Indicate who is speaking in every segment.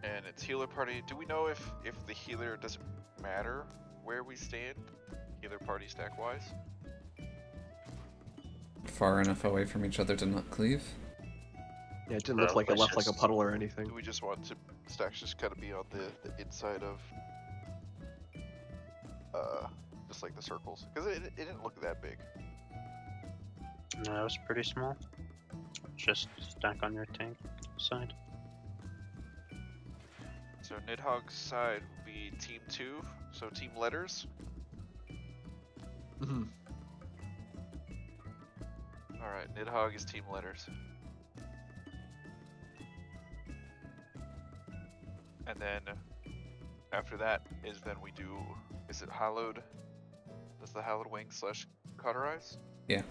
Speaker 1: And it's healer party. Do we know if the healer doesn't matter where we stand, healer party stack wise?
Speaker 2: Far enough away from each other to not cleave.
Speaker 3: Yeah, it didn't look like it left like a puddle or
Speaker 1: Do
Speaker 3: anything.
Speaker 1: we just want to stacks just kind of be on the inside of just like the circles? Because it didn't look that big.
Speaker 4: No, it was pretty small. Just stack on your tank side.
Speaker 1: So Nidhogg's side would be team 2, so team letters.
Speaker 3: Mm-hmm.
Speaker 1: Alright, Nidhogg is team letters. And then after that is then we do, is it hallowed? Does the hallowed wing slash cauterize?
Speaker 2: Yeah.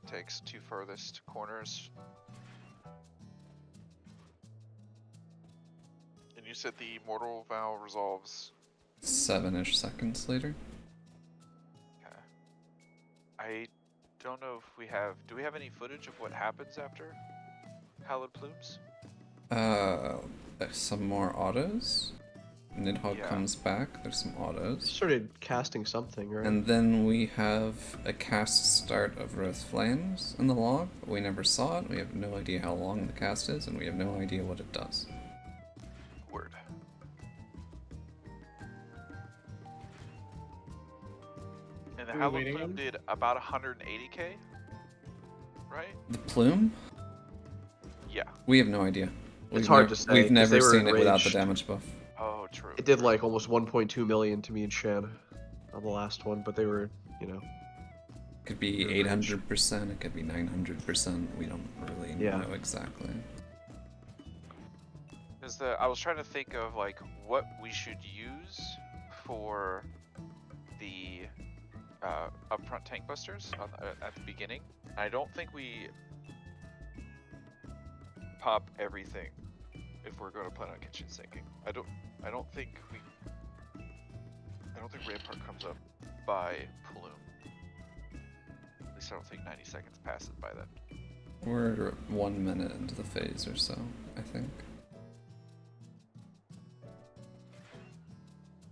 Speaker 1: Takes 2 furthest corners. And you said the mortal vow resolves.
Speaker 2: 7-ish seconds later.
Speaker 1: Okay. I don't know if we have. Do we have any footage of what happens after hallowed plumes?
Speaker 2: There's some more autos. Nidhogg
Speaker 1: Yeah.
Speaker 2: comes back, there's some autos.
Speaker 3: Started casting something, right?
Speaker 2: And then we have a cast start of Wraith Flames in the log, but we never saw it, we have no idea how long the cast is, and we have no idea what it does.
Speaker 1: Word. And the
Speaker 5: Are we
Speaker 1: hallowed
Speaker 5: waiting
Speaker 1: plume
Speaker 5: on?
Speaker 1: did about 180k, right?
Speaker 2: The plume?
Speaker 1: Yeah.
Speaker 2: We have no idea.
Speaker 3: It's hard to say,
Speaker 2: We've
Speaker 3: 'cause
Speaker 2: never
Speaker 3: they were
Speaker 2: seen it without the
Speaker 3: enraged.
Speaker 2: damage buff.
Speaker 1: Oh, true.
Speaker 3: It did like almost 1.2 million to me and Shan on the last one, but they were, you know.
Speaker 2: It could be 800%, it could be 900%, we don't really
Speaker 3: Yeah.
Speaker 2: know exactly.
Speaker 1: I was trying to think of like what we should use for the upfront tank busters at the beginning. I don't think we pop everything if we're going to plan on kitchen sinking. I don't think Rampart comes up by Plume. At least I don't think 90 seconds passes by then.
Speaker 2: We're 1 minute into the phase or so, I think.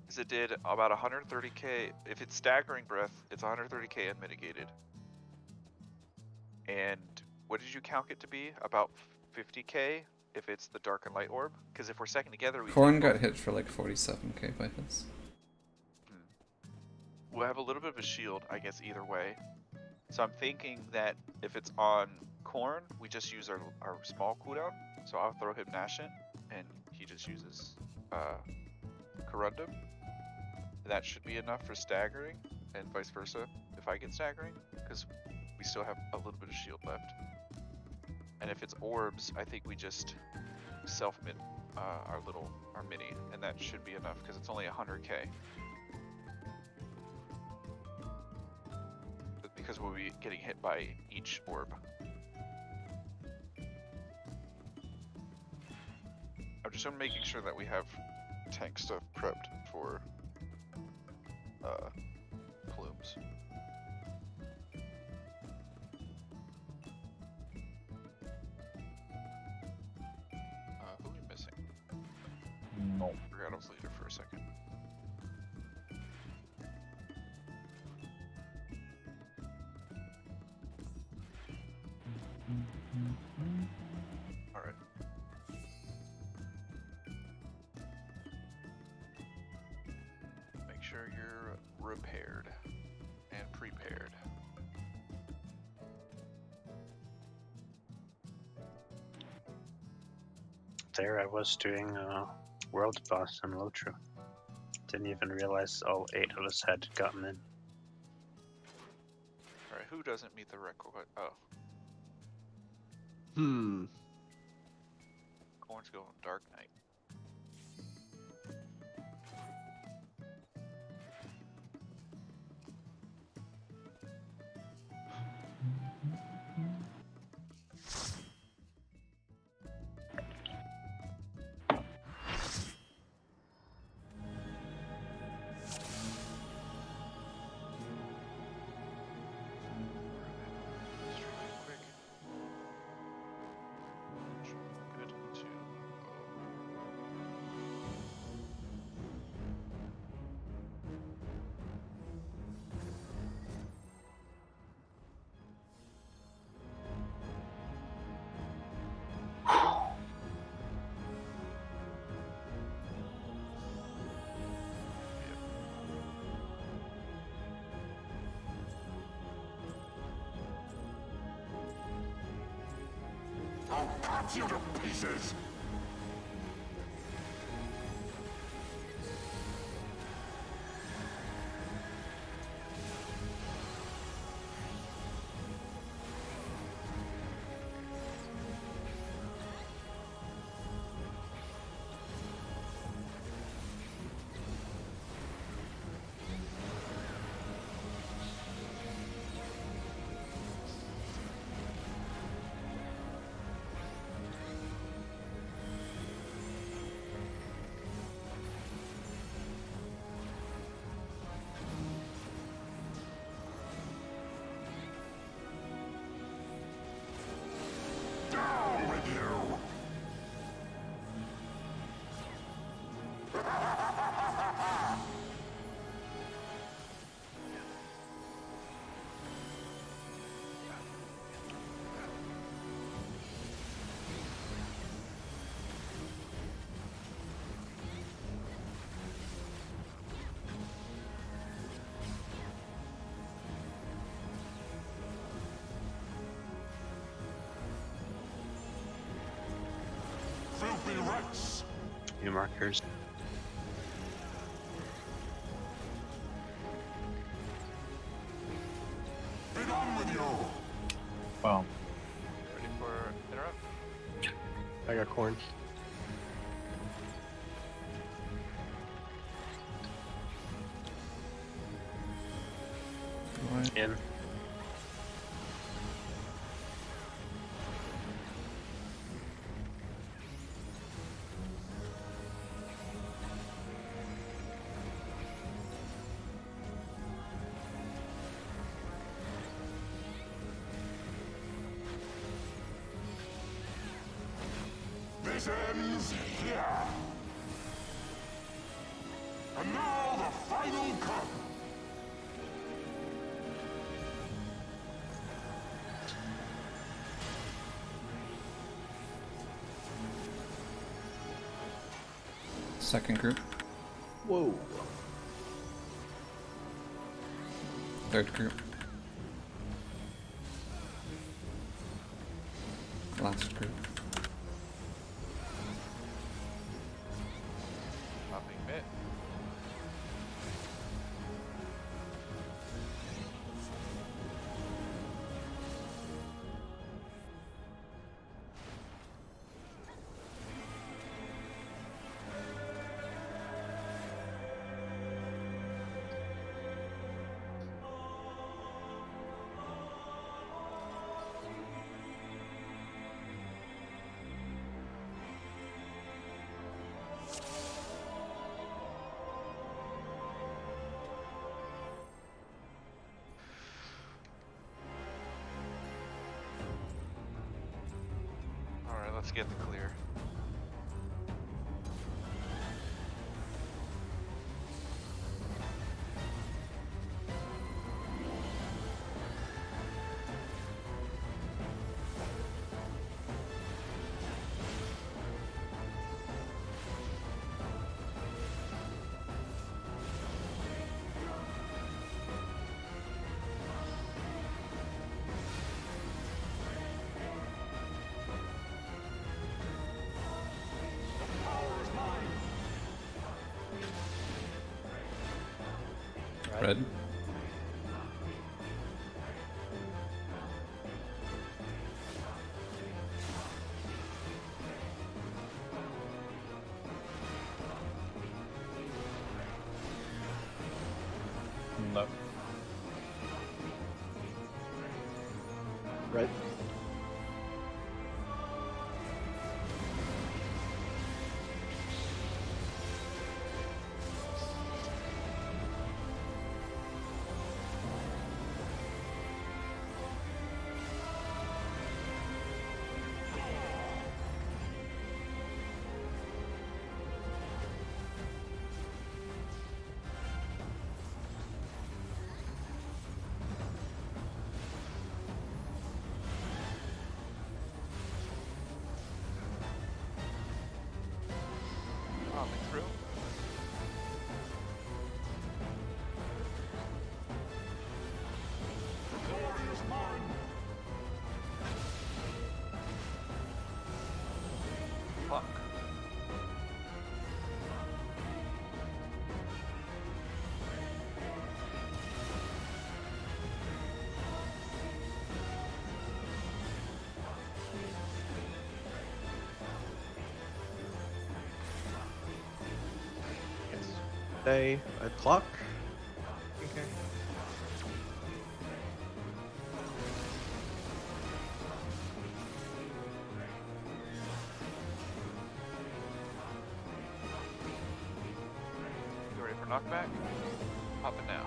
Speaker 1: Because it did about 130k. If it's staggering breath, it's 130k unmitigated. And what did you count it to be? About 50k if it's the dark and light orb? Because if we're second together, we
Speaker 2: Korn
Speaker 1: take
Speaker 2: got
Speaker 1: both.
Speaker 2: hit for like 47k by his.
Speaker 1: We'll have a little bit of a shield, I guess, either way. So I'm thinking that if it's on Korn, we just use our small cooldown. So I'll throw him Nashant, and he just uses Corundum. That should be enough for staggering, and vice versa if I get staggering, because we still have a little bit of shield left. And if it's orbs, I think we just self-mint our mini, and that should be enough because it's only 100k. Because we'll be getting hit by each orb. I'm just making sure that we have tank stuff prepped for plumes. Who are we missing?
Speaker 5: No.
Speaker 1: Forgot I was leader for a second. Alright. Make sure you're repaired and prepared.
Speaker 4: There I was doing world boss in Lotru. Didn't even realize all 8 of us had gotten in.
Speaker 1: Alright, who doesn't meet the record? Oh, Corn's going Dark Knight. Good to
Speaker 6: I'll cut you to pieces! Down with you! Filthy rats!
Speaker 4: New markers.
Speaker 6: Be gone with you!
Speaker 5: Well,
Speaker 1: Ready for interrupt?
Speaker 3: I got corn.
Speaker 2: Right.
Speaker 4: In.
Speaker 6: This ends here! And now the final cut!
Speaker 2: Second group.
Speaker 3: Whoa.
Speaker 2: Third group. Last group.
Speaker 1: Popping bit. Alright, let's get the clear.
Speaker 2: Red.
Speaker 5: no.
Speaker 3: Red. Stay at clock.
Speaker 7: Okay.
Speaker 1: You ready for knockback? Pop it now.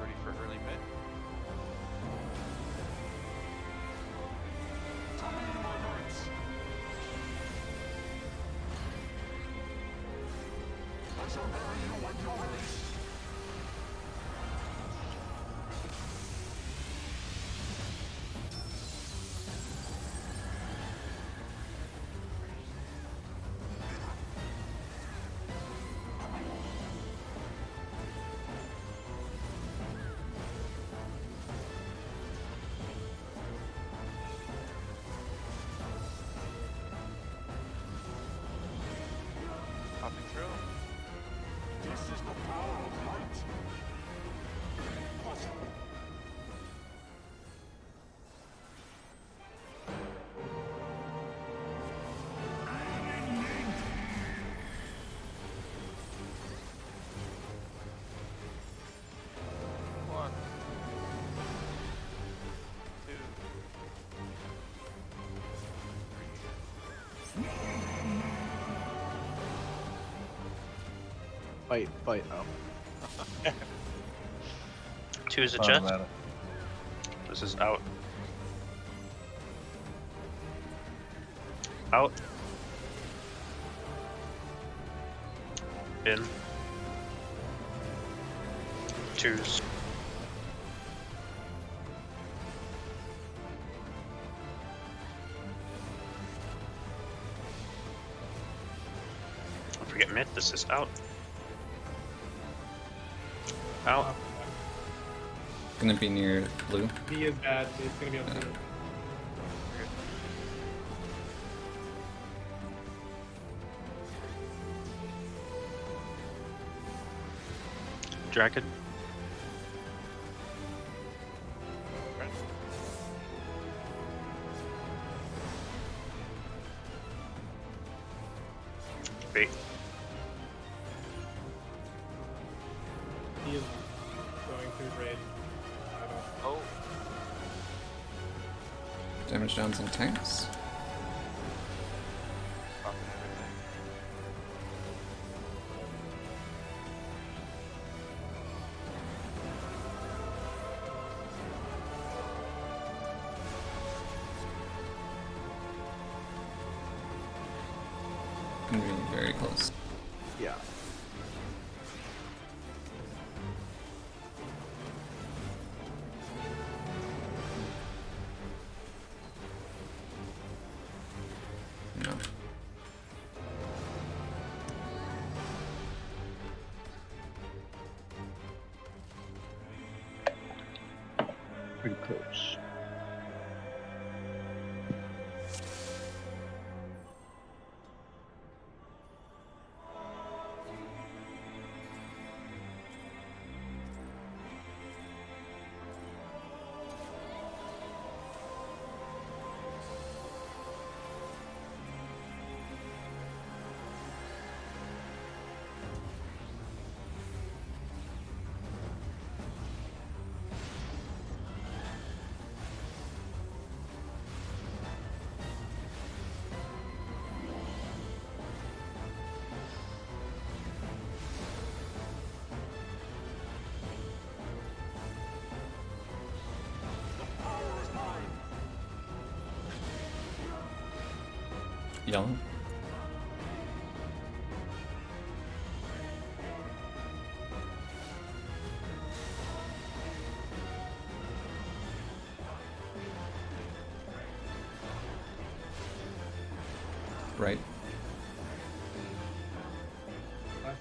Speaker 1: Ready for early mid?
Speaker 6: Tell me my rights. I shall bury you and your race.
Speaker 1: Popping through.
Speaker 6: This is the power of light. Possible.
Speaker 1: One. Two.
Speaker 3: Fight, fight. Oh.
Speaker 4: 2 is a
Speaker 5: Thought
Speaker 4: jet.
Speaker 5: about it.
Speaker 4: This is out. Out. In. 2s. Don't forget mid, this is out. Out.
Speaker 2: Gonna be near blue.
Speaker 7: B is bad. It's gonna be up to
Speaker 4: Dragon. Bait.
Speaker 7: B is going through raid. I don't.
Speaker 1: Oh,
Speaker 2: Damage downs on tanks.
Speaker 1: popping everything.
Speaker 2: Gonna be very close.
Speaker 3: Yeah.
Speaker 2: No.
Speaker 3: Pretty close.
Speaker 6: Power is mine.
Speaker 2: Yellow. Right.
Speaker 7: Left.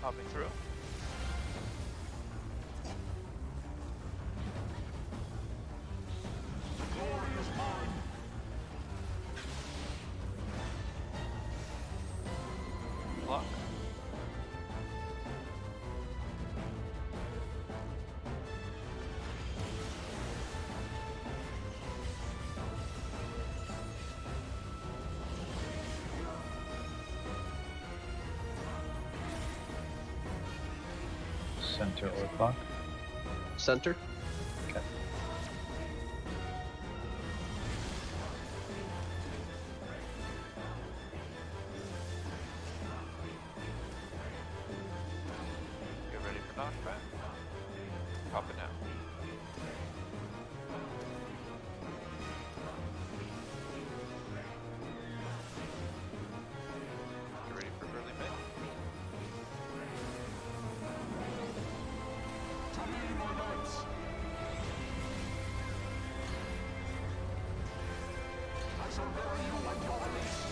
Speaker 1: Hopping through.
Speaker 6: Glory is mine.
Speaker 1: Block.
Speaker 5: Center or block.
Speaker 3: Center.
Speaker 5: Okay.
Speaker 1: Get ready for knockback. Pop it now. Get ready for early mid.
Speaker 6: To me, my knights. I shall bury you and your race.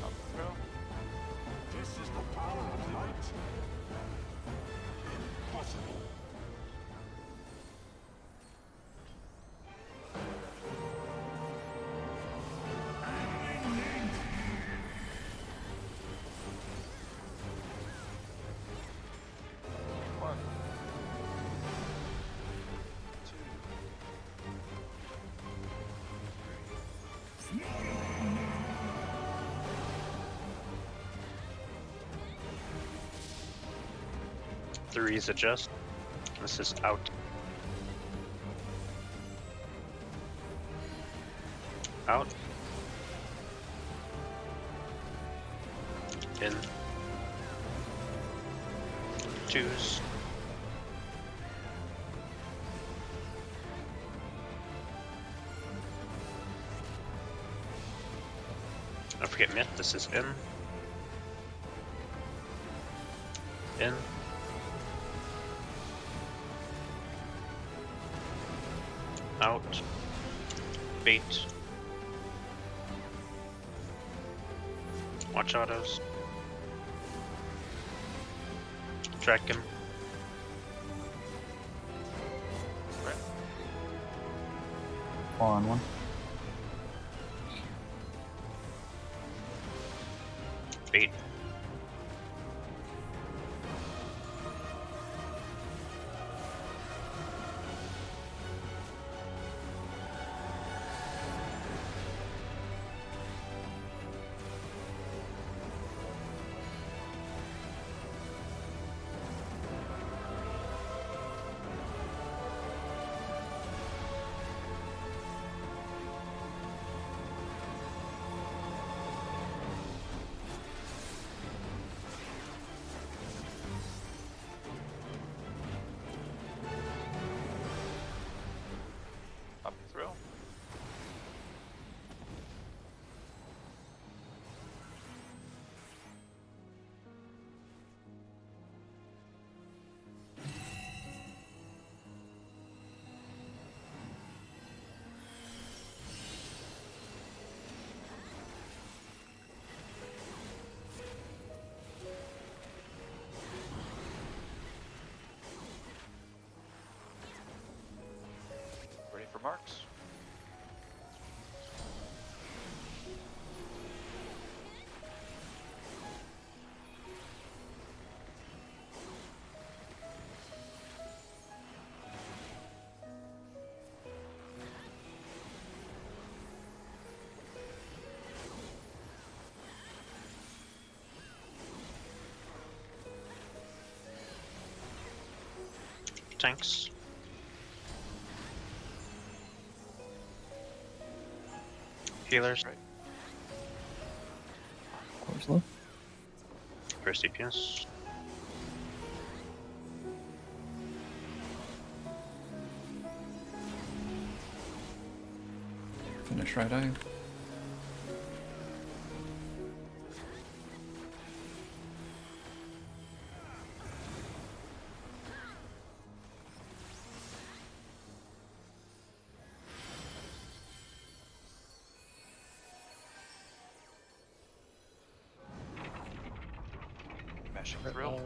Speaker 1: Up throw.
Speaker 6: This is the power of light. Impossible.
Speaker 1: One. Two.
Speaker 4: Threes adjust. This is out. Out. In. Twos. Don't forget myth, this is in. In. Out. Bait. Watch autos. Track him.
Speaker 1: Right.
Speaker 5: 4-on-1.
Speaker 4: Bait.
Speaker 1: Up throw. Ready for marks.
Speaker 4: Tanks. Healers.
Speaker 1: Right.
Speaker 5: Course low.
Speaker 4: First DPS.
Speaker 2: Shred Eye.
Speaker 1: Mashing thrill.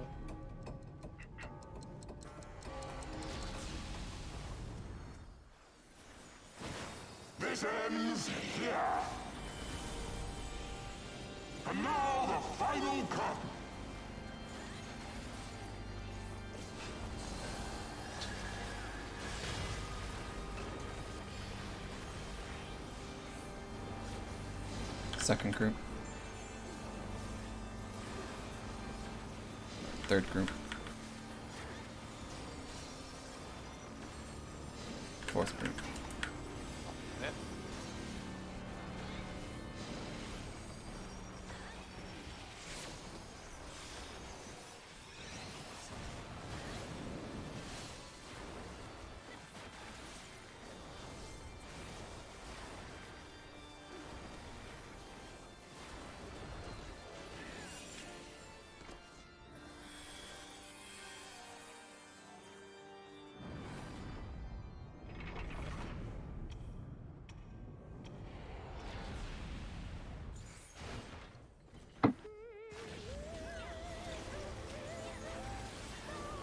Speaker 6: This ends here. And now the final cut.
Speaker 2: Second group. Third group. Fourth group.
Speaker 1: Yeah.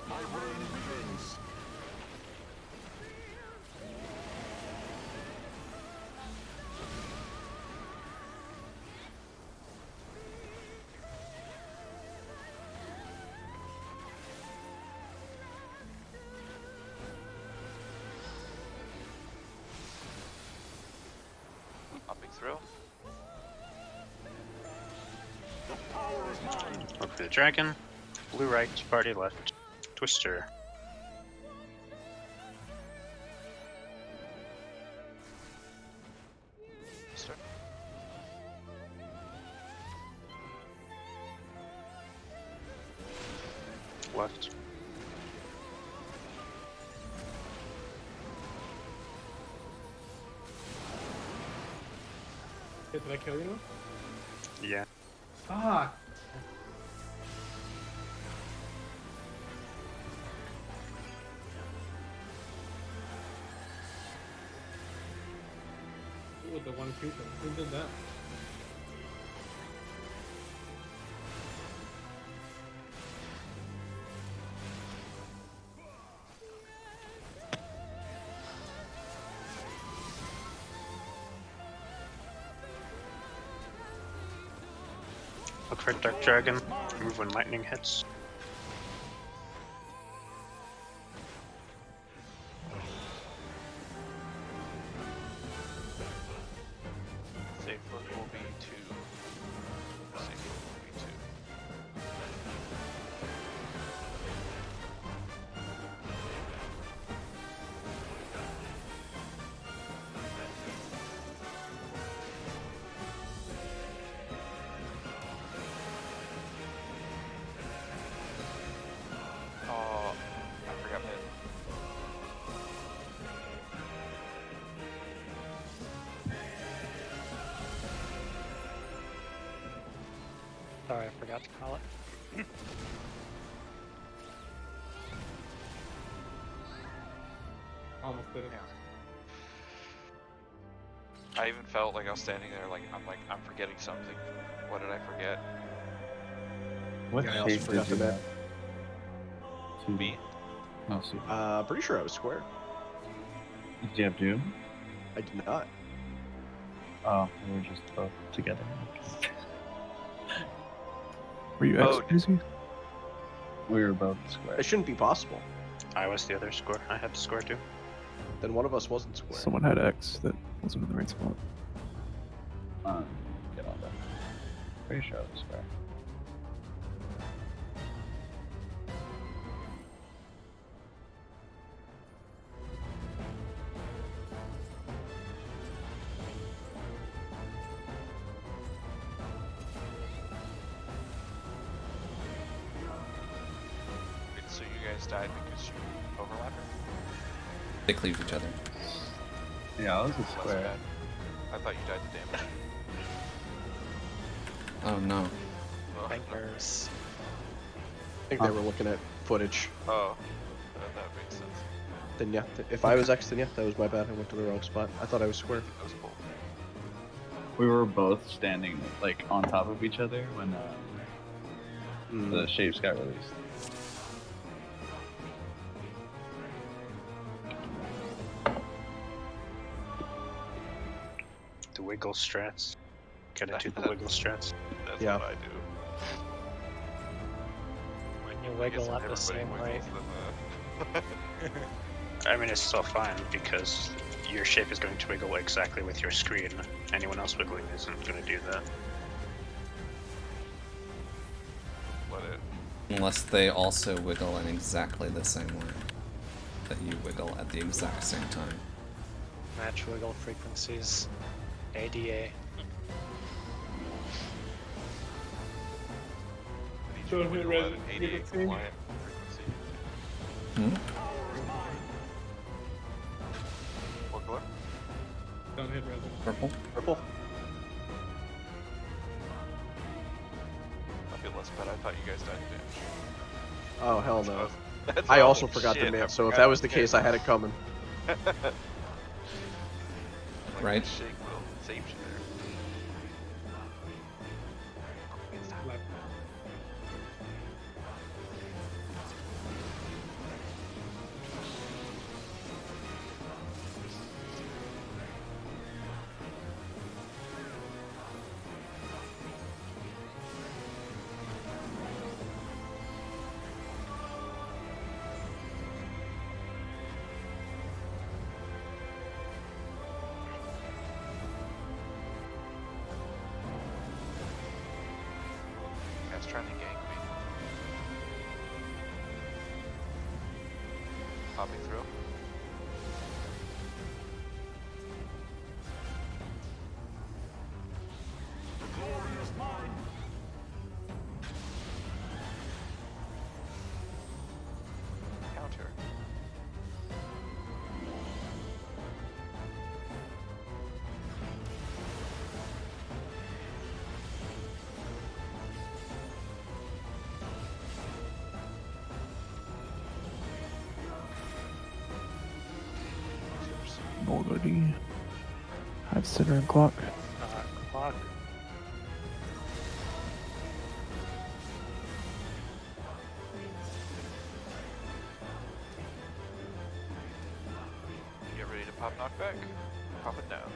Speaker 1: My reign begins. Popping thrill.
Speaker 6: The power is mine.
Speaker 4: Look for the dragon. Blue right, party left. Twister.
Speaker 1: Start.
Speaker 4: Left.
Speaker 7: Did I kill you?
Speaker 4: Yeah.
Speaker 7: Ah! With the one creature. Who did that?
Speaker 4: Look for dark dragon. Move when lightning hits.
Speaker 1: Safe look will be 2. Safe look will be 2. Oh, I forgot hit.
Speaker 4: Sorry, I forgot to call it.
Speaker 7: Almost did it.
Speaker 1: I even felt like I was standing there like I'm forgetting something. What did I forget?
Speaker 5: What
Speaker 3: Yeah, I also
Speaker 5: shape
Speaker 3: forgot
Speaker 5: did you
Speaker 3: to bet.
Speaker 5: have? Two.
Speaker 1: Me?
Speaker 5: No, see.
Speaker 3: Pretty sure I was square.
Speaker 5: Did you have Doom?
Speaker 3: I did not.
Speaker 5: Oh, we were just both together.
Speaker 8: Were you
Speaker 1: Oh,
Speaker 8: X crazy?
Speaker 5: We were both square.
Speaker 3: It shouldn't be possible.
Speaker 4: I was the other score. I had to score too.
Speaker 3: Then one of us wasn't square.
Speaker 8: Someone had X that wasn't in the right spot.
Speaker 5: Get on that. Pretty sure I was square.
Speaker 1: Wait, so you guys died because you overlapped?
Speaker 2: They cleave each other.
Speaker 5: Yeah, I was a
Speaker 1: That's
Speaker 5: square.
Speaker 1: bad. I thought you died to damage.
Speaker 2: Oh no.
Speaker 1: Oh,
Speaker 9: Nightmares.
Speaker 3: I think they were looking at footage.
Speaker 1: oh, that makes sense.
Speaker 3: Then yeah, if I was X, then yeah, that was my bad. I went to the wrong spot. I thought I was square.
Speaker 1: That was cool.
Speaker 5: We were both standing like on top of each other when the shapes got released.
Speaker 4: The wiggle strats. Gotta do the wiggle strats.
Speaker 1: That's
Speaker 3: Yeah.
Speaker 1: what I do.
Speaker 9: When you
Speaker 1: I guess
Speaker 9: wiggle at the
Speaker 1: everybody
Speaker 9: same rate.
Speaker 1: wiggles then,
Speaker 4: I mean, it's still fine because your shape is going to wiggle exactly with your screen. Anyone else wiggling isn't going to do that.
Speaker 1: let it.
Speaker 2: Unless they also wiggle in exactly the same way that you wiggle at the exact same time.
Speaker 9: Match wiggle frequencies. ADA.
Speaker 1: I need
Speaker 7: Go
Speaker 1: you to
Speaker 7: ahead,
Speaker 1: wiggle
Speaker 7: Red.
Speaker 1: at an
Speaker 7: Give
Speaker 1: 88
Speaker 7: it to me.
Speaker 1: compliant frequency.
Speaker 2: Hmm?
Speaker 1: What color?
Speaker 7: Don't hit resin.
Speaker 2: Purple?
Speaker 3: Purple.
Speaker 1: I feel less bad. I thought you guys died to damage.
Speaker 3: Oh hell no.
Speaker 1: That's
Speaker 3: I
Speaker 1: all
Speaker 3: also forgot
Speaker 1: shit,
Speaker 3: the
Speaker 1: I
Speaker 3: man. So if
Speaker 1: forgot
Speaker 3: that was the
Speaker 1: to
Speaker 3: case, I had it coming.
Speaker 1: Like,
Speaker 2: Right.
Speaker 1: that shake will save you there.
Speaker 7: Like,
Speaker 1: Guy's trying to gank me. Popping through.
Speaker 6: The glory is mine.
Speaker 1: Counter.
Speaker 8: Already. I have center and clock.
Speaker 9: Clock.
Speaker 1: Get ready to pop knockback. Pop it down.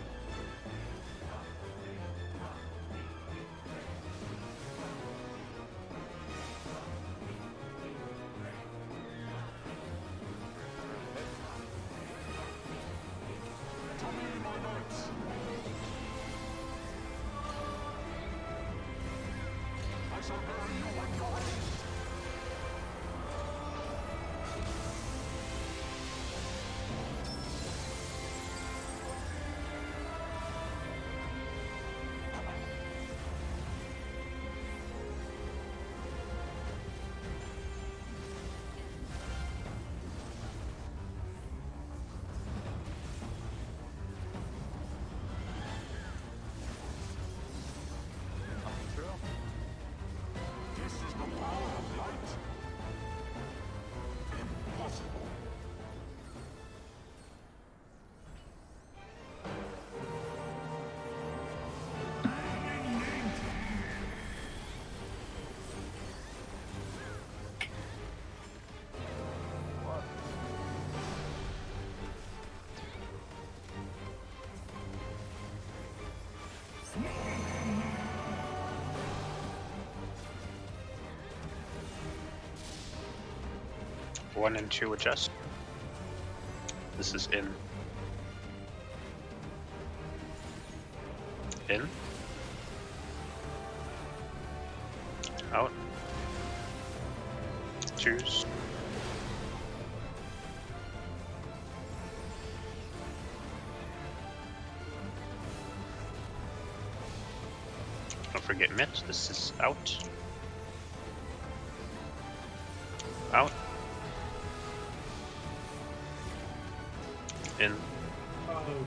Speaker 6: To me, my knights. I shall bury you in glory.
Speaker 1: Popping through.
Speaker 6: This is the power of light. Impossible.
Speaker 1: One.
Speaker 4: One and two adjust. This is in. In. Out. Choose. Don't forget mitt. This is out. Out. In.
Speaker 7: oh,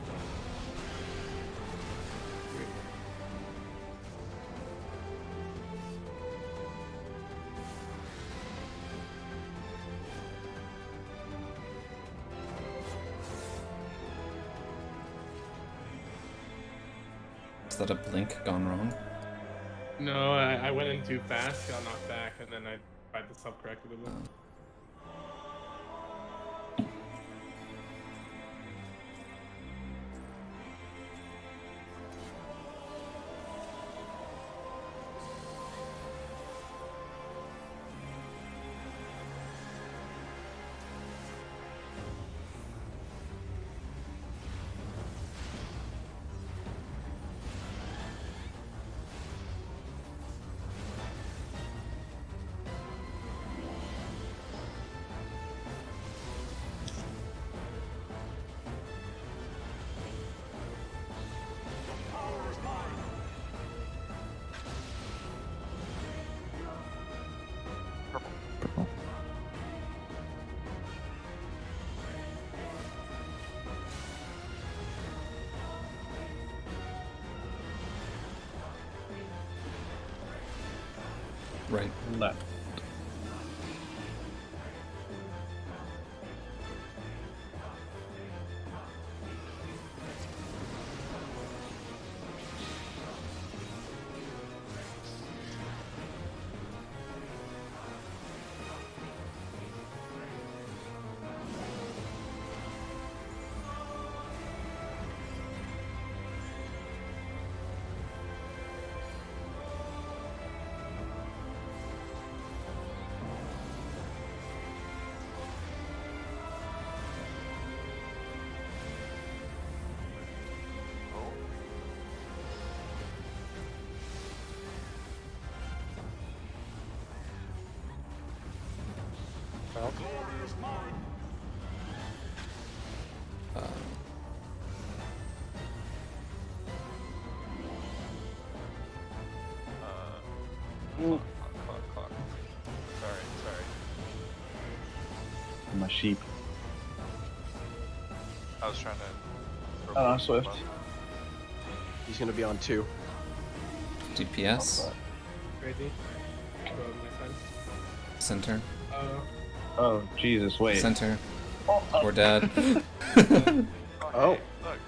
Speaker 2: Is that a blink gone wrong?
Speaker 7: No, I went in too fast, got knocked back, and then I tried to self-correct it a bit.
Speaker 8: Purple.
Speaker 2: Right.
Speaker 5: Left.
Speaker 9: Well,
Speaker 2: Uh,
Speaker 1: Clock. Sorry.
Speaker 5: My sheep.
Speaker 1: I was trying to. throw
Speaker 5: Oh,
Speaker 1: people
Speaker 5: Swift.
Speaker 1: above.
Speaker 3: He's gonna be on 2.
Speaker 2: DPS.
Speaker 7: Crazy. Go on my side.
Speaker 2: Center.
Speaker 5: Oh, Jesus, wait.
Speaker 2: Center. We're dead.
Speaker 3: Oh.
Speaker 1: Hey, look.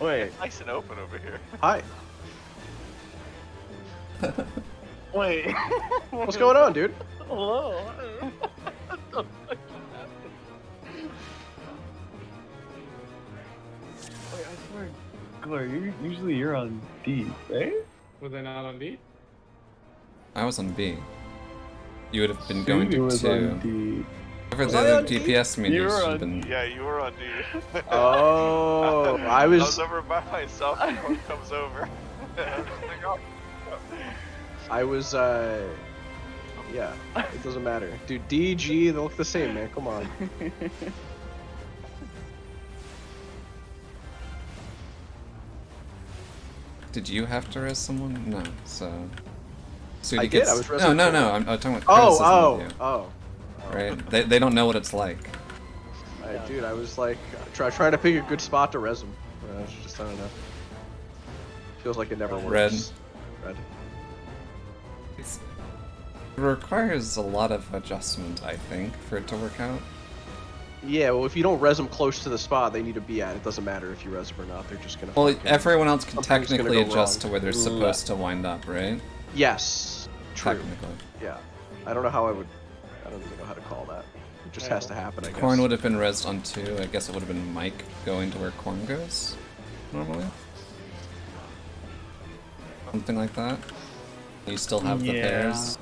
Speaker 5: Wait.
Speaker 1: It's nice and open over here.
Speaker 3: Hi.
Speaker 5: Wait.
Speaker 3: What's going on, dude?
Speaker 5: Hello. Wait, I swear, Glory, usually you're on D, right?
Speaker 7: Was I not on D?
Speaker 2: I was on B. You would have been going
Speaker 5: Suzu
Speaker 2: to
Speaker 5: was
Speaker 2: 2.
Speaker 5: on D.
Speaker 2: Whoever
Speaker 3: Was
Speaker 2: the
Speaker 3: I
Speaker 2: other
Speaker 3: on D?
Speaker 2: DPS mean
Speaker 5: You
Speaker 2: you
Speaker 5: were
Speaker 2: should
Speaker 5: on
Speaker 2: have been.
Speaker 1: Yeah, you were on D.
Speaker 3: Oh, I
Speaker 1: I
Speaker 3: was.
Speaker 1: was over by myself and one comes over. I was just like, oh.
Speaker 3: I was. Yeah, it doesn't matter, dude. D, G, they look the same, man. Come on.
Speaker 2: Did you have to res someone? No, so. Sudi
Speaker 3: I did,
Speaker 2: gets...
Speaker 3: I was
Speaker 2: No,
Speaker 3: resing
Speaker 2: no,
Speaker 3: Cole.
Speaker 2: no. I'm talking about criticism of you,
Speaker 3: Oh.
Speaker 2: right? They don't know what it's like.
Speaker 3: Dude, I was like trying to pick a good spot to res him. It's just, I don't know. Feels like it never works.
Speaker 2: Red.
Speaker 3: Red.
Speaker 2: It requires a lot of adjustment, I think, for it to work out.
Speaker 3: Yeah, well, if you don't res them close to the spot they need to be at, it doesn't matter if you res them or not. They're just gonna.
Speaker 2: Well,
Speaker 3: fucking-
Speaker 2: everyone else can
Speaker 3: something's gonna
Speaker 2: technically
Speaker 3: go
Speaker 2: adjust
Speaker 3: wrong.
Speaker 2: to where they're supposed to wind up, right?
Speaker 3: Yes. True.
Speaker 2: Technically.
Speaker 3: Yeah. I don't know how I would. I don't even know how to call that. It just has to happen, I guess.
Speaker 2: Corn would have been resed on 2. I guess it would have been Mike going to where Corn goes, normally. Something like that. You still have the pairs.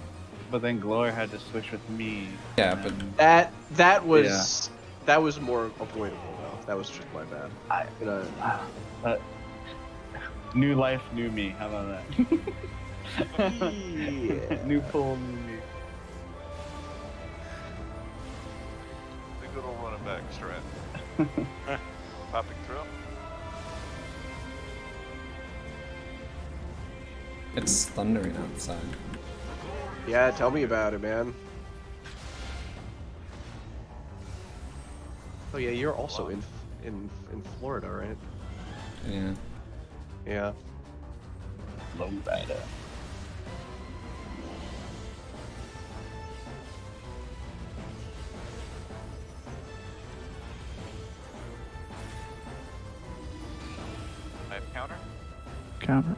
Speaker 5: But then Glory had to switch with me.
Speaker 2: Yeah, but
Speaker 3: That was more avoidable though. That was just my bad. You know,
Speaker 5: New life, new me. How about that?
Speaker 3: yeah.
Speaker 5: New pull, new me.
Speaker 1: The good old running back strat. Popping through.
Speaker 2: it's thundering outside.
Speaker 3: Yeah, tell me about it, man. Oh yeah, you're also in Florida, right?
Speaker 2: Yeah.
Speaker 3: Yeah.
Speaker 5: Low rider.
Speaker 1: I have counter.
Speaker 8: Counter.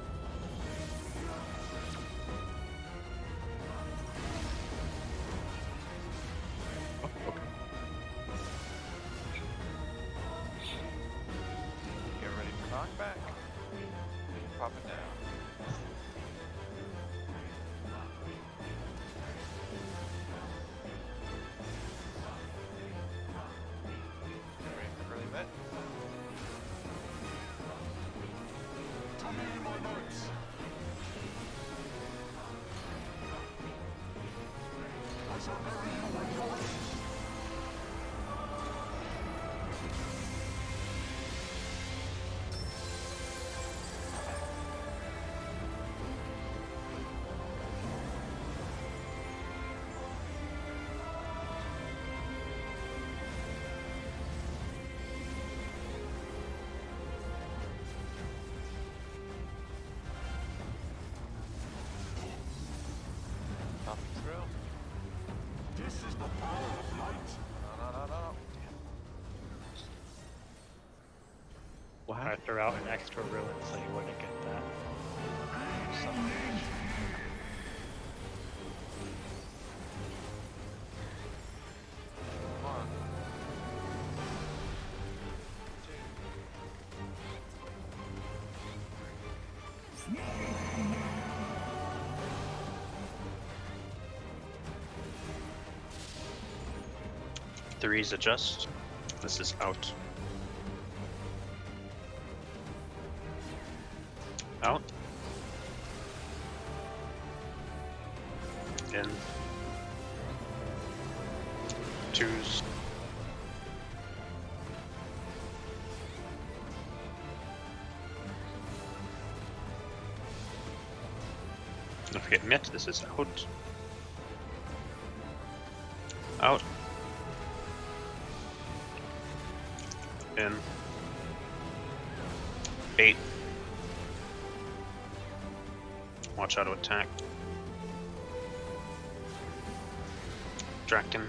Speaker 6: This is the power of light.
Speaker 1: No.
Speaker 3: What
Speaker 9: I
Speaker 3: happened?
Speaker 9: threw out an extra ruin so you wouldn't get that.
Speaker 1: Come on.
Speaker 4: Threes adjust. This is out. Out. In. Twos. Don't forget Mitt, this is out. Out. In. 8. Watch out to attack. Draken.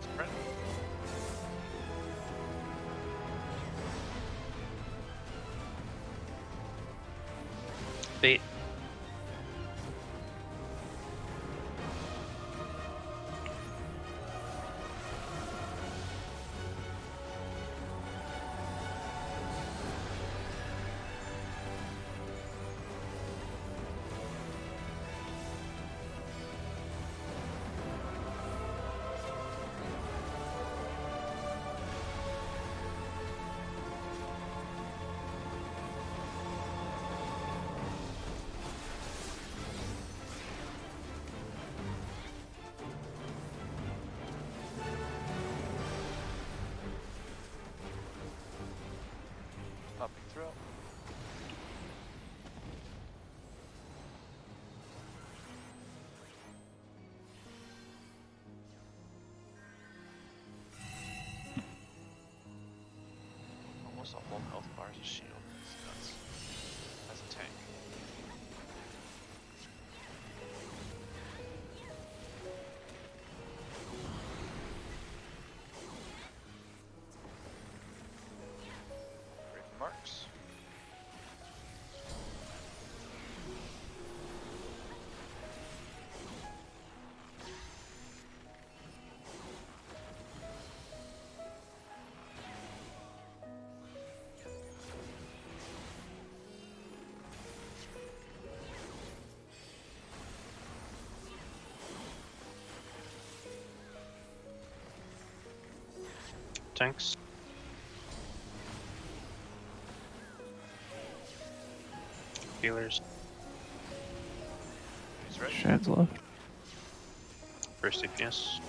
Speaker 1: Sprint.
Speaker 4: Bait.
Speaker 1: Popping through. Almost a whole health bar as a shield. That's nuts. As a tank. Breaking marks.
Speaker 4: Tanks. Healers.
Speaker 1: He's ready.
Speaker 8: Shad's left.
Speaker 4: First DPS.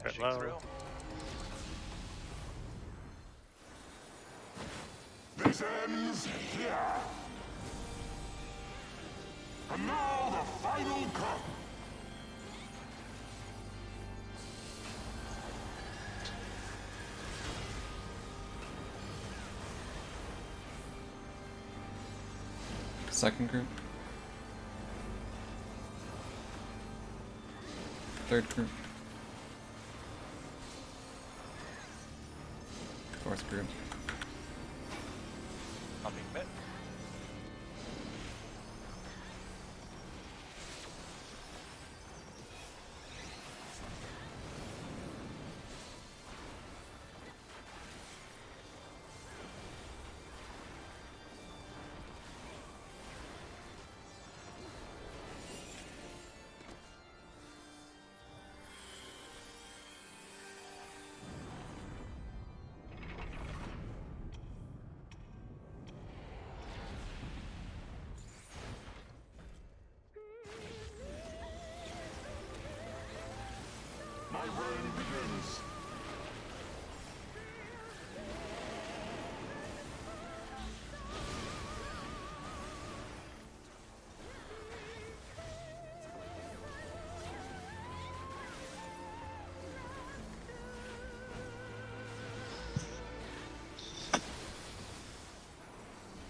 Speaker 1: Mashing
Speaker 9: low.
Speaker 1: through.
Speaker 6: This ends here. And now the final cut.
Speaker 2: Second group. Third group. Fourth group.
Speaker 1: Popping mid.
Speaker 6: begins.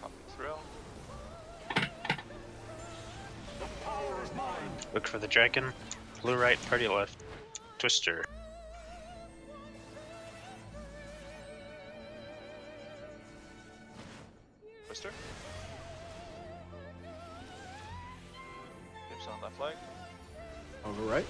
Speaker 1: Popping thrill.
Speaker 6: The power is mine.
Speaker 4: Look for the dragon. Blue right, party left. Twister.
Speaker 1: Twister. Dips on left leg.
Speaker 3: I'll go right.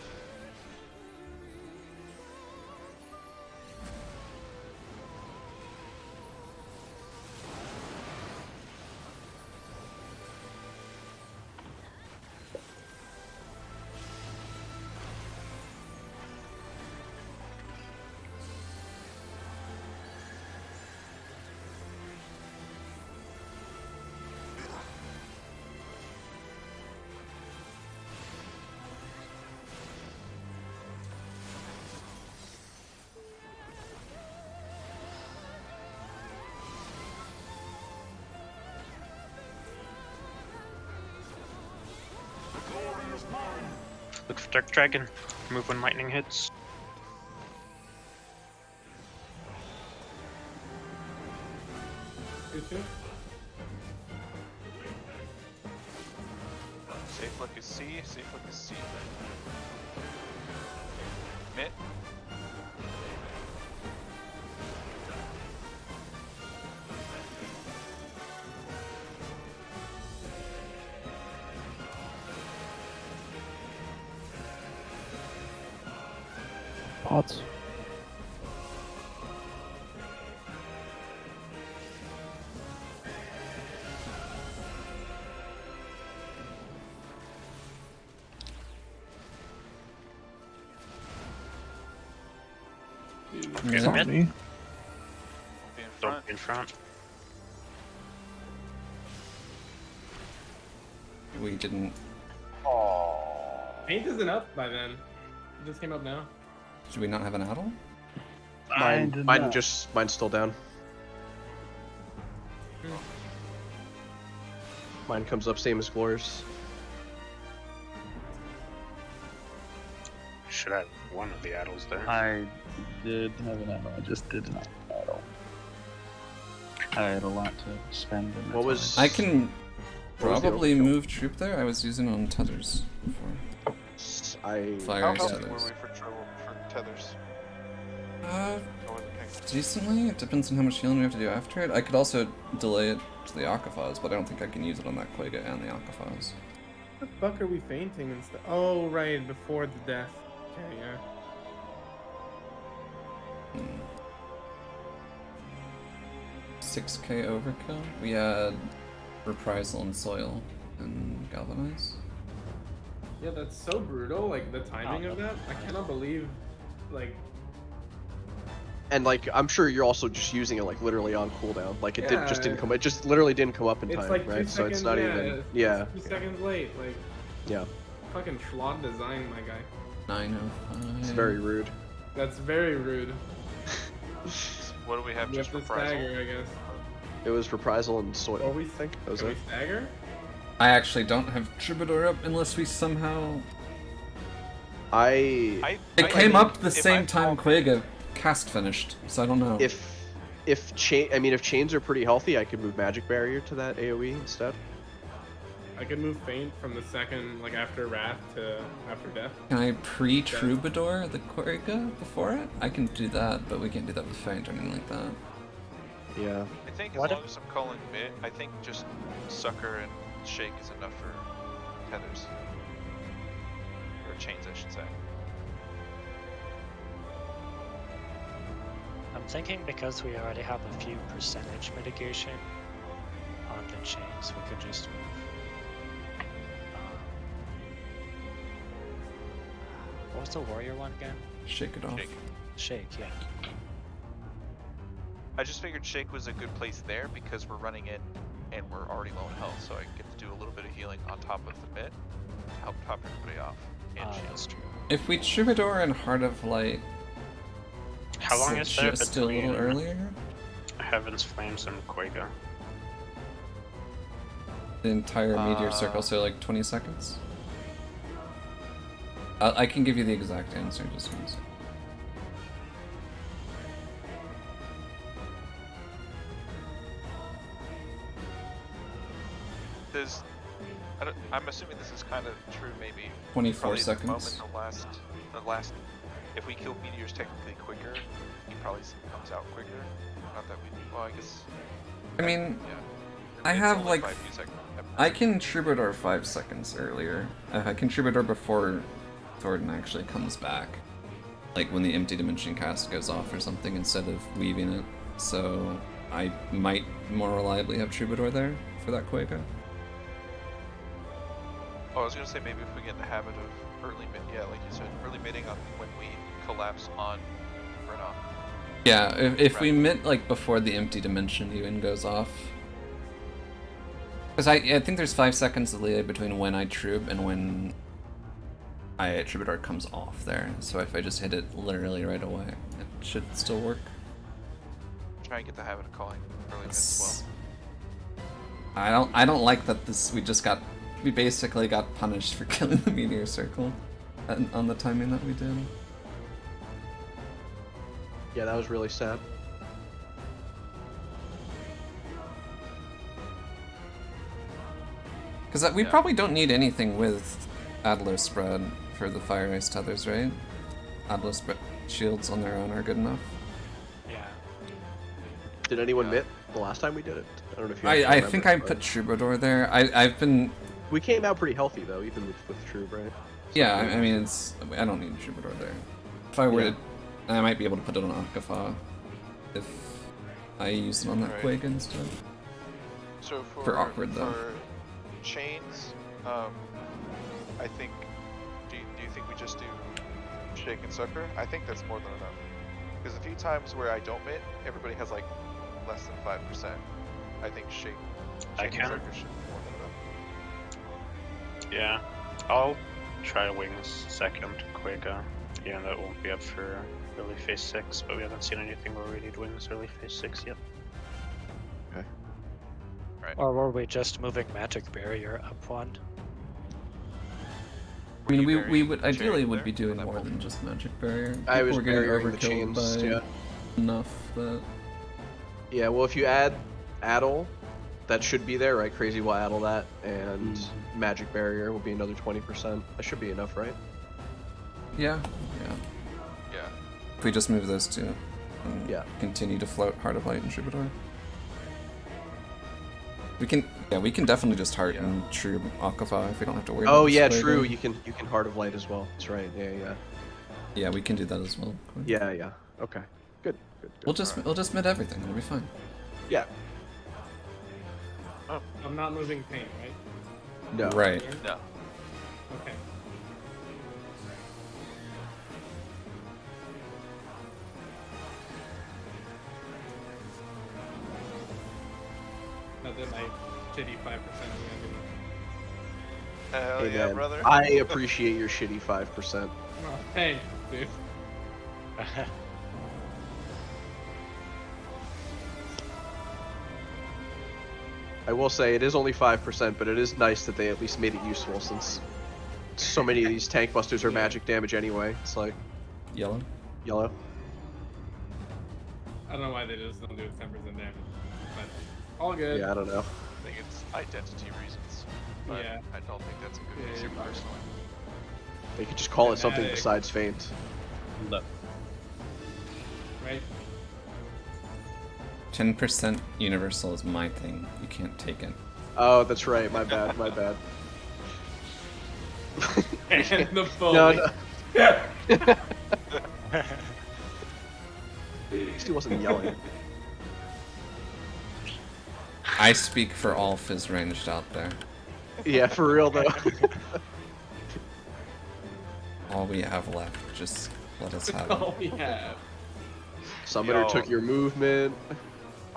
Speaker 6: The glory is mine.
Speaker 4: Look for dark dragon. Move when lightning hits.
Speaker 7: Two, two.
Speaker 1: Safe look is C. Safe look is C. Mitt.
Speaker 8: Pots.
Speaker 4: Here's
Speaker 2: Yeah.
Speaker 4: mid.
Speaker 8: Me.
Speaker 1: Be in
Speaker 4: Don't
Speaker 1: front.
Speaker 4: be in front.
Speaker 2: We didn't.
Speaker 7: Paint isn't up by then. It just came up now.
Speaker 2: Should we not have an addle?
Speaker 3: Mine's still down. Mine comes up same as Glorious.
Speaker 4: Should have one of the addles there.
Speaker 5: I did have an arrow, I just did not arrow. I had a lot to spend. And
Speaker 3: What
Speaker 5: that's
Speaker 3: was-
Speaker 2: I can
Speaker 3: What was the
Speaker 2: probably
Speaker 3: overkill?
Speaker 2: move troop there. I was using it on tethers before. Fire
Speaker 1: How
Speaker 2: is
Speaker 1: healthy were
Speaker 2: tethers.
Speaker 1: we for trouble for tethers?
Speaker 2: Uh,
Speaker 1: I wasn't paying-
Speaker 2: decently. It depends on how much healing we have to do after it. I could also delay it to the Akafaz, but I don't think I can use it on that Quagga and the Akafaz.
Speaker 7: What the fuck are we fainting and stuff? Oh, right, before the death. Okay, yeah.
Speaker 2: 6k overkill. We had Reprisal and Soil and Galvanize.
Speaker 7: Yeah, that's so brutal. Like, the timing of that. I cannot believe, like,
Speaker 3: And like, I'm sure you're also just using it like literally on cooldown. Like it just didn't
Speaker 7: Yeah.
Speaker 3: come. It just literally didn't come up in
Speaker 7: it's
Speaker 3: time,
Speaker 7: like 2
Speaker 3: right? So
Speaker 7: seconds,
Speaker 3: it's not
Speaker 7: yeah,
Speaker 3: even.
Speaker 7: it's
Speaker 3: Yeah.
Speaker 7: 2 seconds late. Like,
Speaker 3: Yeah.
Speaker 7: fucking schlot design, my guy.
Speaker 2: 905.
Speaker 3: It's very rude.
Speaker 7: That's very rude.
Speaker 1: What do we have
Speaker 7: We
Speaker 1: just
Speaker 7: have
Speaker 1: for
Speaker 7: to
Speaker 1: Frizzle?
Speaker 7: stagger, I guess.
Speaker 3: It was reprisal and soil.
Speaker 7: Or we think.
Speaker 3: That was
Speaker 7: Can we
Speaker 3: it.
Speaker 7: stagger?
Speaker 2: I actually don't have Troubadour up unless we somehow.
Speaker 3: I
Speaker 2: It came up the
Speaker 1: if
Speaker 2: same
Speaker 1: I
Speaker 2: time Quagga cast finished, so I don't know.
Speaker 3: if chains are pretty healthy, I could move magic barrier to that AoE instead.
Speaker 7: I could move faint from the second, like, after Wrath to after death.
Speaker 2: Can I pre-Troubadour the Quagga before it? I can do that, but we can't do that with Feint or anything like that.
Speaker 3: Yeah.
Speaker 1: I think as
Speaker 9: What
Speaker 1: long as I'm calling mid, I think just Sucker and Shake is enough for tethers. Or chains, I should say.
Speaker 9: I'm thinking because we already have a few percentage mitigation on the chains, we could just move. What was the warrior one again?
Speaker 2: Shake it off.
Speaker 1: Shake.
Speaker 9: Shake, yeah.
Speaker 1: I just figured Shake was a good place there because we're running in and we're already low in health, so I get to do a little bit of healing on top of the mid to help top everybody off. And shield.
Speaker 9: That's true.
Speaker 2: If we Troubadour in Heart of Light
Speaker 4: How long is there
Speaker 2: just a little
Speaker 4: between
Speaker 2: earlier?
Speaker 4: Heaven's Flames and Quaga?
Speaker 2: The entire meteor circle, so like 20 seconds? I can give you the exact answer, just one second.
Speaker 1: Does I'm assuming this is kind of true, maybe.
Speaker 2: 24
Speaker 1: Probably
Speaker 2: seconds.
Speaker 1: The last. If we kill meteors technically quicker, he probably comes out quicker. Not that we. Well, I guess.
Speaker 2: I mean,
Speaker 1: Yeah.
Speaker 2: I
Speaker 1: It's
Speaker 2: have
Speaker 1: only
Speaker 2: like
Speaker 1: by a few seconds.
Speaker 2: I can Troubadour 5 seconds earlier. I can Troubadour before Thornton actually comes back. Like when the empty dimension cast goes off or something instead of weaving it. So I might more reliably have Troubadour there for that Quaga.
Speaker 1: Oh, I was gonna say maybe if we get in the habit of early mid, yeah, like you said, early midding on when we collapse on Renault.
Speaker 2: Yeah, if we mit like before the empty dimension even goes off. Because I think there's 5 seconds delay between when I Troub and when Troubadour comes off there. So if I just hit it literally right away, it should still work.
Speaker 1: Try and get the habit of calling early mid as
Speaker 2: well. I don't like that we basically got punished for killing the meteor circle on the timing that we did.
Speaker 3: Yeah, that was really sad.
Speaker 2: Because we probably don't need anything with Adler spread for the Fire Ice Tethers, right? Adler spread shields on their own are good enough.
Speaker 9: Yeah.
Speaker 3: Did anyone mit the last time we did it? I don't know if you
Speaker 2: I think I put Troubadour there. I've been...
Speaker 3: We came out pretty healthy though, even with Troub, right?
Speaker 2: Yeah, I mean, I don't need Troubadour there. If I were to... I might be able to put it on Akafa if I use it on that Quake instead.
Speaker 1: So
Speaker 2: for awkward though.
Speaker 1: For chains, I think. Do you think we just do Shake and Sucker? I think that's more than enough. Because a few times where I don't mit, everybody has like less than 5%. I think Shake and Sucker should be more than enough.
Speaker 4: Yeah, I'll try Wings second Quaga. Yeah, that won't be up for early phase 6, but we haven't seen anything where we need Wings early phase 6 yet.
Speaker 3: Okay.
Speaker 1: Right.
Speaker 9: Or were we just moving Magic Barrier up one?
Speaker 2: I mean, we would ideally would be doing more than just Magic Barrier.
Speaker 3: I was
Speaker 2: People were getting
Speaker 3: barriering the
Speaker 2: overkilled
Speaker 3: chains,
Speaker 2: by
Speaker 3: yeah.
Speaker 2: enough that...
Speaker 3: Yeah, well, if you add Addle, that should be there, right? Crazy will Addle that, and Magic Barrier will be another 20%. That should be enough, right?
Speaker 2: Yeah.
Speaker 1: Yeah.
Speaker 2: If we just move those two, and continue to float Heart of Light and Troubadour. We can definitely just Heart and Troub Akafa if we don't have to worry about
Speaker 3: yeah,
Speaker 2: this
Speaker 3: true.
Speaker 2: later.
Speaker 3: You can Heart of Light as well. That's right. Yeah.
Speaker 2: Yeah, we can do that as well.
Speaker 3: Yeah. Okay. Good.
Speaker 2: We'll just mid everything. It'll be fine.
Speaker 3: Yeah.
Speaker 7: Oh, I'm not moving paint, right?
Speaker 3: No.
Speaker 2: Right.
Speaker 1: No.
Speaker 7: Okay. Not that my shitty 5% is gonna
Speaker 1: Hell
Speaker 3: Hey,
Speaker 1: yeah,
Speaker 3: man.
Speaker 1: brother.
Speaker 3: I appreciate your shitty 5%.
Speaker 7: do. Oh, thanks, dude.
Speaker 3: I will say it is only 5%, but it is nice that they at least made it useful since so many of these tank busters are magic damage anyway. It's like
Speaker 2: Yellow.
Speaker 7: I don't know why they just don't do 10% damage, but all good.
Speaker 3: Yeah, I don't know.
Speaker 1: I think it's identity reasons. But
Speaker 7: Yeah.
Speaker 1: I don't think that's a good reason personally.
Speaker 3: They could just call it something
Speaker 7: Dramatic.
Speaker 3: besides Feint.
Speaker 7: Right?
Speaker 2: 10% universal is my thing. You can't take it.
Speaker 3: Oh, that's right. My bad.
Speaker 7: And the bully.
Speaker 3: No. At least he wasn't yelling.
Speaker 2: I speak for all Fizz ranged out there.
Speaker 3: Yeah, for real though.
Speaker 2: All we have left, just let us have
Speaker 7: That's all
Speaker 2: it.
Speaker 7: we have.
Speaker 3: Somebody took your movement.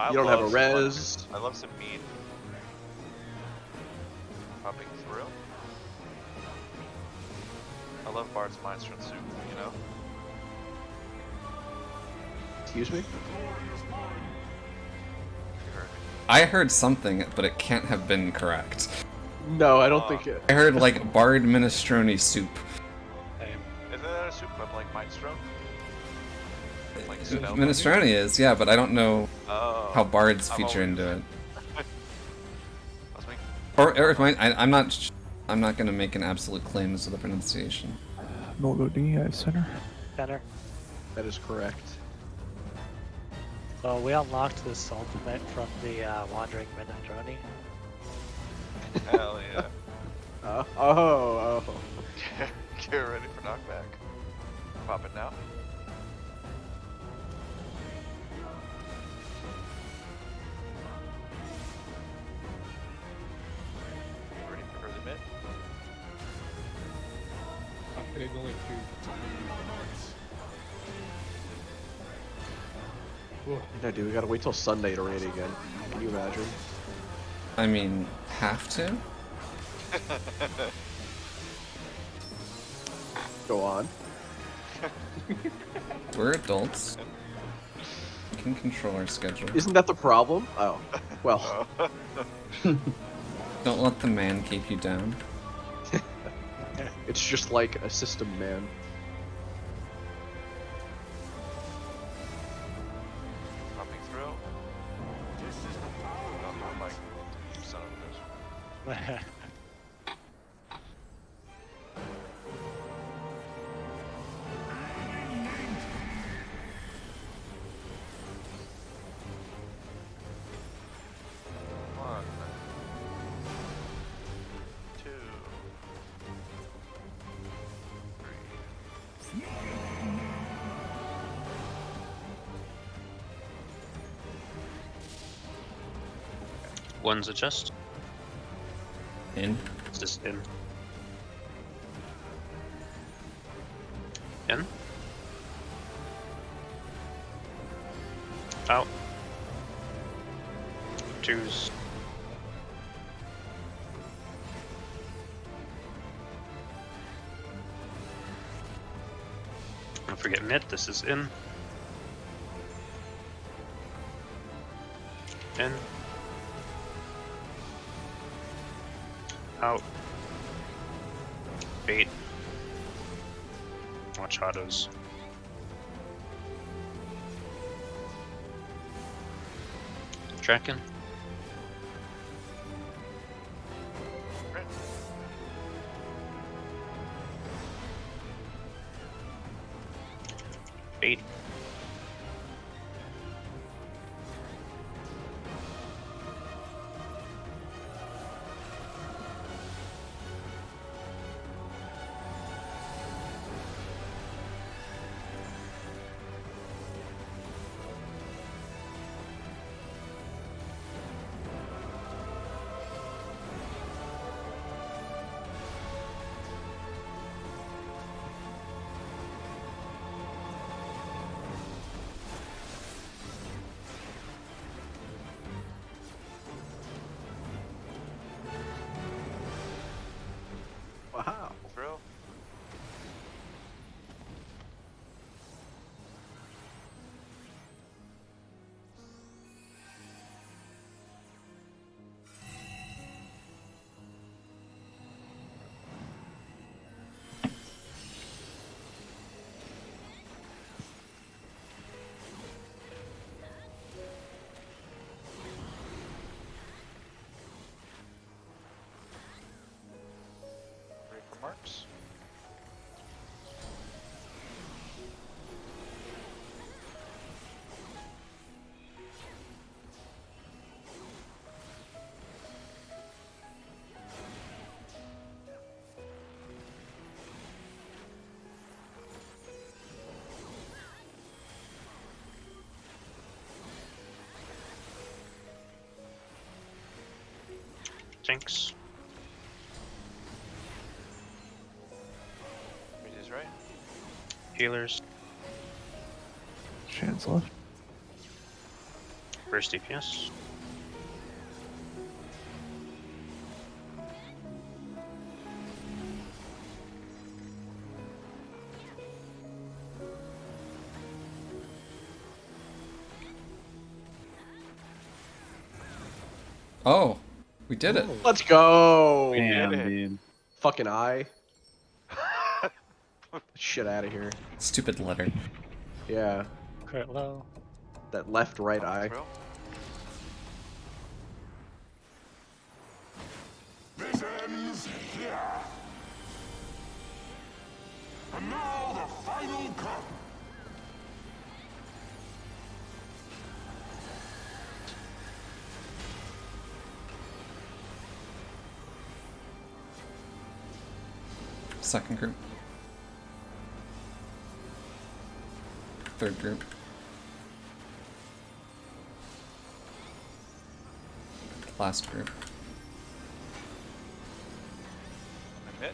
Speaker 3: You don't have a res.
Speaker 1: I love some mean popping through. I love Bard's Mindstone soup, you know?
Speaker 3: Excuse me?
Speaker 2: I heard something, but it can't have been correct.
Speaker 3: No, I don't think it.
Speaker 2: I heard like Bard Minestrone soup.
Speaker 1: Isn't that a soup of like minestrone? Like spelled
Speaker 2: Minestrone is, yeah, but I don't know
Speaker 1: Oh.
Speaker 2: how bards
Speaker 1: I've
Speaker 2: feature
Speaker 1: always-
Speaker 2: into it.
Speaker 1: That's me.
Speaker 2: Or if I'm not gonna make an absolute claim as to the pronunciation.
Speaker 8: Mulgo D, I have center.
Speaker 9: Center.
Speaker 3: That is correct.
Speaker 9: So we unlocked this ultimate from the Wandering Minestrone.
Speaker 1: Hell yeah.
Speaker 3: Oh.
Speaker 1: Get ready for knockback. Pop it now. Ready for early mid.
Speaker 7: Today's only 2. Whew.
Speaker 3: No, dude, we gotta wait till Sunday to raid again. Can you imagine?
Speaker 2: I mean, have to?
Speaker 3: Go on.
Speaker 2: We're adults. We can control our schedule.
Speaker 3: Isn't that the problem? Oh. Well,
Speaker 2: Don't let the man keep you down.
Speaker 3: it's just like a system, man.
Speaker 1: Popping through. Oh, I'm like, son of a bitch. One. 2. 3.
Speaker 4: One's adjust.
Speaker 2: In.
Speaker 4: It's just in. In. Out. 2's. Don't forget mid, this is in. In. Out. Bait. Watch autos. Tracking.
Speaker 1: Right.
Speaker 4: Bait.
Speaker 3: Wow.
Speaker 1: Through. Ready for marks.
Speaker 4: Jinx.
Speaker 1: Mid is right.
Speaker 4: Healers.
Speaker 8: Chance left.
Speaker 4: Burst DPS.
Speaker 2: Oh, we did it.
Speaker 3: Let's go.
Speaker 5: Damn,
Speaker 1: it.
Speaker 5: dude.
Speaker 3: Fucking eye. Shit out of here.
Speaker 2: Stupid letter.
Speaker 3: Yeah,
Speaker 9: Crit low.
Speaker 3: that left right eye.
Speaker 1: Thrill.
Speaker 6: This ends here. And now the final cut.
Speaker 2: Second group. Third group. Last group.
Speaker 1: Admit.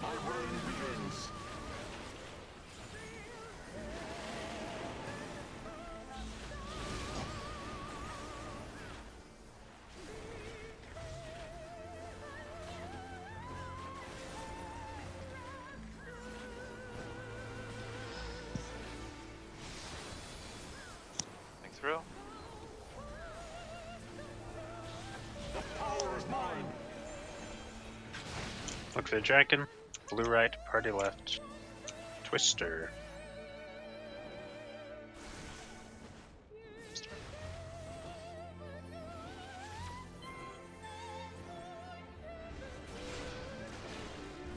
Speaker 6: My reign begins.
Speaker 1: Thanks, Thrill.
Speaker 6: The power is mine.
Speaker 4: Look for the dragon. Blue right, party left. Twister.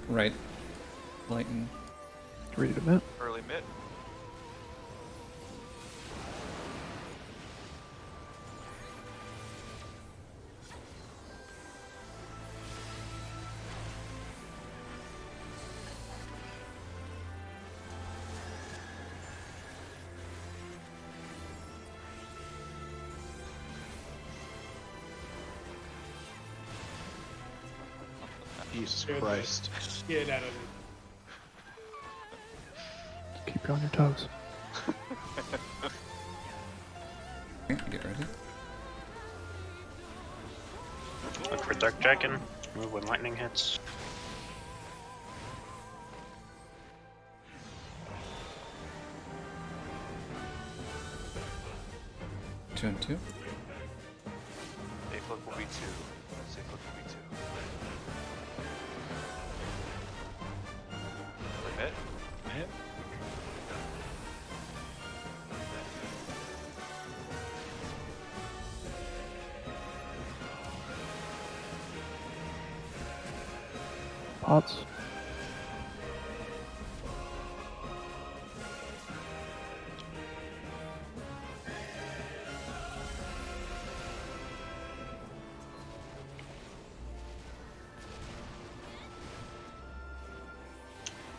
Speaker 2: Right. Lighten.
Speaker 8: Ready to mint.
Speaker 1: Early mid.
Speaker 3: Jesus
Speaker 7: Good.
Speaker 3: Christ.
Speaker 7: Get out of
Speaker 8: Keep you on your toes.
Speaker 2: Okay, get ready.
Speaker 4: Look for dark dragon. Move when lightning hits.
Speaker 2: Two and two.
Speaker 1: Safe look will be 2. Safe look will be 2. Early mid.
Speaker 8: Pots.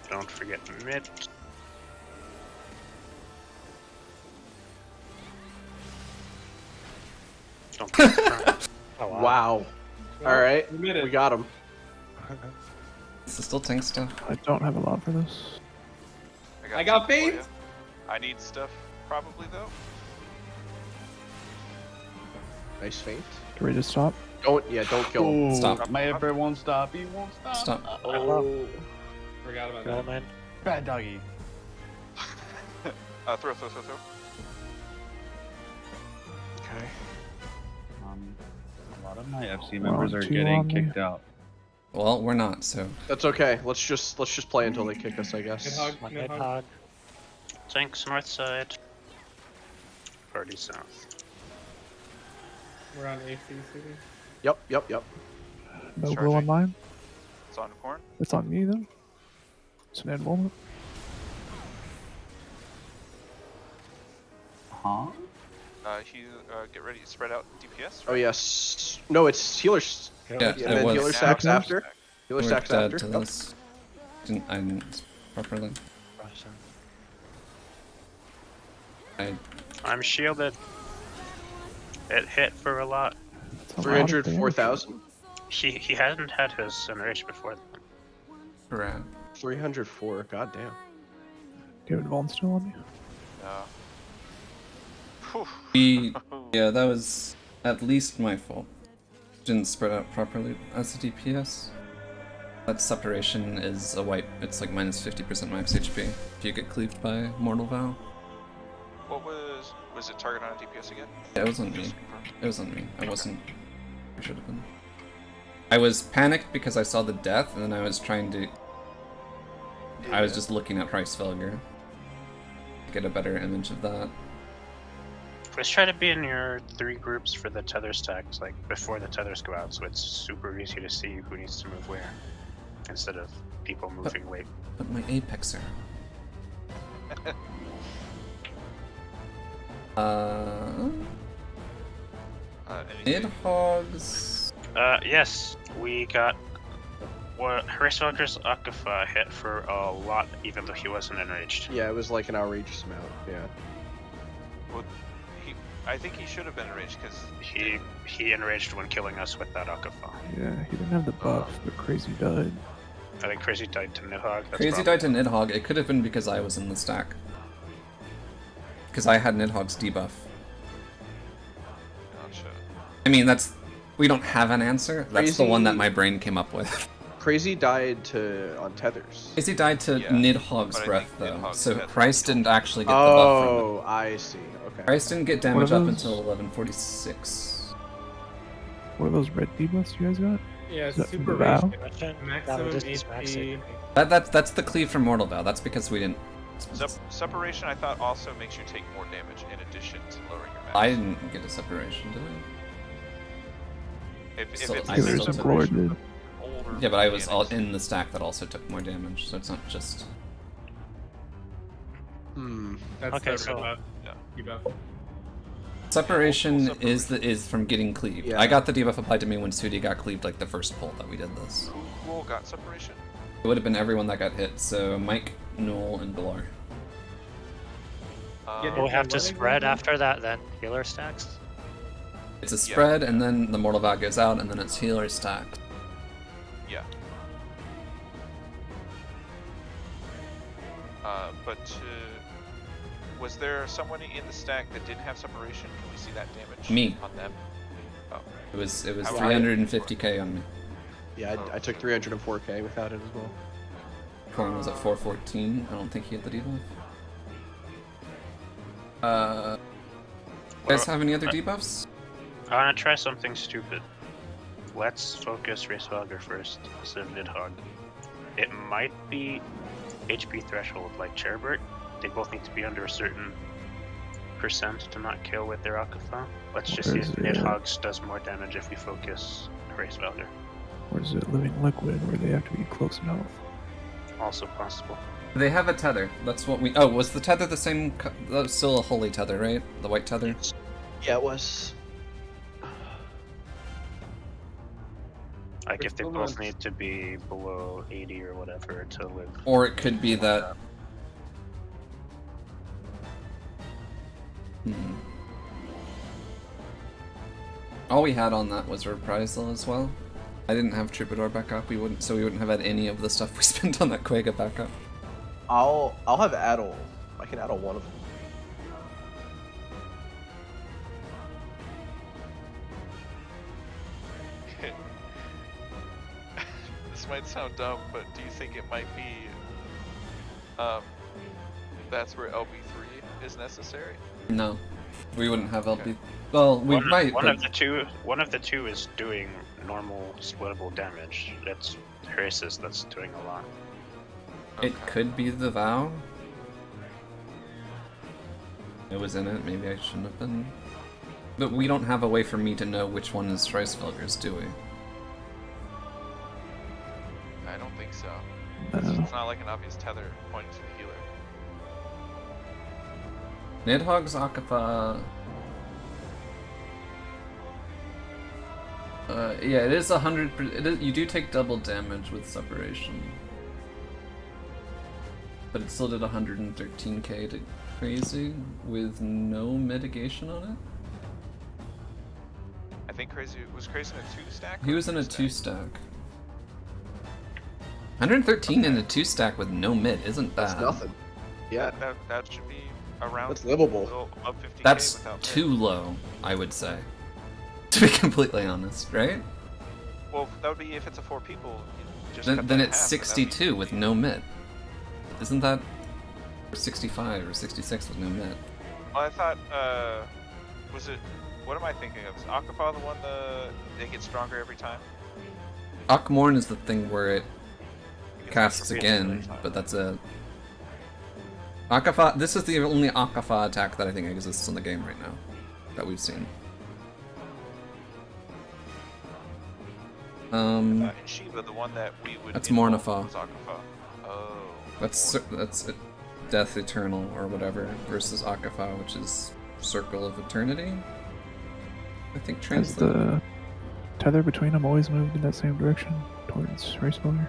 Speaker 4: Don't forget mid. Don't forget front.
Speaker 9: Oh,
Speaker 3: Wow. Alright,
Speaker 7: We made it.
Speaker 3: we got him.
Speaker 2: Is it still tank stuff?
Speaker 8: I don't have a lot for this.
Speaker 7: I got
Speaker 1: something for
Speaker 7: faith.
Speaker 1: ya. I need stuff probably though.
Speaker 3: Nice feint.
Speaker 8: Ready to stop?
Speaker 3: Don't kill him.
Speaker 5: Ooh,
Speaker 2: Stop.
Speaker 5: My emperor won't stop. He won't stop.
Speaker 2: Stop.
Speaker 3: Oh.
Speaker 7: Forgot about
Speaker 9: Go,
Speaker 7: that.
Speaker 9: man.
Speaker 5: Bad doggy.
Speaker 1: Throw.
Speaker 3: Okay.
Speaker 5: A lot of my FC members are
Speaker 8: two
Speaker 5: getting
Speaker 8: on me.
Speaker 5: kicked out.
Speaker 2: Well, we're not, so
Speaker 3: That's okay. Let's just play until they kick us, I
Speaker 7: Mid
Speaker 3: guess.
Speaker 7: hog,
Speaker 9: One
Speaker 7: mid
Speaker 9: mid
Speaker 7: hog.
Speaker 9: hog.
Speaker 4: Tanks north side. Party south.
Speaker 7: We're on AC city.
Speaker 3: Yep.
Speaker 8: No
Speaker 1: Charging.
Speaker 8: glow on mine.
Speaker 1: It's on corn.
Speaker 8: It's on me though. It's an enrollment.
Speaker 5: Huh?
Speaker 1: Get ready to spread out DPS.
Speaker 3: Oh yes. No, it's healers.
Speaker 2: yeah,
Speaker 3: And
Speaker 2: it
Speaker 3: then
Speaker 2: was.
Speaker 3: healer stacks after. Healer
Speaker 2: We're
Speaker 3: stacks
Speaker 2: dead
Speaker 3: after.
Speaker 2: to
Speaker 3: Yep.
Speaker 2: this. I didn't properly.
Speaker 9: Russian.
Speaker 4: I'm shielded. It hit for a lot.
Speaker 8: That's a lot of
Speaker 3: 300,
Speaker 8: damage.
Speaker 3: 4,000?
Speaker 4: He hadn't had his enrage before then.
Speaker 2: Right.
Speaker 3: 304, goddamn.
Speaker 8: David Vaughn's still on you.
Speaker 1: Whew.
Speaker 2: Yeah, that was at least my fault. Didn't spread out properly as a DPS. That separation is a wipe. It's like minus 50% max HP if you get cleaved by Mortal Vow.
Speaker 1: What was it target on DPS again?
Speaker 2: Yeah, it was on me.
Speaker 1: Just confirm.
Speaker 2: It was on me. I wasn't. I should have been. I was panicked because I saw the death, and then I was trying to. I was just looking at Hreisfelger to get a better image of that.
Speaker 4: Let's try to be in your 3 groups for the tether stacks, like before the tethers go out, so it's super easy to see who needs to move where, instead of people moving late.
Speaker 2: But my Apex arrow.
Speaker 1: Anything?
Speaker 2: Nidhogg's.
Speaker 4: Yes, we got what Hreisfelger's Akafa hit for a lot, even though he wasn't enraged.
Speaker 3: Yeah, it was like an outrageous amount, yeah.
Speaker 1: Well, I think he should have been enraged because
Speaker 4: He enraged when killing us with that Akafa.
Speaker 8: Yeah, he didn't have the buff, but Crazy died.
Speaker 4: I think Crazy died to Nidhogg. That's
Speaker 2: Crazy
Speaker 4: probably-
Speaker 2: died to Nidhogg. It could have been because I was in the stack. Because I had Nidhogg's debuff.
Speaker 1: Gotcha.
Speaker 2: I mean, that's. We don't have an answer. That's the one that
Speaker 3: Crazy-
Speaker 2: my brain came up with.
Speaker 3: Crazy died on tethers.
Speaker 2: Crazy died to
Speaker 1: Yeah,
Speaker 2: Nidhogg's
Speaker 1: but I
Speaker 2: breath,
Speaker 1: think
Speaker 2: though.
Speaker 1: Nidhogg's
Speaker 2: So
Speaker 1: had-
Speaker 2: Christ didn't actually get the buff from it.
Speaker 3: Oh, I see. Okay.
Speaker 2: Christ didn't get damage
Speaker 8: What are
Speaker 2: up
Speaker 8: those?
Speaker 2: until 1146.
Speaker 8: What are those red debuffs you guys got?
Speaker 7: Yeah,
Speaker 8: Is that from
Speaker 7: super
Speaker 8: the Vow?
Speaker 7: rage,
Speaker 9: Russian?
Speaker 7: maximum
Speaker 9: That was max
Speaker 7: HP.
Speaker 9: HP.
Speaker 2: That's the cleave from Mortal Vow. That's because we didn't.
Speaker 1: Separation, I thought, also makes you take more damage in addition to lowering your max.
Speaker 2: I didn't get a separation, did I?
Speaker 1: If
Speaker 2: So
Speaker 1: it's
Speaker 2: I
Speaker 8: Killers
Speaker 2: still
Speaker 8: of
Speaker 2: took-
Speaker 8: Glory did.
Speaker 1: older
Speaker 2: Yeah, but I was all
Speaker 1: mechanics.
Speaker 2: in the stack that also took more damage, so it's not just.
Speaker 7: That's
Speaker 9: Okay,
Speaker 7: the
Speaker 9: so-
Speaker 7: red buff.
Speaker 1: Yeah.
Speaker 7: Debuff.
Speaker 2: Separation
Speaker 1: multiple
Speaker 2: is from getting cleaved.
Speaker 3: Yeah.
Speaker 2: I got the debuff applied to me when Sudi got cleaved, like the first pull that we did this.
Speaker 1: Who all got separation?
Speaker 2: It would have been everyone that got hit, so Mike, Noel, and Galar.
Speaker 7: Yeah,
Speaker 9: We'll have to
Speaker 7: what
Speaker 9: spread
Speaker 7: exactly?
Speaker 9: after that then. Healer stacks?
Speaker 2: It's a spread, and then the Mortal Vow goes out, and then it's healer stacked.
Speaker 1: Yeah. But was there someone in the stack that didn't have separation? Can we see that damage?
Speaker 2: Me.
Speaker 1: On them? Oh.
Speaker 2: It was
Speaker 1: How-
Speaker 2: 350k on me.
Speaker 3: Yeah, I took 304k without it as well.
Speaker 2: Corn was at 414. I don't think he had the debuff. You guys have any other debuffs?
Speaker 4: I want to try something stupid. Let's focus Hreisfelger first, instead of Nidhogg. It might be HP threshold like Cherbert. They both need to be under a certain percent to not kill with their Akafa. Let's just see if
Speaker 8: Where's the-
Speaker 4: Nidhogg's does more damage if we focus Hreisfelger.
Speaker 8: Or is it Living Liquid where they have to be close enough?
Speaker 4: Also possible.
Speaker 2: They have a tether. That's what we. Oh, was the tether the same? That was still a holy tether, right? The white tether.
Speaker 3: Yeah, it was.
Speaker 4: Like if they
Speaker 7: Hold
Speaker 4: both
Speaker 7: on.
Speaker 4: need to be below 80 or whatever to live.
Speaker 2: Or it could be that. All we had on that was reprisal as well. I didn't have Troubadour back up. We wouldn't have had any of the stuff we spent on that Quagga back up.
Speaker 3: I'll have Addle. I can Addle one of them.
Speaker 1: This might sound dumb, but do you think it might be that's where LB3 is necessary?
Speaker 2: No, we wouldn't have LB. Well, we might.
Speaker 4: One
Speaker 2: but
Speaker 4: of the two is doing normal splittable damage. That's Hrasis that's doing a lot.
Speaker 2: It could be the vow. It was in it. Maybe I shouldn't have been. But we don't have a way for me to know which one is Hreisfelger's, do we?
Speaker 1: I don't think so.
Speaker 8: No.
Speaker 1: It's not like an obvious tether pointing to the healer.
Speaker 2: Nidhogg's Akafa. Yeah, it is 100%. You do take double damage with separation. but it still did 113k to Crazy with no mitigation on it.
Speaker 1: I think Crazy was Crazy in a 2-stack.
Speaker 2: He was in a 2-stack. 113 in a 2-stack with no mid isn't bad.
Speaker 3: That's nothing. Yeah,
Speaker 1: That should be around.
Speaker 3: that's livable.
Speaker 1: A little above 50k
Speaker 2: That's
Speaker 1: without
Speaker 2: too
Speaker 1: mid.
Speaker 2: low, I would say. To be completely honest, right?
Speaker 1: Well, that would be if it's a 4 people. You just
Speaker 2: Then,
Speaker 1: cut
Speaker 2: then
Speaker 1: that in
Speaker 2: it's
Speaker 1: half, and that'd be
Speaker 2: 62 with
Speaker 1: 50.
Speaker 2: no mid. Isn't that or 65 or 66 with no mid?
Speaker 1: Well, I thought, was it? What am I thinking of? Is Aquafa the one they get stronger every time?
Speaker 2: Akmorn is the thing where it
Speaker 1: It gets
Speaker 2: casts
Speaker 1: extra
Speaker 2: again,
Speaker 1: every time.
Speaker 2: but that's it. Akafa, this is the only Akafa attack that I think exists in the game right now that we've seen.
Speaker 1: And Shiva, the one that we would.
Speaker 2: That's
Speaker 1: involve
Speaker 2: Mornafa.
Speaker 1: was Aquafa. Oh.
Speaker 2: That's Death Eternal or whatever versus Akafa, which is Circle of Eternity. I think
Speaker 8: Has
Speaker 2: translate.
Speaker 8: the tether between them always moved in that same direction towards Race Builder?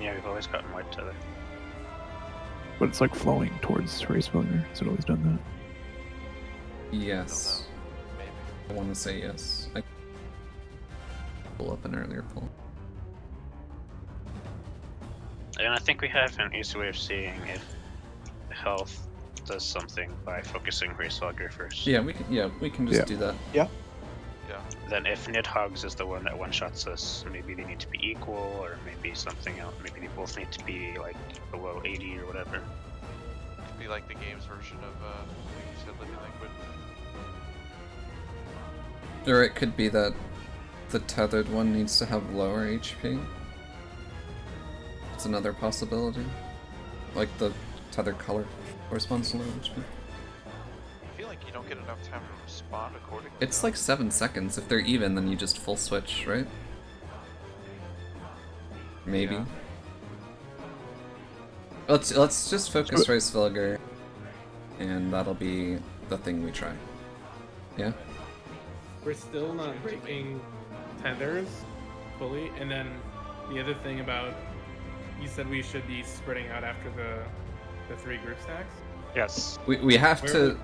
Speaker 4: Yeah, we've always gotten white tether.
Speaker 8: But it's like flowing towards Race Builder. Has it always done that?
Speaker 2: Yes,
Speaker 1: Maybe.
Speaker 2: I want to say yes. I pull up an earlier poll.
Speaker 4: And I think we have an easy way of seeing if health does something by focusing Racewalker first.
Speaker 2: Yeah, we can just
Speaker 8: Yeah.
Speaker 2: do that.
Speaker 1: Yeah.
Speaker 4: Then if Nidhogg's is the one that one-shots us, maybe they need to be equal, or maybe something else. Maybe they both need to be like below 80 or whatever.
Speaker 1: Could be like the game's version of, I think you said Living Liquid.
Speaker 2: Or it could be that the tethered one needs to have lower HP. It's another possibility. Like the tethered color corresponds to lower HP.
Speaker 1: I feel like you don't get enough time to respond accordingly.
Speaker 2: It's
Speaker 1: though.
Speaker 2: like 7 seconds. If they're even, then you just full switch, right? Maybe.
Speaker 1: Yeah.
Speaker 2: Let's just focus Race Vilgar, and that'll be the thing we try. Yeah.
Speaker 7: We're still not taking tethers fully, and then the other thing about you said we should be spreading out after the 3 group stacks.
Speaker 9: Yes.
Speaker 2: We have
Speaker 7: Where
Speaker 2: to.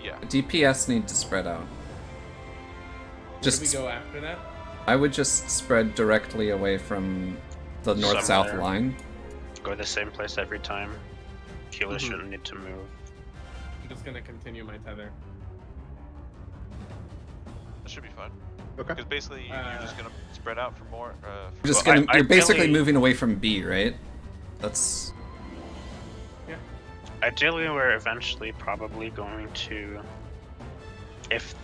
Speaker 1: Yeah.
Speaker 2: DPS need to spread out.
Speaker 7: Where
Speaker 2: Just
Speaker 7: do we go after that?
Speaker 2: I would just spread directly away from the north-south
Speaker 4: Somewhere.
Speaker 2: line.
Speaker 4: Go the same place every time. Healers
Speaker 3: Mhm.
Speaker 4: shouldn't need to move.
Speaker 7: I'm just gonna continue my tether.
Speaker 1: That should be fun.
Speaker 3: Okay.
Speaker 1: Because basically you're just gonna spread out for more. For
Speaker 2: You're just
Speaker 4: Well,
Speaker 2: gonna.
Speaker 4: I
Speaker 2: You're basically
Speaker 4: really-
Speaker 2: moving away from B, right? That's.
Speaker 4: Ideally, we're eventually probably going to, if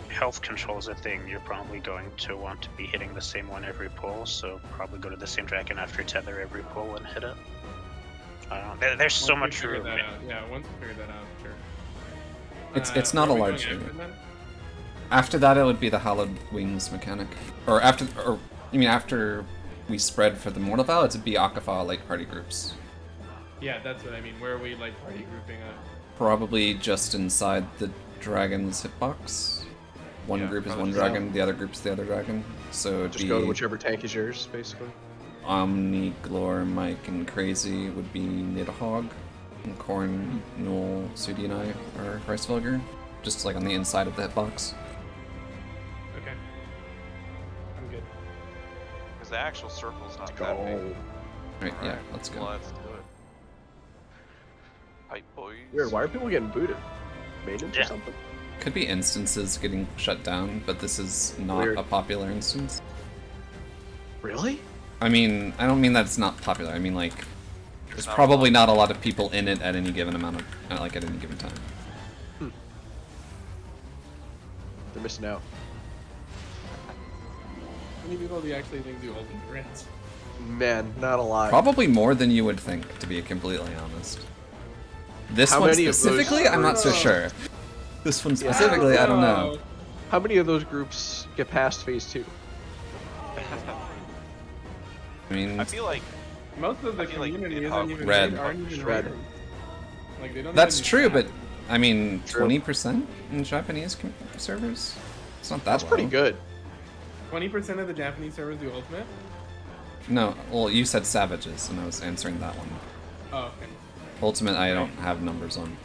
Speaker 4: health control is a thing, you're probably going to want to be hitting the same one every pull, so probably go to the same dragon after tether every pull and hit it. There's so
Speaker 7: Once we
Speaker 4: much
Speaker 7: figure
Speaker 4: room.
Speaker 7: that out. Yeah, once we figure that out, sure.
Speaker 2: It's not a
Speaker 7: where are we
Speaker 2: large
Speaker 7: going
Speaker 2: unit.
Speaker 7: after that?
Speaker 2: After that, it would be the Hallowed Wings mechanic. Or after, or you mean after we spread for the Mortal Vow, it'd be Akafa like party groups.
Speaker 7: Yeah, that's what I mean. Where are we like party grouping up?
Speaker 2: Probably just inside the dragon's hitbox. One
Speaker 1: Yeah,
Speaker 2: group is
Speaker 1: probably
Speaker 2: one
Speaker 1: so.
Speaker 2: dragon, the other group's the other dragon. So it'd
Speaker 3: Just
Speaker 2: be
Speaker 3: go to whichever tank is yours, basically.
Speaker 2: Omni, Glor, Mike, and Crazy would be Nidhogg. And Korn, Null, Sudi, and I are Rice Vulgar. Just like on the inside of the hitbox.
Speaker 7: Okay. I'm good.
Speaker 1: Because the actual circle's not
Speaker 3: Let's
Speaker 1: that
Speaker 3: go.
Speaker 1: big.
Speaker 2: Right, yeah,
Speaker 1: Alright,
Speaker 2: let's go.
Speaker 1: Let's do it. Hype boys.
Speaker 3: Weird. Why are people getting booted? Maintenance or
Speaker 4: Yeah.
Speaker 3: something?
Speaker 2: Could be instances getting shut down, but this is not
Speaker 3: Weird.
Speaker 2: a popular instance.
Speaker 3: Really?
Speaker 2: I mean, I don't mean that it's not popular. I mean, like, there's
Speaker 1: not a
Speaker 2: probably
Speaker 1: lot.
Speaker 2: not a lot of people in it at any given amount of, like, at any given time.
Speaker 3: They're missing out.
Speaker 7: How many people do you actually think do ultimate rants?
Speaker 3: Man, not a lot.
Speaker 2: Probably more than you would think, to be completely honest. This
Speaker 3: How
Speaker 2: one
Speaker 3: many of those
Speaker 2: specifically, I'm not so
Speaker 7: groups-
Speaker 2: sure. This one specifically, I don't know.
Speaker 3: How many of those groups get past phase 2?
Speaker 2: I mean,
Speaker 1: I feel like
Speaker 7: Most of the
Speaker 1: I feel like
Speaker 7: community
Speaker 1: Nidhogg
Speaker 7: isn't even
Speaker 2: Red.
Speaker 7: aren't even
Speaker 3: Red.
Speaker 7: Raiders. Like they don't.
Speaker 2: that's
Speaker 7: even do
Speaker 2: true,
Speaker 7: that.
Speaker 2: but I mean,
Speaker 3: True.
Speaker 2: 20% in Japanese servers? It's not that
Speaker 3: That's pretty
Speaker 2: low.
Speaker 3: good.
Speaker 7: 20% of the Japanese servers do ultimate.
Speaker 2: No, well, you said savages, and I was answering that one.
Speaker 7: Oh, okay.
Speaker 2: Ultimate, I don't have numbers on.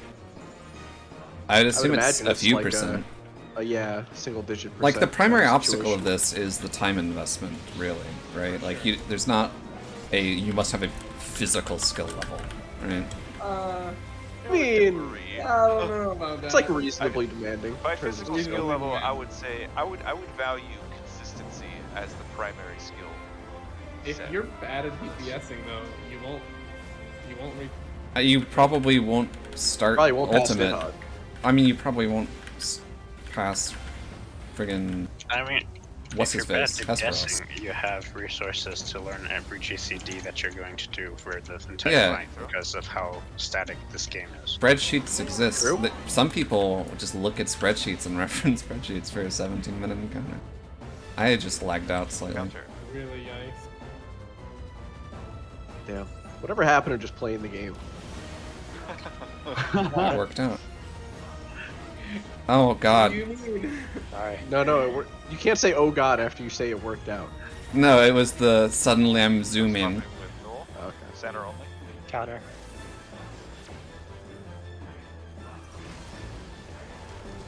Speaker 2: I'd
Speaker 3: I
Speaker 2: assume
Speaker 3: would
Speaker 2: it's
Speaker 3: imagine
Speaker 2: a few
Speaker 3: like
Speaker 2: percent.
Speaker 3: yeah, single-digit percent.
Speaker 2: Like the primary
Speaker 3: kind of
Speaker 2: obstacle of
Speaker 3: situation.
Speaker 2: this is the time investment, really, right? Like there's not you must have a physical skill level, right?
Speaker 3: I mean,
Speaker 7: I don't know about that.
Speaker 3: it's like reasonably demanding.
Speaker 1: By
Speaker 3: in terms of
Speaker 1: physical
Speaker 7: Reasonably
Speaker 1: skill level, I
Speaker 7: demanding.
Speaker 1: would say I would value consistency as the primary skill.
Speaker 7: If
Speaker 1: set.
Speaker 7: you're bad at DPSing though, you won't
Speaker 2: You probably won't start
Speaker 3: Probably won't pass
Speaker 2: ultimate.
Speaker 3: Nidhogg.
Speaker 2: I mean, you probably won't pass friggin'
Speaker 4: I mean,
Speaker 2: what's
Speaker 4: if
Speaker 2: his
Speaker 4: you're bad
Speaker 2: face,
Speaker 4: at
Speaker 2: Hesperos.
Speaker 4: guessing, you have resources to learn every GCD that you're going to do for the entire
Speaker 2: Yeah.
Speaker 4: line because of how static this game is.
Speaker 2: Spreadsheets exist.
Speaker 3: True.
Speaker 2: Some people just look at spreadsheets and reference spreadsheets for a 17-minute encounter. I just lagged out slightly.
Speaker 1: Counter.
Speaker 7: really yikes.
Speaker 3: Damn. Whatever happened to just playing the game?
Speaker 2: It worked out. Oh
Speaker 7: What
Speaker 2: god.
Speaker 7: do you mean?
Speaker 9: Sorry.
Speaker 3: No, you can't say "oh god" after you say it worked out.
Speaker 2: No, it was the suddenly I'm zooming.
Speaker 1: Fucking with Null.
Speaker 3: Okay.
Speaker 1: Center only.
Speaker 9: Counter.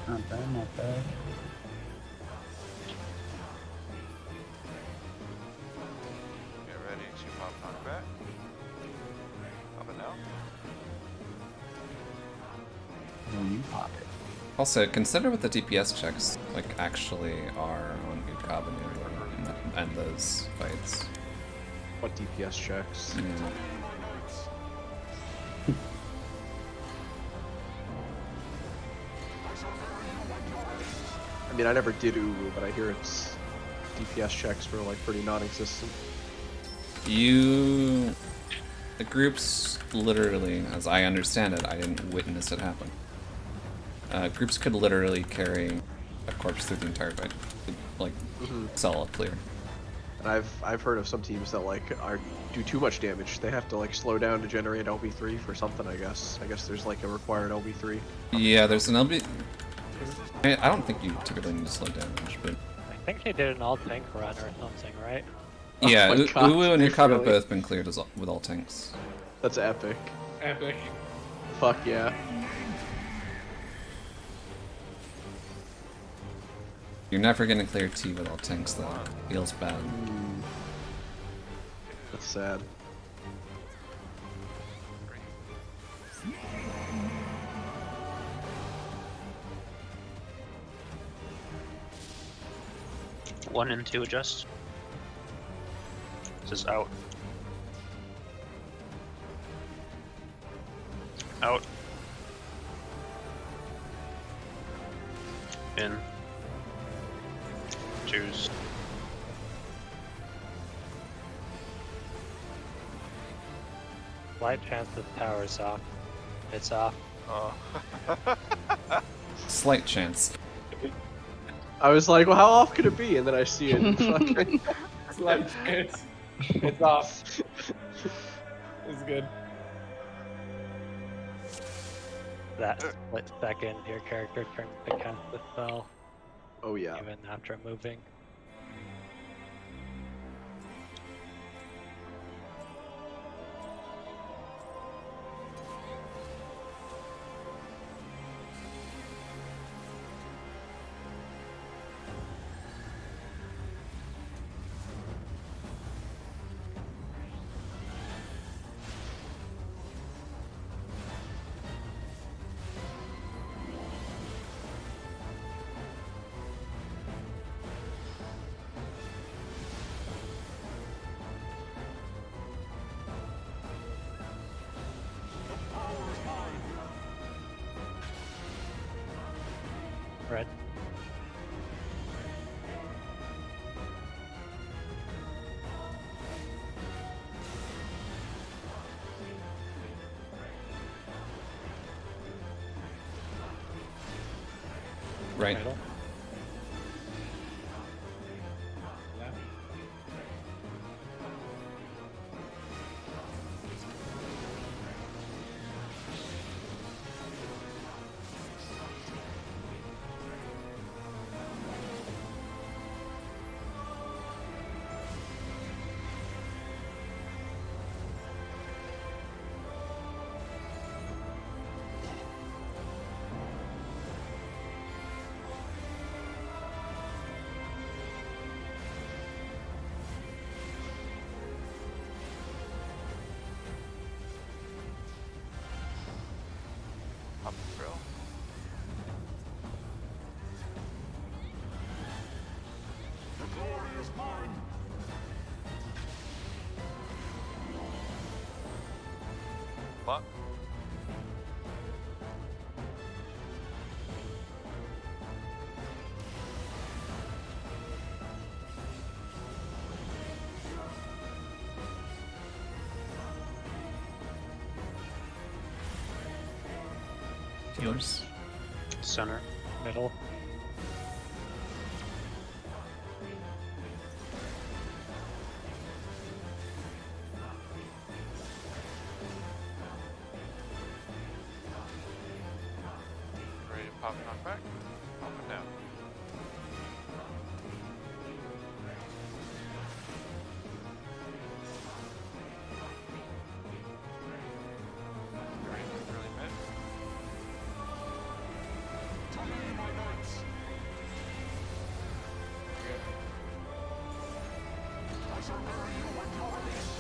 Speaker 5: Not bad, not bad.
Speaker 1: Get ready to pop knockback. Pop it now.
Speaker 5: When you pop it.
Speaker 2: Also, consider what the DPS checks like actually are on Ukab and those fights.
Speaker 3: What DPS checks?
Speaker 2: Yeah.
Speaker 3: I mean, I never did Uru, but I hear its DPS checks were like pretty non-existent.
Speaker 2: The groups literally, as I understand it, I didn't witness it happen. Groups could literally carry a corpse through the entire fight, like solid clear.
Speaker 3: And I've heard of some teams that like do too much damage. They have to like slow down to generate LB3 for something. I guess there's like a required LB3.
Speaker 2: Yeah, there's an LB. I don't think you typically need to slow damage, but
Speaker 9: I think they did an all tank run or something, right?
Speaker 2: yeah,
Speaker 3: my God,
Speaker 2: Uwu and Ukab have
Speaker 3: really?
Speaker 2: both been cleared with all tanks.
Speaker 3: That's epic.
Speaker 7: Epic.
Speaker 3: Fuck yeah.
Speaker 2: You're never gonna clear T with all tanks though. Feels bad.
Speaker 3: That's sad.
Speaker 4: One and two adjust. This is out. Out. In. Choose.
Speaker 9: Slight chance the power's off. It's off.
Speaker 1: Oh.
Speaker 2: Slight chance.
Speaker 3: I was like, well, how off could it be? And then I see it. Fucking-
Speaker 7: It's like it's off. It's good.
Speaker 9: That split second, your character turns to cast the spell,
Speaker 3: oh yeah.
Speaker 9: even after moving. Red.
Speaker 2: Right.
Speaker 9: Middle.
Speaker 7: Left.
Speaker 1: Block.
Speaker 2: Healers.
Speaker 4: Center.
Speaker 9: Middle.
Speaker 1: Ready to pop knockback? Pop it down. Ready to early mid.
Speaker 6: To me, my knights. I shall bury you with your release.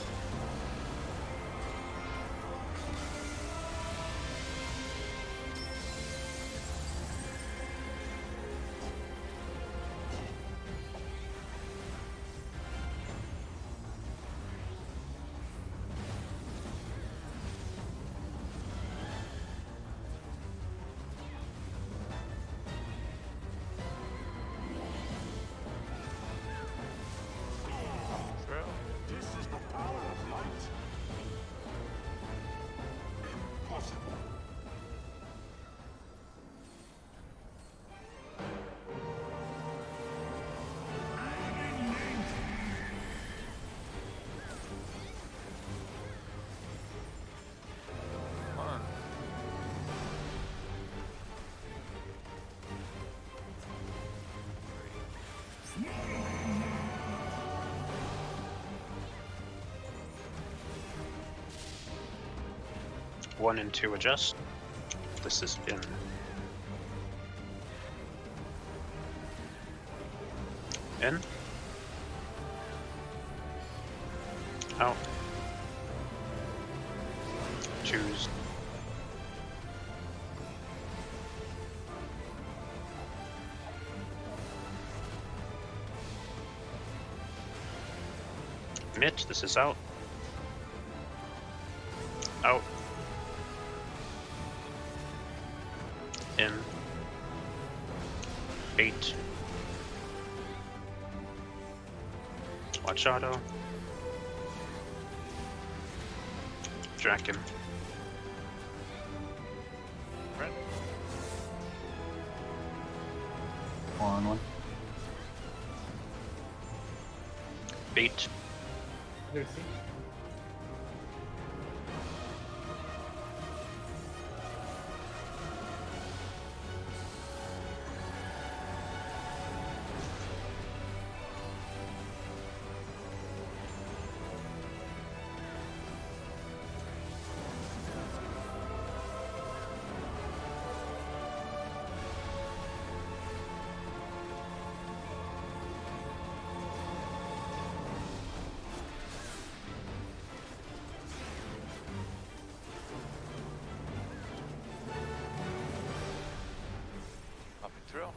Speaker 1: Throw.
Speaker 6: This is the power of light. Impossible.
Speaker 1: Come on.
Speaker 4: One and two adjust. This has been in. Out. Choose. Mitch, this is out. Out. In. Bait. Watch auto. Draken.
Speaker 1: Brent.
Speaker 5: 1-1.
Speaker 4: Bait.
Speaker 7: There's
Speaker 1: Popping through.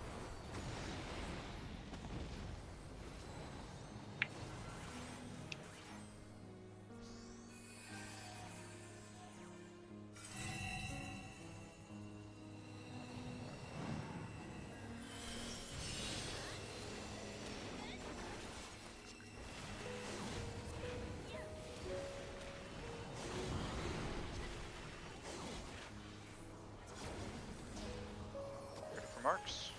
Speaker 1: Ready for marks.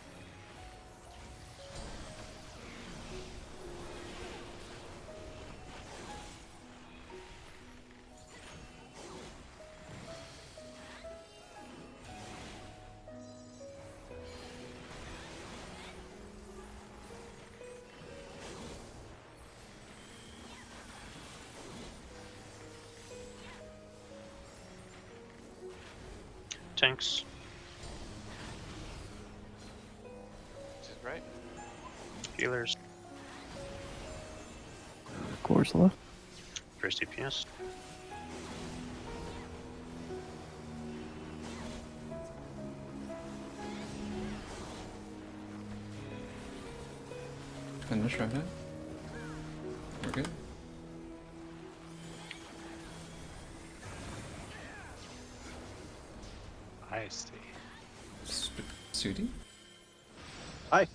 Speaker 4: Tanks.
Speaker 1: This is right.
Speaker 4: Healers.
Speaker 8: Course left.
Speaker 4: First DPS.
Speaker 2: Finish right now. We're good.
Speaker 9: tasty.
Speaker 2: Sudi?
Speaker 3: Hi.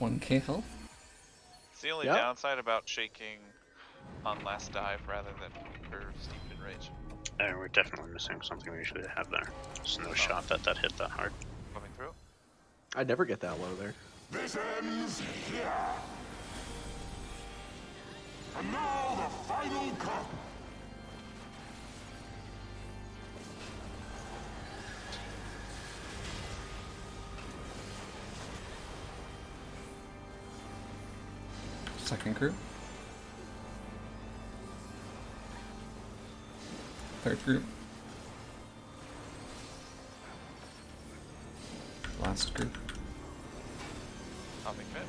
Speaker 2: 1k health?
Speaker 1: It's the only
Speaker 3: Yeah.
Speaker 1: downside about shaking on last dive rather than for steeped in rage.
Speaker 4: And we're definitely missing something we usually have there. There's no shot that hit that hard.
Speaker 1: Coming through.
Speaker 3: I never get that low there.
Speaker 6: This ends here. And now the final cup.
Speaker 2: Second group. Third group. Last group.
Speaker 1: Coming fit.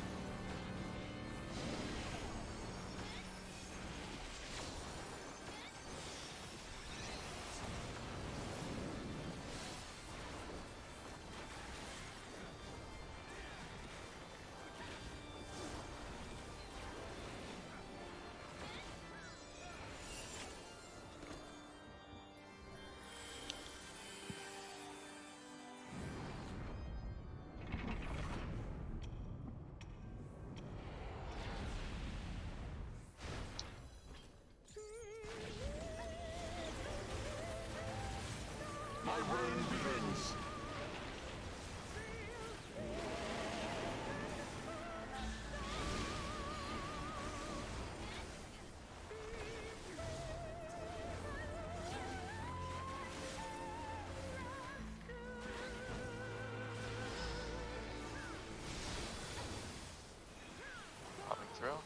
Speaker 6: My reign begins.
Speaker 1: Coming through.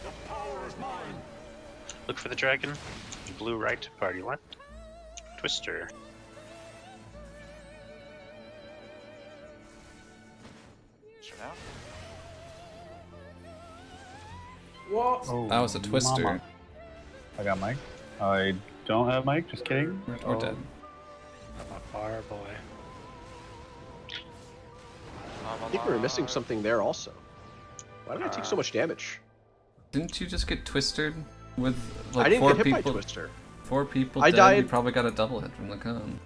Speaker 6: The power is mine.
Speaker 4: Look for the dragon. Blue right, party left. Twister.
Speaker 1: Sure now.
Speaker 7: Whoa!
Speaker 5: Oh,
Speaker 2: That was a twister.
Speaker 5: mama. I got Mike. I don't have Mike, just kidding.
Speaker 2: Or dead.
Speaker 9: I'm a bar boy.
Speaker 3: I think we were missing something there also. Why did I take so much damage?
Speaker 2: Didn't you just get twisted with like
Speaker 3: I didn't
Speaker 2: 4
Speaker 3: get hit
Speaker 2: people?
Speaker 3: by Twister.
Speaker 2: 4 people
Speaker 3: I
Speaker 2: dead. You
Speaker 3: died-
Speaker 2: probably got a double hit from the con.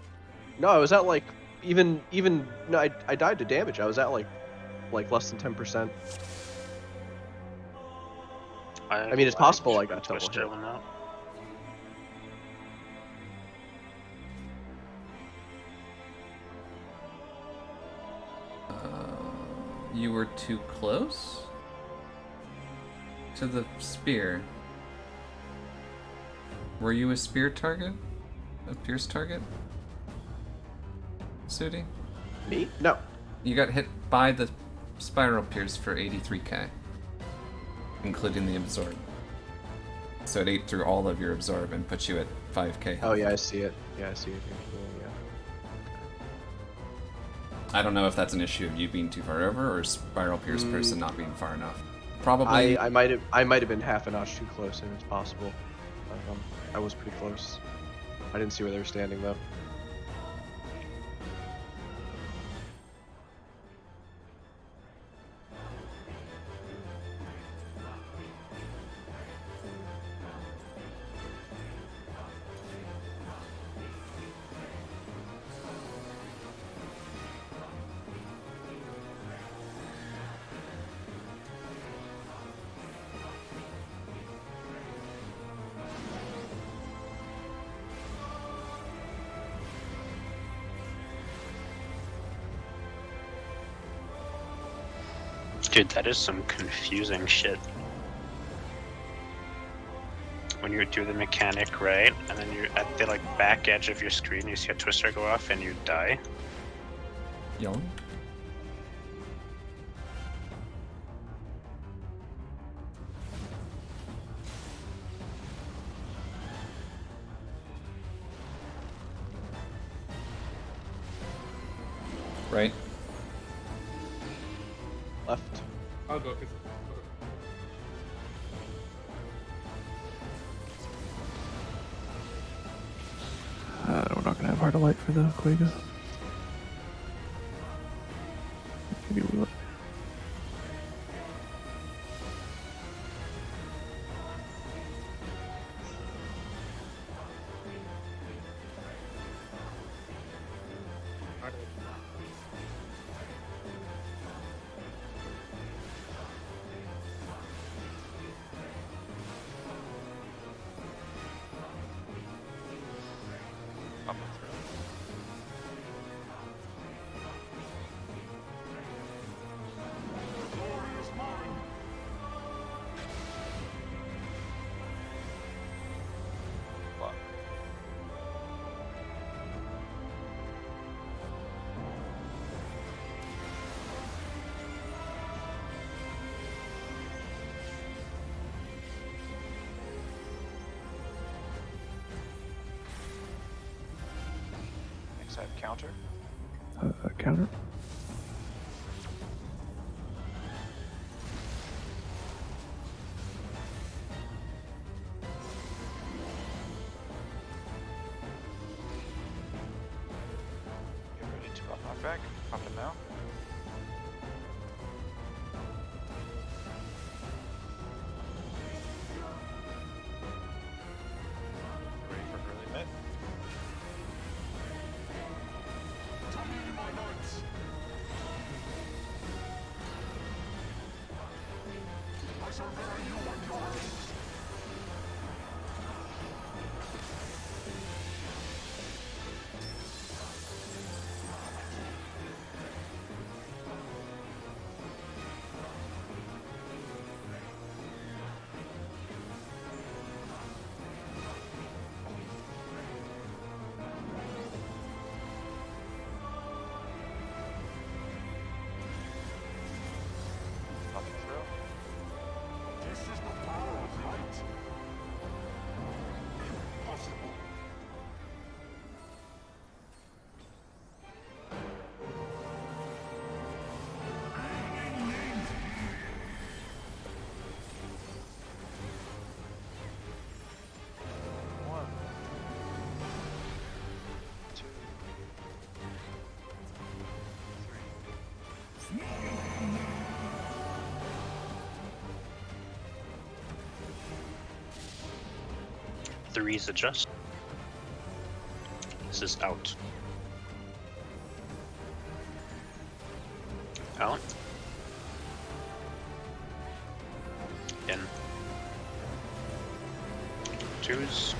Speaker 3: No, I was at like no, I died to damage. I was at like less than 10%. I mean, it's possible I got double
Speaker 4: Twister
Speaker 3: hit.
Speaker 4: went out.
Speaker 2: You were too close to the spear. Were you a spear target? A pierce target? Sudi?
Speaker 3: Me? No.
Speaker 2: You got hit by the spiral pierce for 83k, including the absorb. So it ate through all of your absorb and put you at 5k.
Speaker 3: Oh yeah, I see it. Yeah, I see it. Yeah.
Speaker 2: I don't know if that's an issue of you being too far over or spiral pierce person not being far enough. Probably.
Speaker 3: I might have been half a notch too close, and it's possible. I was pretty close. I didn't see where they were standing though.
Speaker 4: Dude, that is some confusing shit. When you do the mechanic right, and then you're at the like back edge of your screen, you see a twister go off and you die.
Speaker 2: Yelling? Right?
Speaker 3: Left.
Speaker 7: I'll go.
Speaker 8: We're not gonna have Heart of Light for the Quega. Maybe we will.
Speaker 7: Alright.
Speaker 1: Popping through.
Speaker 6: Glory is mine.
Speaker 1: Block. Next I have counter.
Speaker 8: Counter.
Speaker 1: Get ready to pop knockback. Pop it now. Ready for early mid.
Speaker 6: To me, my knights. I shall bear you and your race.
Speaker 1: Popping through.
Speaker 6: This is the power of light. Impossible.
Speaker 1: One. Two. Three.
Speaker 4: Threes adjust. This is out. Out. In. Twos.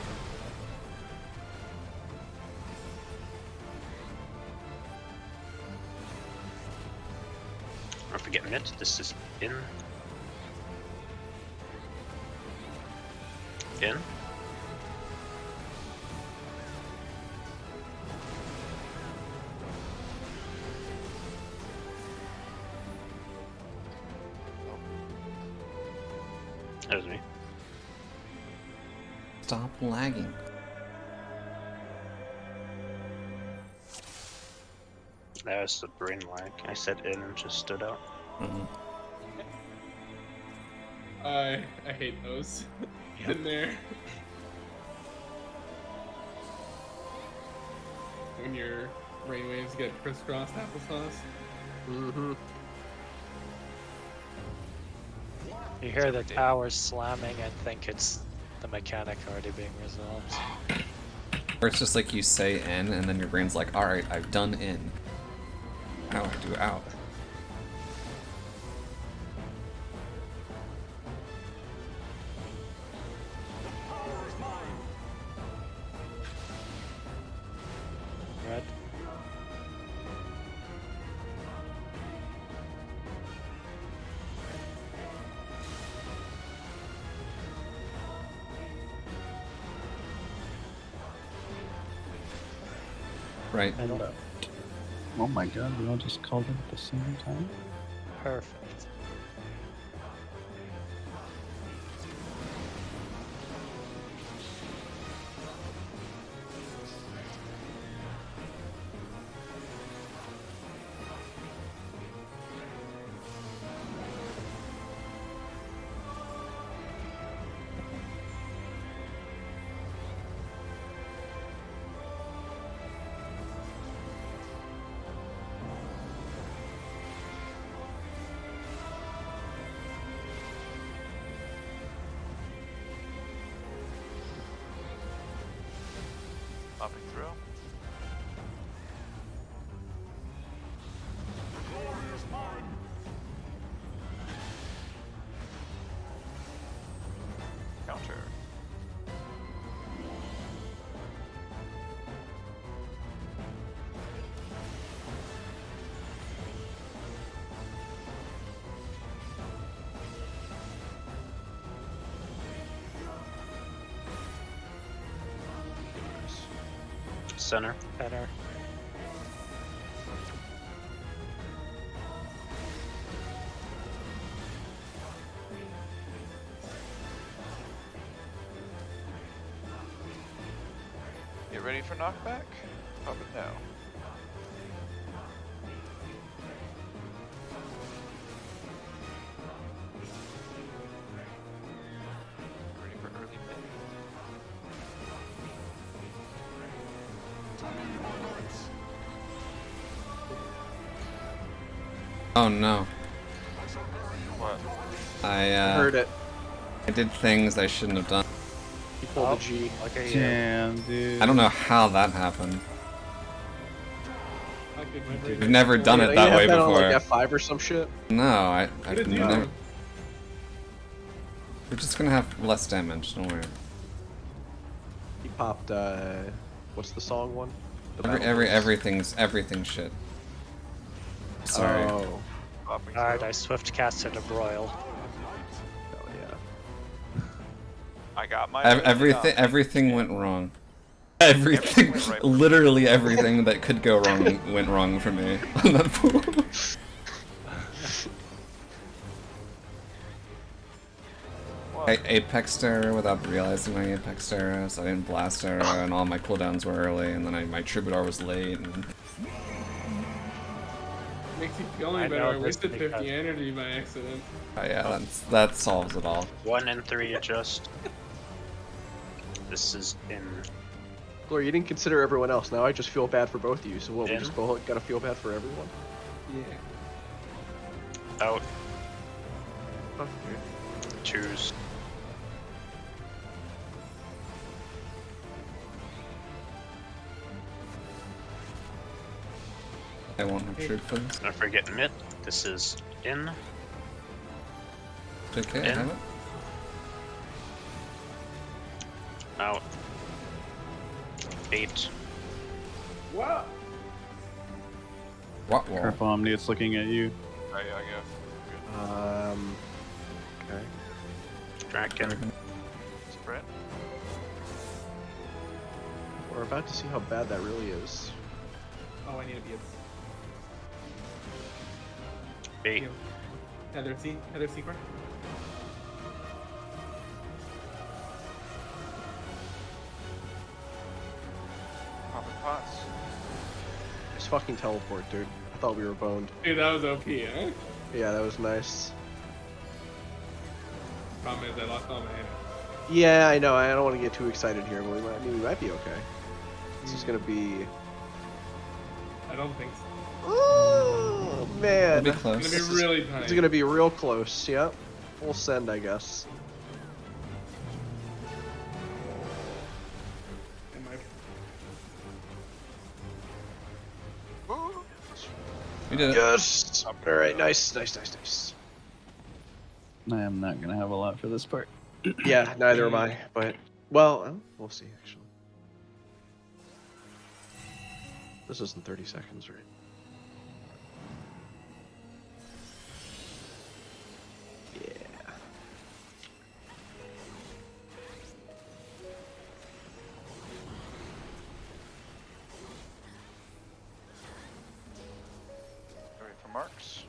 Speaker 4: Don't forget mid. This is in. In. That was me.
Speaker 2: Stop lagging.
Speaker 4: That was the brain lag. I said in and just stood out.
Speaker 2: Mhm.
Speaker 7: I hate those. In there. When your brainwaves get crisscrossed applesauce.
Speaker 3: Mm-hmm.
Speaker 9: You hear the tower slamming and think it's the mechanic already being resolved.
Speaker 2: Or it's just like you say in, and then your brain's like, alright, I've done in. Now I do out.
Speaker 6: Power is mine.
Speaker 9: Red.
Speaker 2: Right.
Speaker 9: Middle.
Speaker 5: Oh my god, we all just called it at the same time?
Speaker 9: Perfect.
Speaker 1: Popping through.
Speaker 4: Center.
Speaker 9: Better.
Speaker 1: Get ready for knockback. Pop it now. Get ready for early mid.
Speaker 2: Oh no.
Speaker 1: What?
Speaker 2: I
Speaker 3: Heard it.
Speaker 2: I did things I shouldn't have done.
Speaker 3: He pulled
Speaker 9: Oh,
Speaker 3: the G.
Speaker 9: look at you.
Speaker 5: Damn, dude.
Speaker 2: I don't know how that happened.
Speaker 7: I could never
Speaker 2: I've never done
Speaker 3: Wait,
Speaker 2: it
Speaker 3: you
Speaker 2: that
Speaker 3: have
Speaker 2: way
Speaker 3: that on,
Speaker 2: before.
Speaker 3: like F5 or some shit?
Speaker 2: No, I've
Speaker 7: What did you
Speaker 2: never.
Speaker 7: do?
Speaker 2: We're just gonna have less damage. Don't worry.
Speaker 3: He popped, what's the song one? The Battle Blues.
Speaker 2: Everything's shit. Sorry.
Speaker 3: Oh,
Speaker 1: Popping
Speaker 9: Alright,
Speaker 1: slow.
Speaker 9: I swift casted a broil.
Speaker 3: hell yeah.
Speaker 1: I got my
Speaker 2: Everything went wrong. Everything,
Speaker 1: went right.
Speaker 2: literally everything that could go wrong went wrong for me on that pool.
Speaker 1: What?
Speaker 2: I Apex Arrow without realizing my Apex Arrow, so I didn't blast arrow, and all my cooldowns were early, and then my Troubadour was late. And...
Speaker 7: Makes you feel any
Speaker 9: I
Speaker 7: better.
Speaker 9: know
Speaker 7: I
Speaker 9: this
Speaker 7: wasted
Speaker 9: because-
Speaker 7: 50 energy by accident.
Speaker 2: Oh yeah, that solves it all.
Speaker 4: 1 and 3 adjust. This is in.
Speaker 3: Glory, you didn't consider everyone else. Now I just feel bad for both of you. So what, we
Speaker 4: In?
Speaker 3: just both gotta feel bad for everyone?
Speaker 7: Yeah.
Speaker 4: Out.
Speaker 3: Okay.
Speaker 4: Choose.
Speaker 2: I won't have troop for this.
Speaker 4: Don't forget mid. This is in.
Speaker 2: Okay, I
Speaker 4: In.
Speaker 2: have it.
Speaker 4: Out. Bait.
Speaker 7: What?
Speaker 2: What wall?
Speaker 5: Careful, Omni, it's looking at you.
Speaker 1: Oh, yeah, I go.
Speaker 3: Okay.
Speaker 4: Draken.
Speaker 1: Sprint.
Speaker 3: We're about to see how bad that really is.
Speaker 7: Oh, I need to be a
Speaker 4: Bait.
Speaker 7: Heather secret.
Speaker 1: Popping pots.
Speaker 3: Just fucking teleport, dude. I thought we were boned.
Speaker 7: Dude, that was OP, huh?
Speaker 3: Yeah, that was nice.
Speaker 7: Problem is, I lost all my energy.
Speaker 3: Yeah, I know. I don't want to get too excited here, but we might be okay. This is gonna be.
Speaker 7: I don't think so.
Speaker 3: Oh man,
Speaker 2: It'll be
Speaker 7: It's gonna
Speaker 2: close.
Speaker 7: be really tight.
Speaker 3: it's gonna be real close. Yep. We'll send, I guess.
Speaker 7: Am I-
Speaker 1: Woo!
Speaker 2: We did it.
Speaker 3: Yes. All right. Nice.
Speaker 5: I am not gonna have a lot for this part.
Speaker 3: Yeah, neither am I. But well, we'll see. Actually, this isn't 30 seconds, right? Yeah.
Speaker 1: Ready for marks.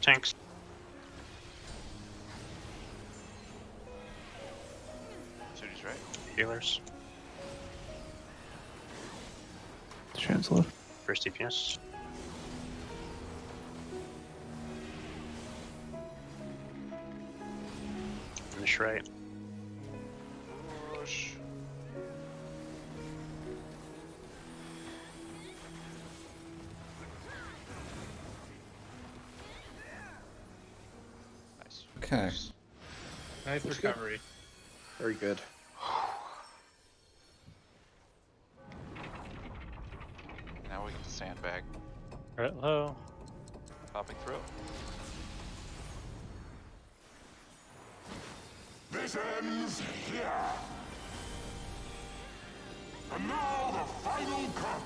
Speaker 4: Tanks.
Speaker 1: Sudi's right.
Speaker 4: Healers.
Speaker 8: Chancellor.
Speaker 4: First DPS. Finish right.
Speaker 1: Push. Nice.
Speaker 2: Okay.
Speaker 7: Nice
Speaker 3: Looks good.
Speaker 7: recovery.
Speaker 3: Very good.
Speaker 1: Now we get to sandbag.
Speaker 9: Hello.
Speaker 1: Popping through.
Speaker 6: This ends here. And now the final cut.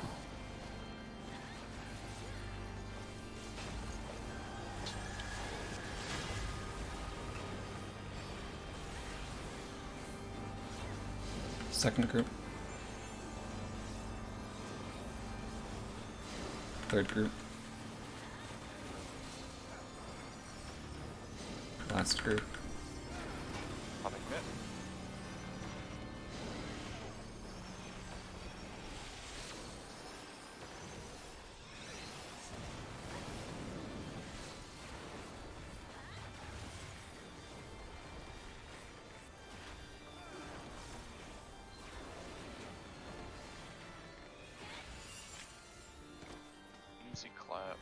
Speaker 2: Second group. Third group. Last group.
Speaker 1: Popping mid. Easy clap.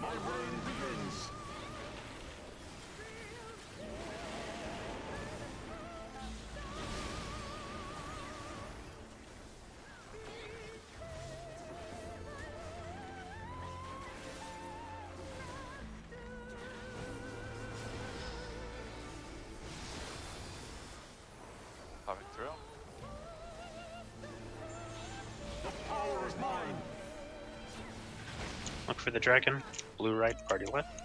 Speaker 6: My reign begins.
Speaker 1: Popping through.
Speaker 6: The power is mine.
Speaker 4: Look for the dragon. Blue right, party left.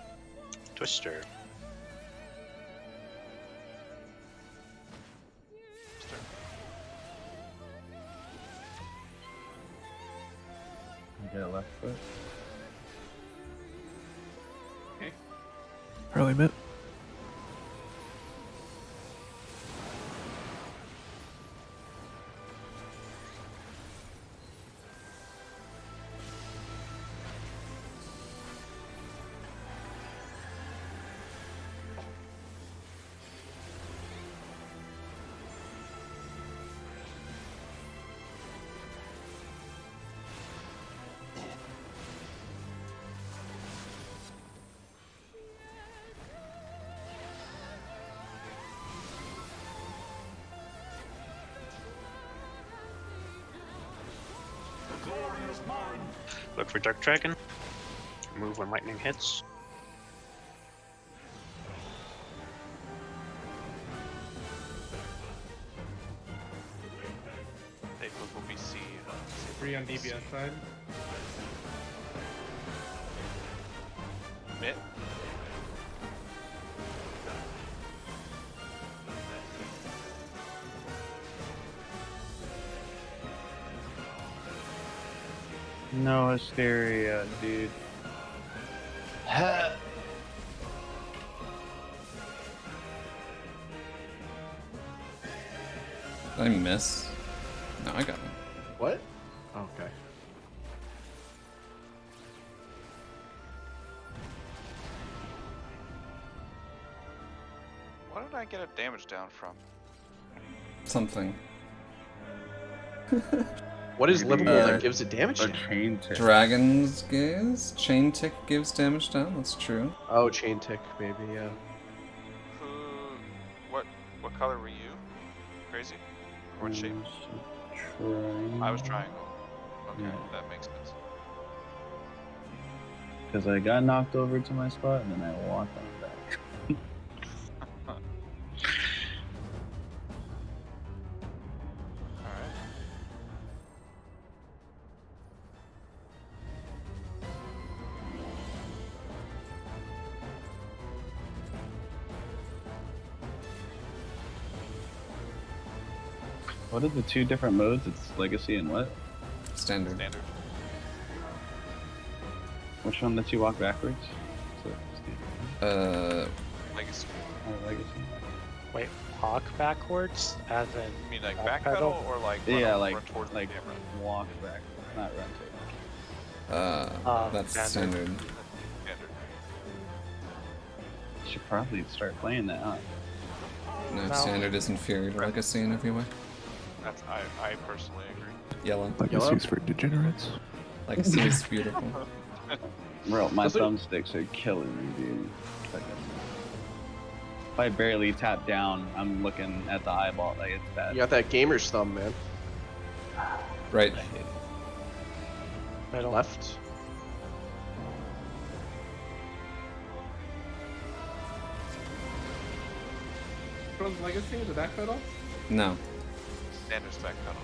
Speaker 4: Twister.
Speaker 5: You get a left foot.
Speaker 8: Early mid.
Speaker 6: The glory is mine.
Speaker 4: Look for dark dragon. Move when lightning hits.
Speaker 1: They will be C.
Speaker 7: Free on DBS side.
Speaker 1: Mid.
Speaker 5: No hysteria, dude.
Speaker 2: Did I miss? No, I got him.
Speaker 3: What? Okay.
Speaker 1: What did I get a damage down from?
Speaker 2: Something.
Speaker 3: What is
Speaker 5: Maybe,
Speaker 3: livable
Speaker 2: uh,
Speaker 3: that gives it damage
Speaker 5: A
Speaker 3: down?
Speaker 5: chain tick.
Speaker 2: Dragon's Gaze? Chain Tick gives damage down, that's true.
Speaker 3: Oh, chain tick, maybe, yeah.
Speaker 1: Who? What color were you? Crazy? Or what shape? I was triangle. Okay,
Speaker 5: Yeah.
Speaker 1: that makes sense.
Speaker 5: Because I got knocked over to my spot and then I walked on back.
Speaker 1: Alright.
Speaker 5: What are the two different modes? It's Legacy and what?
Speaker 2: Standard.
Speaker 1: Standard.
Speaker 5: Which one lets you walk backwards? So,
Speaker 1: Legacy.
Speaker 5: oh, Legacy.
Speaker 9: Wait, walk backwards? As in,
Speaker 1: You mean like
Speaker 9: Back
Speaker 1: backpedal or like run
Speaker 5: Yeah,
Speaker 1: run
Speaker 5: like
Speaker 1: towards
Speaker 5: like
Speaker 1: the camera?
Speaker 5: walk back, not run to.
Speaker 2: That's
Speaker 9: standard.
Speaker 2: standard.
Speaker 1: Standard.
Speaker 5: Should probably start playing that, huh?
Speaker 2: No,
Speaker 9: No.
Speaker 2: standard is inferior to Legacy in every way.
Speaker 1: That's I personally agree.
Speaker 2: Yellow.
Speaker 8: Legacy's for degenerates.
Speaker 2: Legacy is beautiful.
Speaker 5: Bro, my
Speaker 3: Those are-
Speaker 5: thumbsticks are killing me, dude. Fucking- If I barely tap down, I'm looking at the eyeball like it's bad.
Speaker 3: You got that gamer's thumb, man.
Speaker 2: Right.
Speaker 5: I hate it.
Speaker 9: Middle.
Speaker 3: Left.
Speaker 7: From Legacy, the backpedal?
Speaker 2: No.
Speaker 1: Standard's backpedal.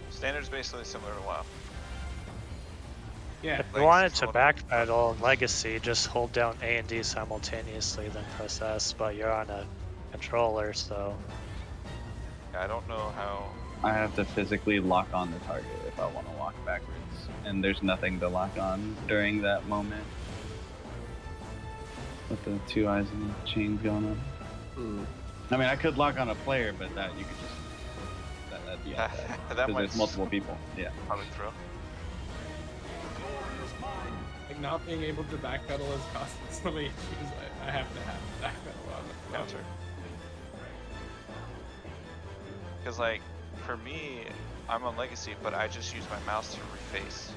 Speaker 1: Standard's basically similar to WoW.
Speaker 7: Yeah.
Speaker 9: If you wanted
Speaker 1: Legacy's
Speaker 9: to
Speaker 1: a little-
Speaker 9: backpedal in Legacy, just hold down A and D simultaneously, then press S, but you're on a controller, so
Speaker 1: Yeah, I don't know how.
Speaker 5: I have to physically lock on the target if I want to walk backwards, and there's nothing to lock on during that moment. With the two eyes and the chains going on.
Speaker 3: Hmm.
Speaker 5: I mean, I could lock on a player, but that you could just that'd be
Speaker 1: That
Speaker 5: because
Speaker 1: might
Speaker 5: there's multiple people. Yeah.
Speaker 1: probably throw.
Speaker 7: Like not being able to backpedal is costing so many issues. I have to have backpedal on the
Speaker 1: Counter. Because like, for me, I'm on Legacy, but I just use my mouse to reface.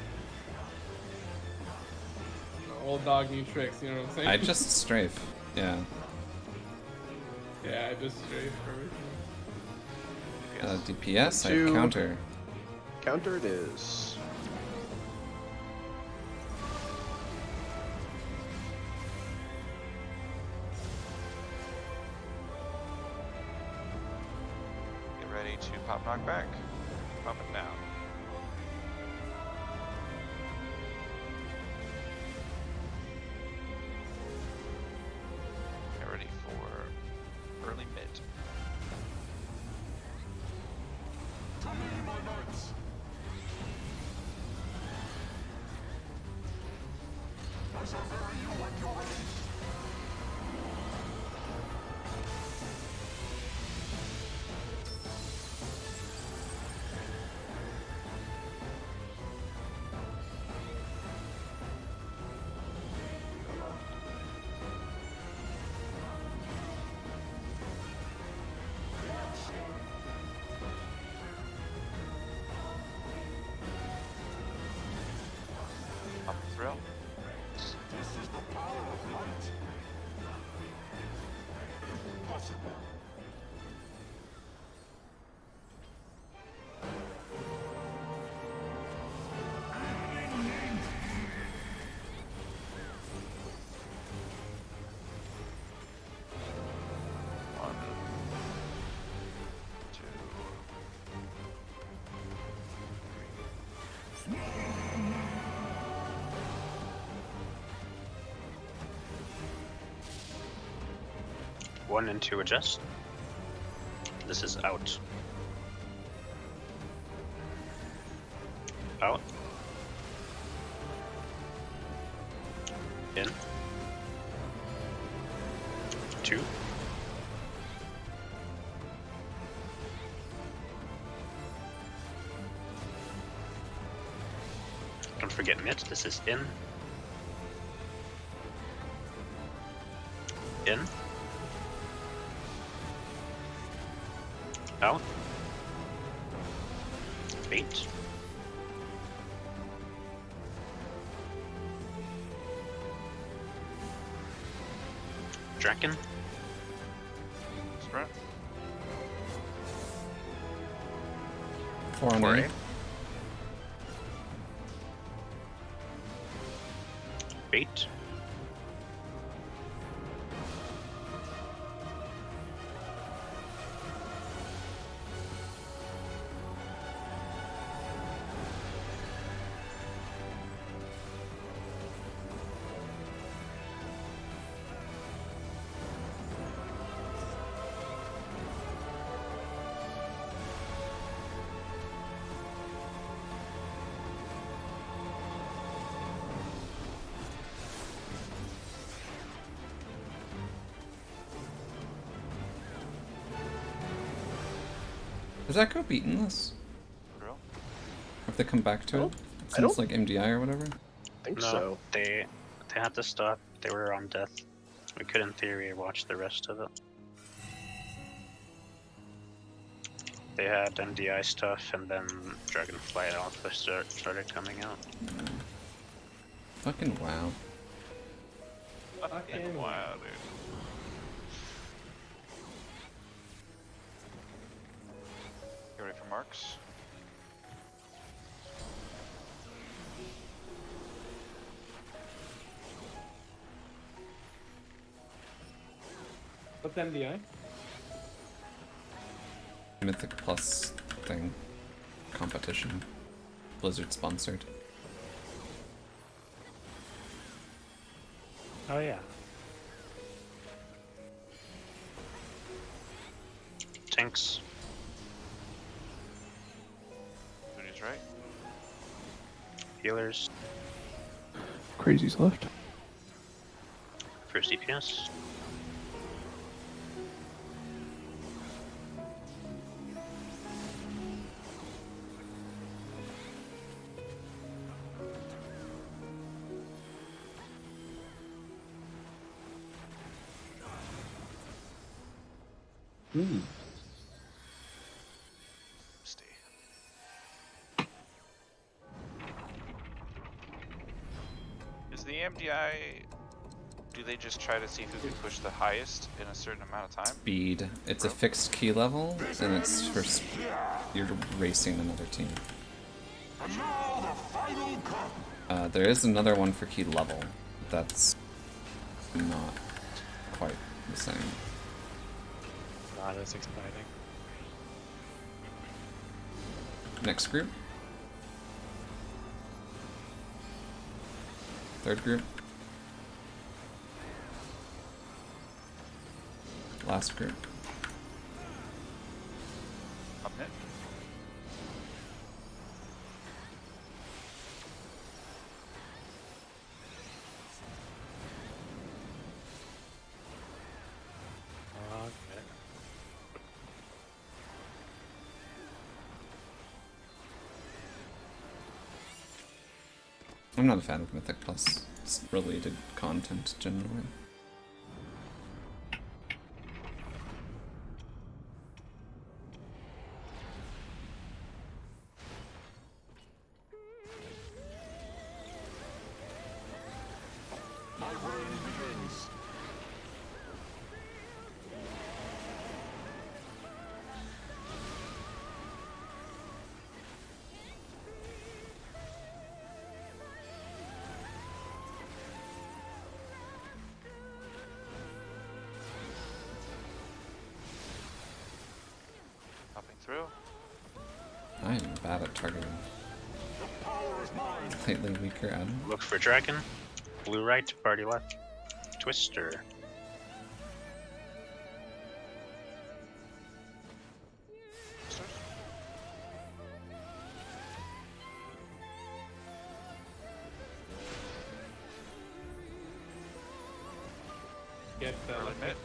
Speaker 7: Old dog, new tricks, you know what I'm saying?
Speaker 2: I just strafe. Yeah.
Speaker 7: Yeah, I just strafe for everything.
Speaker 2: DPS, I
Speaker 3: Two.
Speaker 2: counter.
Speaker 3: Counter it is.
Speaker 1: Get ready to pop knockback. Pop it now. Get ready for early mid.
Speaker 6: To me, my knights. I shall bury you at your age.
Speaker 1: Pop the thrill.
Speaker 6: This is the power of light. Impossible.
Speaker 1: One, two,
Speaker 4: One and two adjust. This is out. Out. In. Two. Don't forget mid. This is in. In. Out. Bait. Draken.
Speaker 1: sprint.
Speaker 2: 4 on 8.
Speaker 4: Bait.
Speaker 2: Is Echo beaten this?
Speaker 1: Thrill.
Speaker 2: Have they come back to it?
Speaker 3: don't-
Speaker 2: Since like MDI or whatever?
Speaker 3: I think
Speaker 4: No,
Speaker 3: so.
Speaker 4: they had to stop. They were on death. We could, in theory, watch the rest of it. They had MDI stuff, and then Dragonflight Alpha started coming out.
Speaker 2: Fucking wow.
Speaker 1: Fucking wow, dude. You ready for marks?
Speaker 7: What's MDI?
Speaker 2: Mythic Plus thing. Competition. Blizzard sponsored.
Speaker 9: Oh yeah.
Speaker 4: Tanks.
Speaker 1: Duty's right.
Speaker 4: Healers.
Speaker 8: Crazy's left.
Speaker 4: First DPS.
Speaker 1: Stay. Is the MDI? Do they just try to see who can push the highest in a certain amount of time?
Speaker 2: Speed. It's a fixed key level, and it's for you're racing another team.
Speaker 6: And now the final cut.
Speaker 2: There is another one for key level. That's not quite the same.
Speaker 9: Not as exciting.
Speaker 2: Next group. Third group. Last group.
Speaker 1: Up net.
Speaker 9: Okay.
Speaker 2: I'm not a fan of Mythic Plus related content generally.
Speaker 6: My reign begins.
Speaker 1: Popping through.
Speaker 2: I am bad at targeting
Speaker 6: The power is mine.
Speaker 2: slightly weaker Adam.
Speaker 4: Look for dragon. Blue right, party left. Twister.
Speaker 7: Get
Speaker 1: Early mid.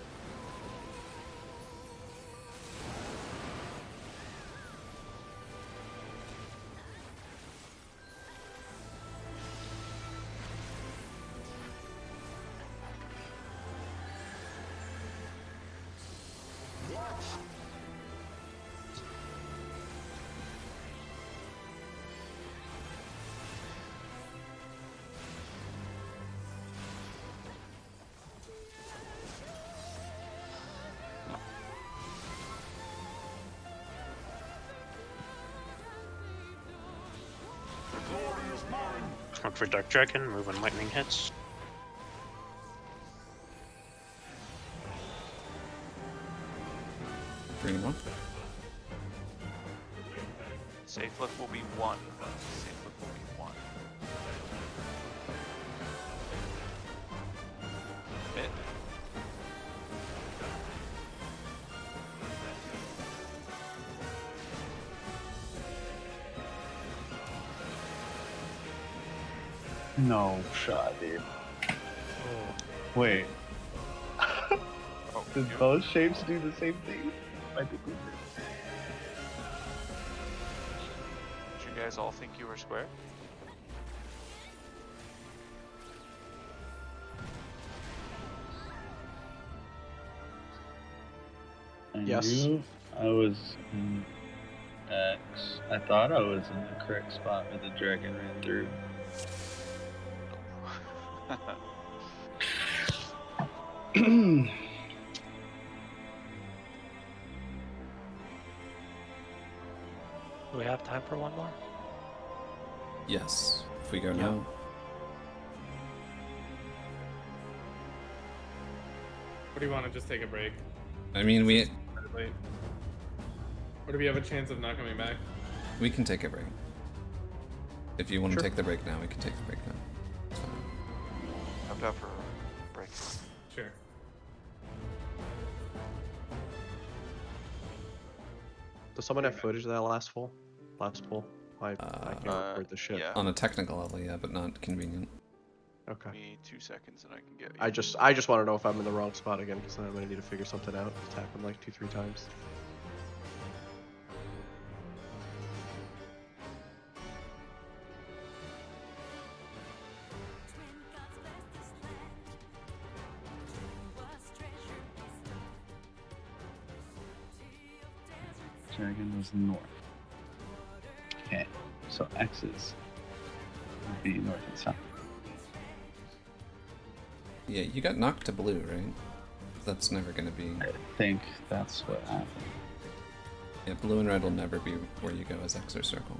Speaker 6: The glory is mine.
Speaker 4: Look for dark dragon. Move when lightning hits.
Speaker 2: Green one.
Speaker 1: Safe look will be 1. Safe look will be 1. Mid.
Speaker 5: No shot, dude. Wait,
Speaker 1: Oh,
Speaker 5: did
Speaker 1: you-
Speaker 5: both shapes do the same thing? I think we did.
Speaker 1: Did you guys all think you were square?
Speaker 5: I
Speaker 3: Yes.
Speaker 5: knew I was in X. I thought I was in the correct spot, but the dragon ran through.
Speaker 9: Do we have time for one more?
Speaker 2: Yes, if we go
Speaker 3: Yeah.
Speaker 2: now.
Speaker 7: Or do you want to just take a break?
Speaker 2: I mean, we
Speaker 7: Late. Or do we have a chance of not coming back?
Speaker 2: can take a break. If you want to
Speaker 3: Sure.
Speaker 2: take the break now, we can take the break now. It's fine.
Speaker 1: I'm down for a break.
Speaker 7: Sure.
Speaker 3: Does someone have footage of that last pull? Last pull? I can't record the shit.
Speaker 1: Yeah.
Speaker 2: On a technical level, yeah, but not convenient.
Speaker 3: Okay.
Speaker 1: Give me 2 seconds and I can get you.
Speaker 3: I just want to know if I'm in the wrong spot again, because then I'm gonna need to figure something out. It's happened like 2-3 times.
Speaker 5: Dragon was north. Okay, so X's would be north and south.
Speaker 2: Yeah, you got knocked to blue, right? That's never gonna be.
Speaker 5: I think that's what happened.
Speaker 2: Yeah, blue and red will never be where you go as X or circle.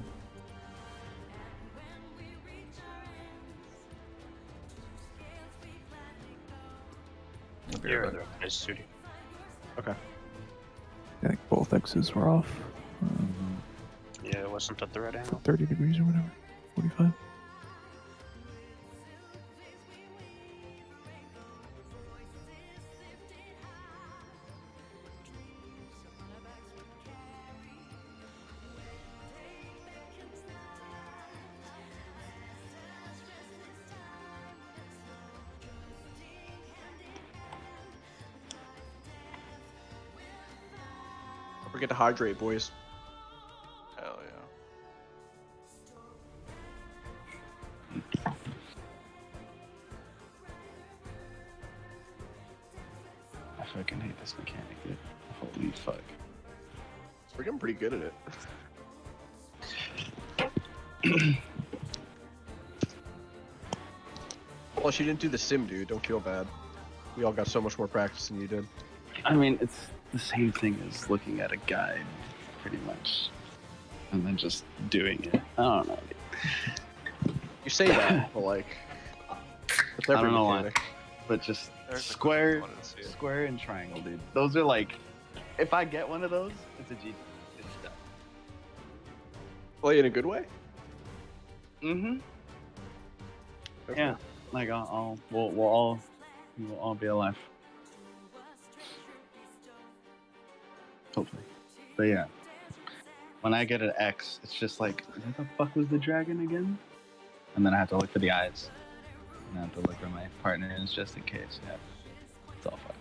Speaker 2: I'll be
Speaker 4: You're
Speaker 2: right
Speaker 4: the
Speaker 2: back.
Speaker 4: nice suited.
Speaker 3: Okay.
Speaker 8: I think both X's were off.
Speaker 4: Yeah, it wasn't at the right angle.
Speaker 8: 30 degrees or whatever. 45.
Speaker 3: Don't forget to hydrate, boys.
Speaker 1: Hell yeah.
Speaker 5: I fucking hate this mechanic, dude. Holy fuck.
Speaker 3: We're getting pretty good at it. Plus, you didn't do the sim, dude. Don't feel bad. We all got so much more practice than you did.
Speaker 5: I mean, it's the same thing as looking at a guide, pretty much, and then just doing it. I don't know.
Speaker 3: You say that, but like, with every
Speaker 5: I don't know why.
Speaker 3: mechanic.
Speaker 5: But just
Speaker 1: There's a
Speaker 5: square,
Speaker 1: quick one to see it.
Speaker 5: square and triangle, dude. Those are like, if I get one of those, it's a G. It's done.
Speaker 3: Play in a good way.
Speaker 5: Mm-hmm.
Speaker 3: Okay.
Speaker 5: Yeah. Like we'll all be alive. Hopefully. But yeah. When I get an X, it's just like, where the fuck was the dragon again? And then I have to look for the eyes. And I have to look where my partner is just in case. Yeah. It's all fun.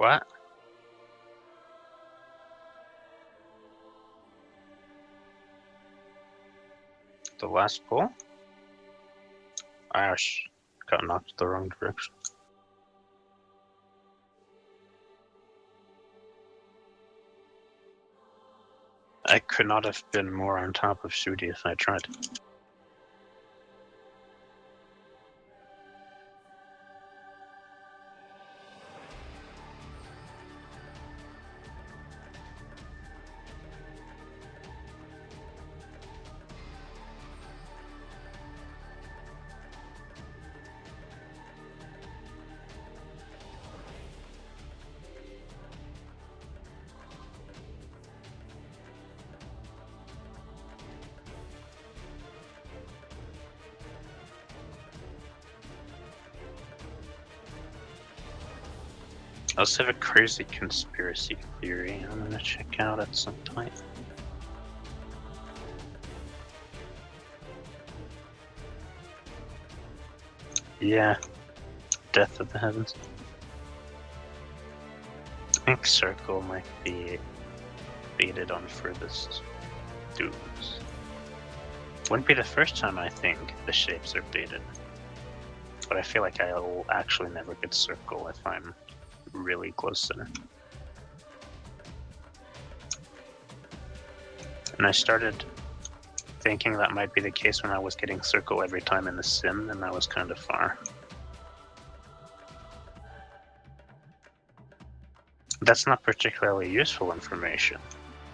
Speaker 4: What? The last pull? I got knocked the wrong direction. I could not have been more on top of Sudi if I tried. I also have a crazy conspiracy theory I'm gonna check out at some point. Yeah, Death of the Heavens. I think Circle might be baited on furthest dudes. Wouldn't be the first time I think the shapes are baited. But I feel like I'll actually never get Circle if I'm really close to them. And I started thinking that might be the case when I was getting Circle every time in the sim, and I was kind of far. That's not particularly useful information,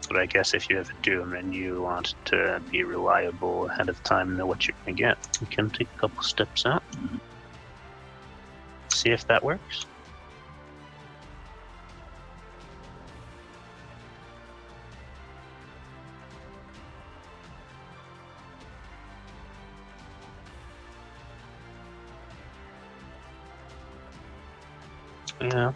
Speaker 4: but I guess if you have a Doom and you want to be reliable ahead of time and know what you're going to get, you can take a couple steps out. See if that works. Yeah.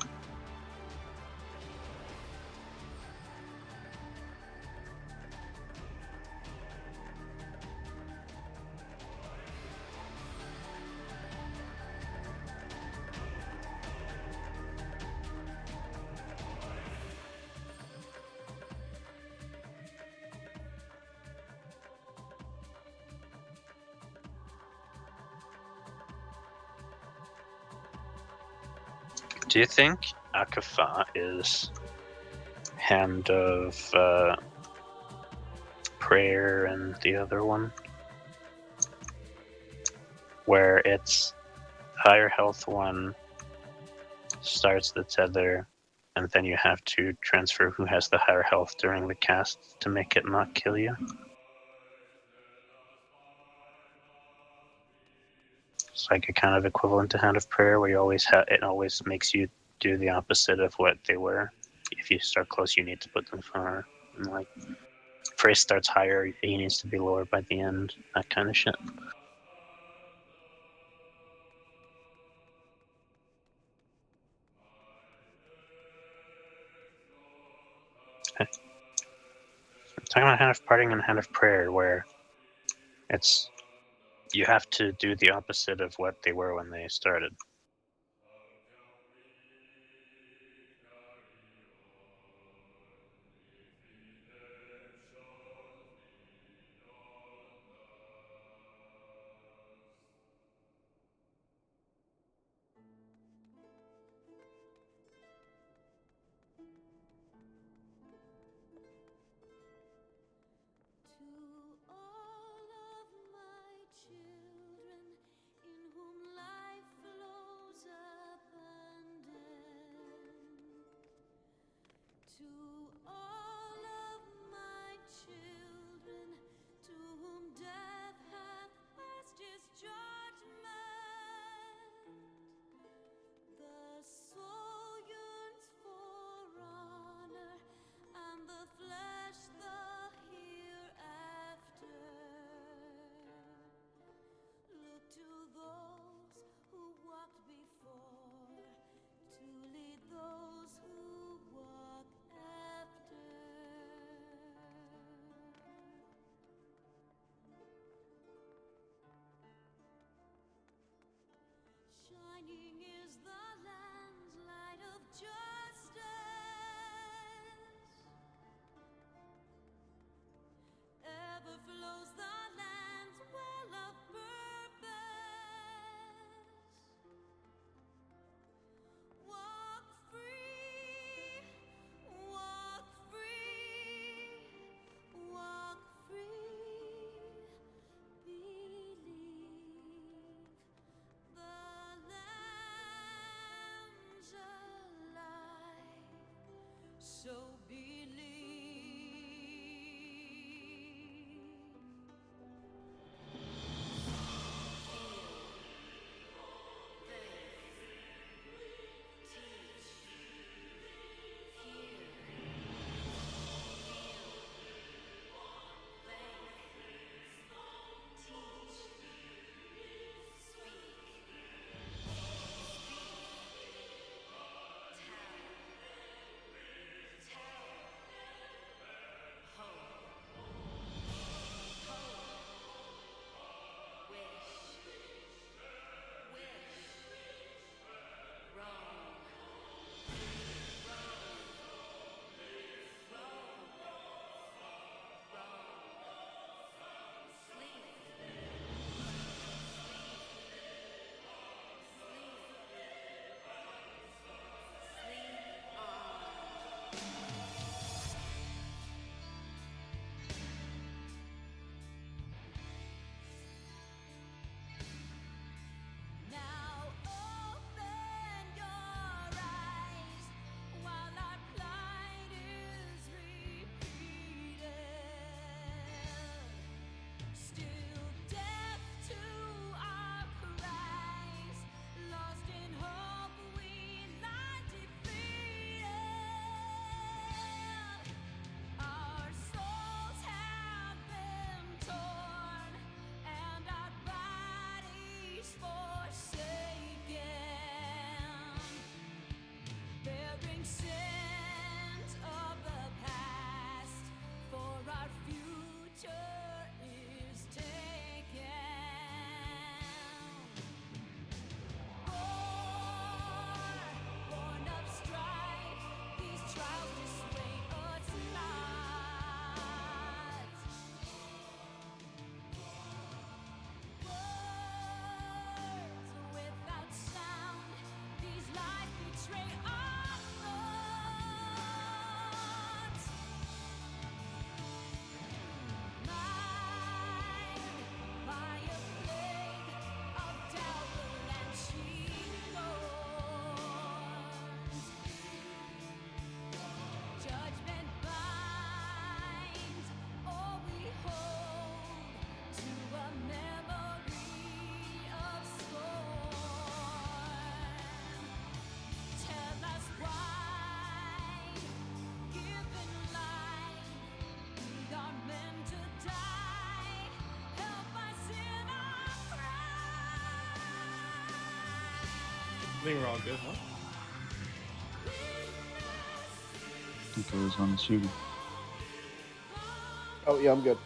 Speaker 4: Do you think Akafa is Hand of Prayer and the other one? Where it's higher health one starts the tether, and then you have to transfer who has the higher health during the cast to make it not kill you. It's like a kind of equivalent to Hand of Prayer, where you always it always makes you do the opposite of what they were. If you start close, you need to put them far. And like, Praise starts higher, he needs to be lower by the end. That kind of shit. Okay. I'm talking about Hand of Parting and Hand of Prayer, where it's you have to do the opposite of what they were when they started.
Speaker 10: To all of my children in whom life flows.
Speaker 7: I think we're all good, huh?
Speaker 5: I think it was on the shooting.
Speaker 3: Oh yeah, I'm good.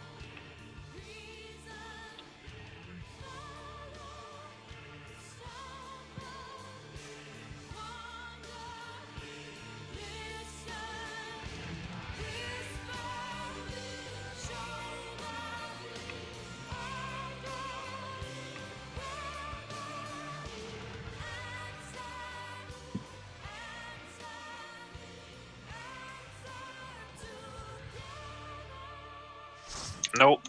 Speaker 4: Nope.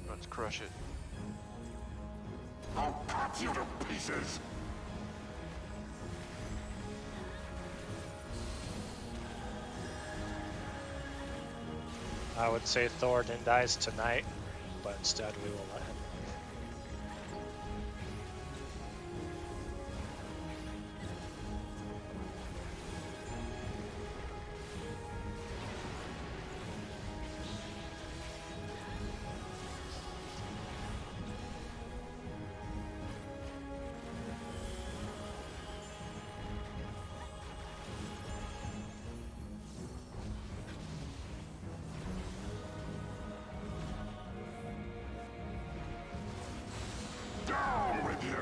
Speaker 1: Let's crush it.
Speaker 6: I'll cut you to pieces.
Speaker 9: I would say Thoradin dies tonight, but instead we will let him live.
Speaker 6: Down with you.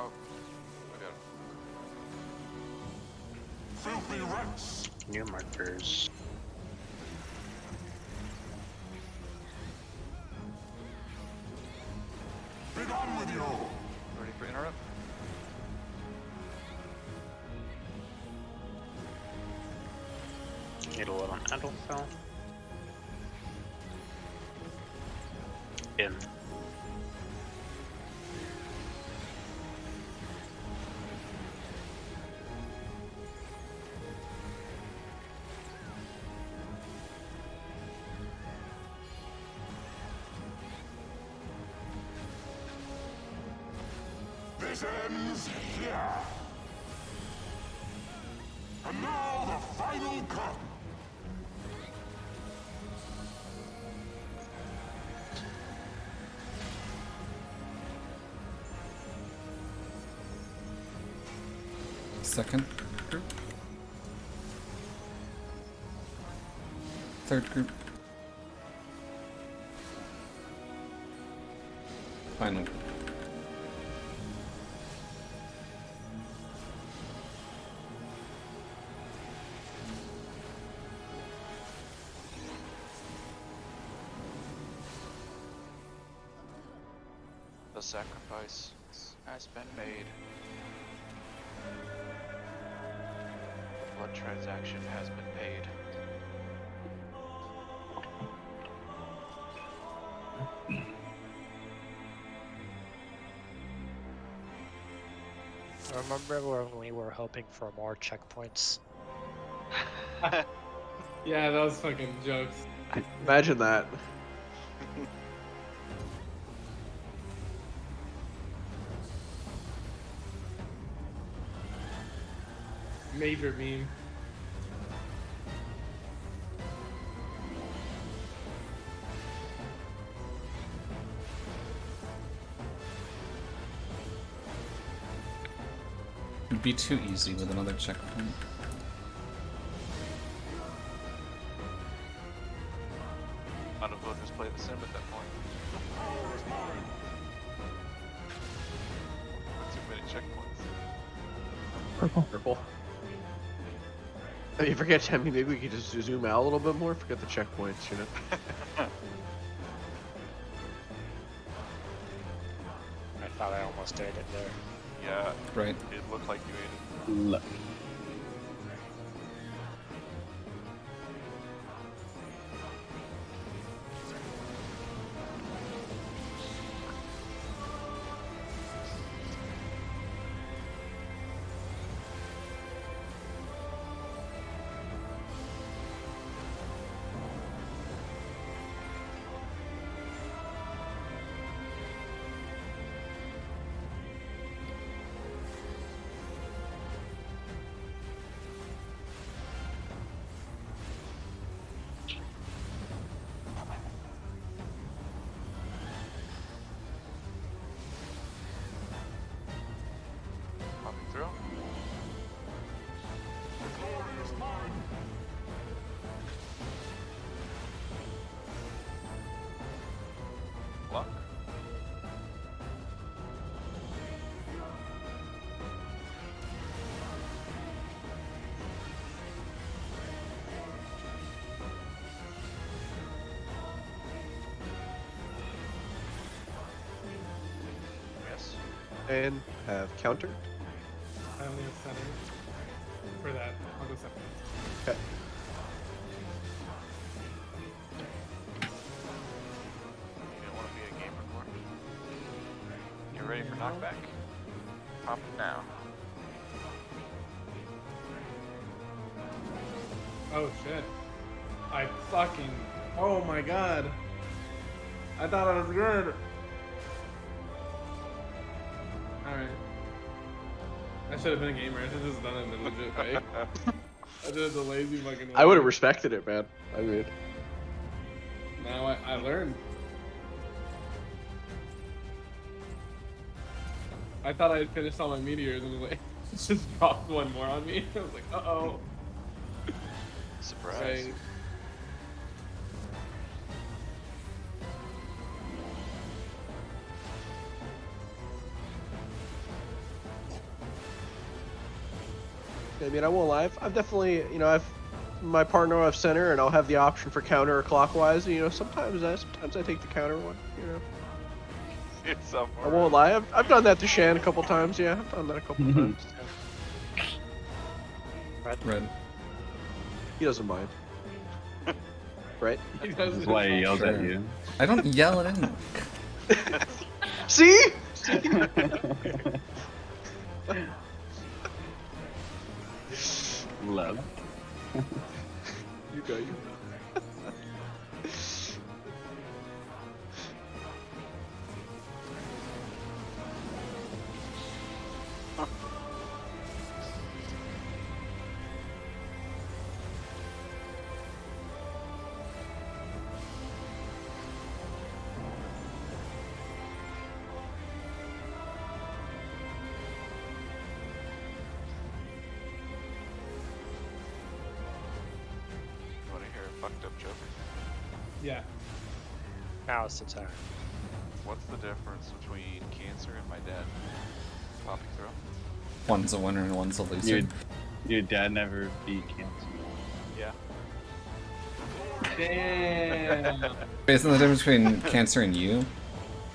Speaker 1: Oh, I got it.
Speaker 6: Filthy rats.
Speaker 4: New markers.
Speaker 6: Be gone with you.
Speaker 1: Ready for interrupt?
Speaker 4: Need a little handle cell. In.
Speaker 6: This ends here. And now the final cut.
Speaker 2: Second group. Third group. Final group.
Speaker 1: The sacrifice has been made. The blood transaction has been paid.
Speaker 9: Remember when we were hoping for more checkpoints?
Speaker 7: Yeah, that was fucking jokes.
Speaker 3: Imagine that.
Speaker 7: Major meme.
Speaker 2: It'd be too easy with another checkpoint.
Speaker 1: Might as well just play the sim at that point. Too many checkpoints.
Speaker 8: Purple.
Speaker 3: Purple. I mean, forget. I mean, maybe we could just zoom out a little bit more. Forget the checkpoints, you know.
Speaker 9: Thought I almost ate it there.
Speaker 1: Yeah,
Speaker 2: Right.
Speaker 1: it looked like you ate it.
Speaker 5: Look.
Speaker 1: Popping through. Block. Yes.
Speaker 3: And have counter.
Speaker 7: I only have center for that. I'll go center.
Speaker 3: Okay.
Speaker 1: You don't want to be a gamer more. Get ready for knockback. Pop it now.
Speaker 7: Oh shit. I fucking. Oh my god. I thought I was good. Alright. I should have been a gamer. I should have just done it the legit way. I did it the lazy fucking way.
Speaker 3: I would have respected it, man. I mean,
Speaker 7: Now I learned. I thought I had finished all my meteors and like just dropped one more on me. I was like, uh-oh.
Speaker 1: Surprise.
Speaker 7: Right.
Speaker 3: I mean, I won't lie. I've definitely, you know, I've my partner will have center, and I'll have the option for counter or clockwise. And, you know, sometimes I take the counter one. You know,
Speaker 1: It's up.
Speaker 3: I won't lie. I've done that to Shan a couple times. Yeah, I've done that a couple times.
Speaker 2: Red.
Speaker 3: He doesn't mind. Right?
Speaker 7: He
Speaker 5: This is
Speaker 7: doesn't.
Speaker 5: why he yells at
Speaker 2: Sure.
Speaker 5: you.
Speaker 2: I don't yell at anyone.
Speaker 3: See?
Speaker 5: Love.
Speaker 3: You go.
Speaker 1: You want to hear a fucked up joke?
Speaker 7: Yeah.
Speaker 9: Now it's the time.
Speaker 1: What's the difference between Cancer and my dad? Popping through.
Speaker 2: One's a winner and one's a loser.
Speaker 5: Your dad never beat cancer.
Speaker 1: Yeah.
Speaker 7: Damn.
Speaker 2: Isn't the difference between Cancer and you? Or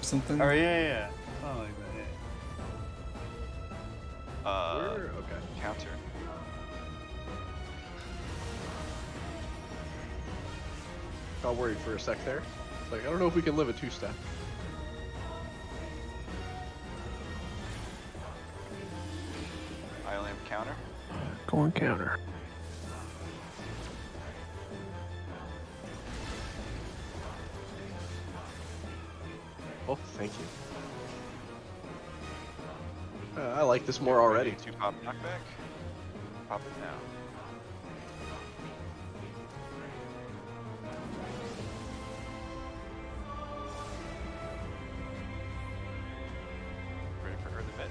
Speaker 2: something?
Speaker 5: Oh yeah. Oh like that. Yeah.
Speaker 3: Okay.
Speaker 1: Counter.
Speaker 3: Got worried for a sec there. Like, I don't know if we can live a two-step.
Speaker 1: I only have counter.
Speaker 8: Going counter.
Speaker 3: Oh, thank you. I like this more already.
Speaker 1: Ready to pop knockback. Pop it now. Ready for early mid.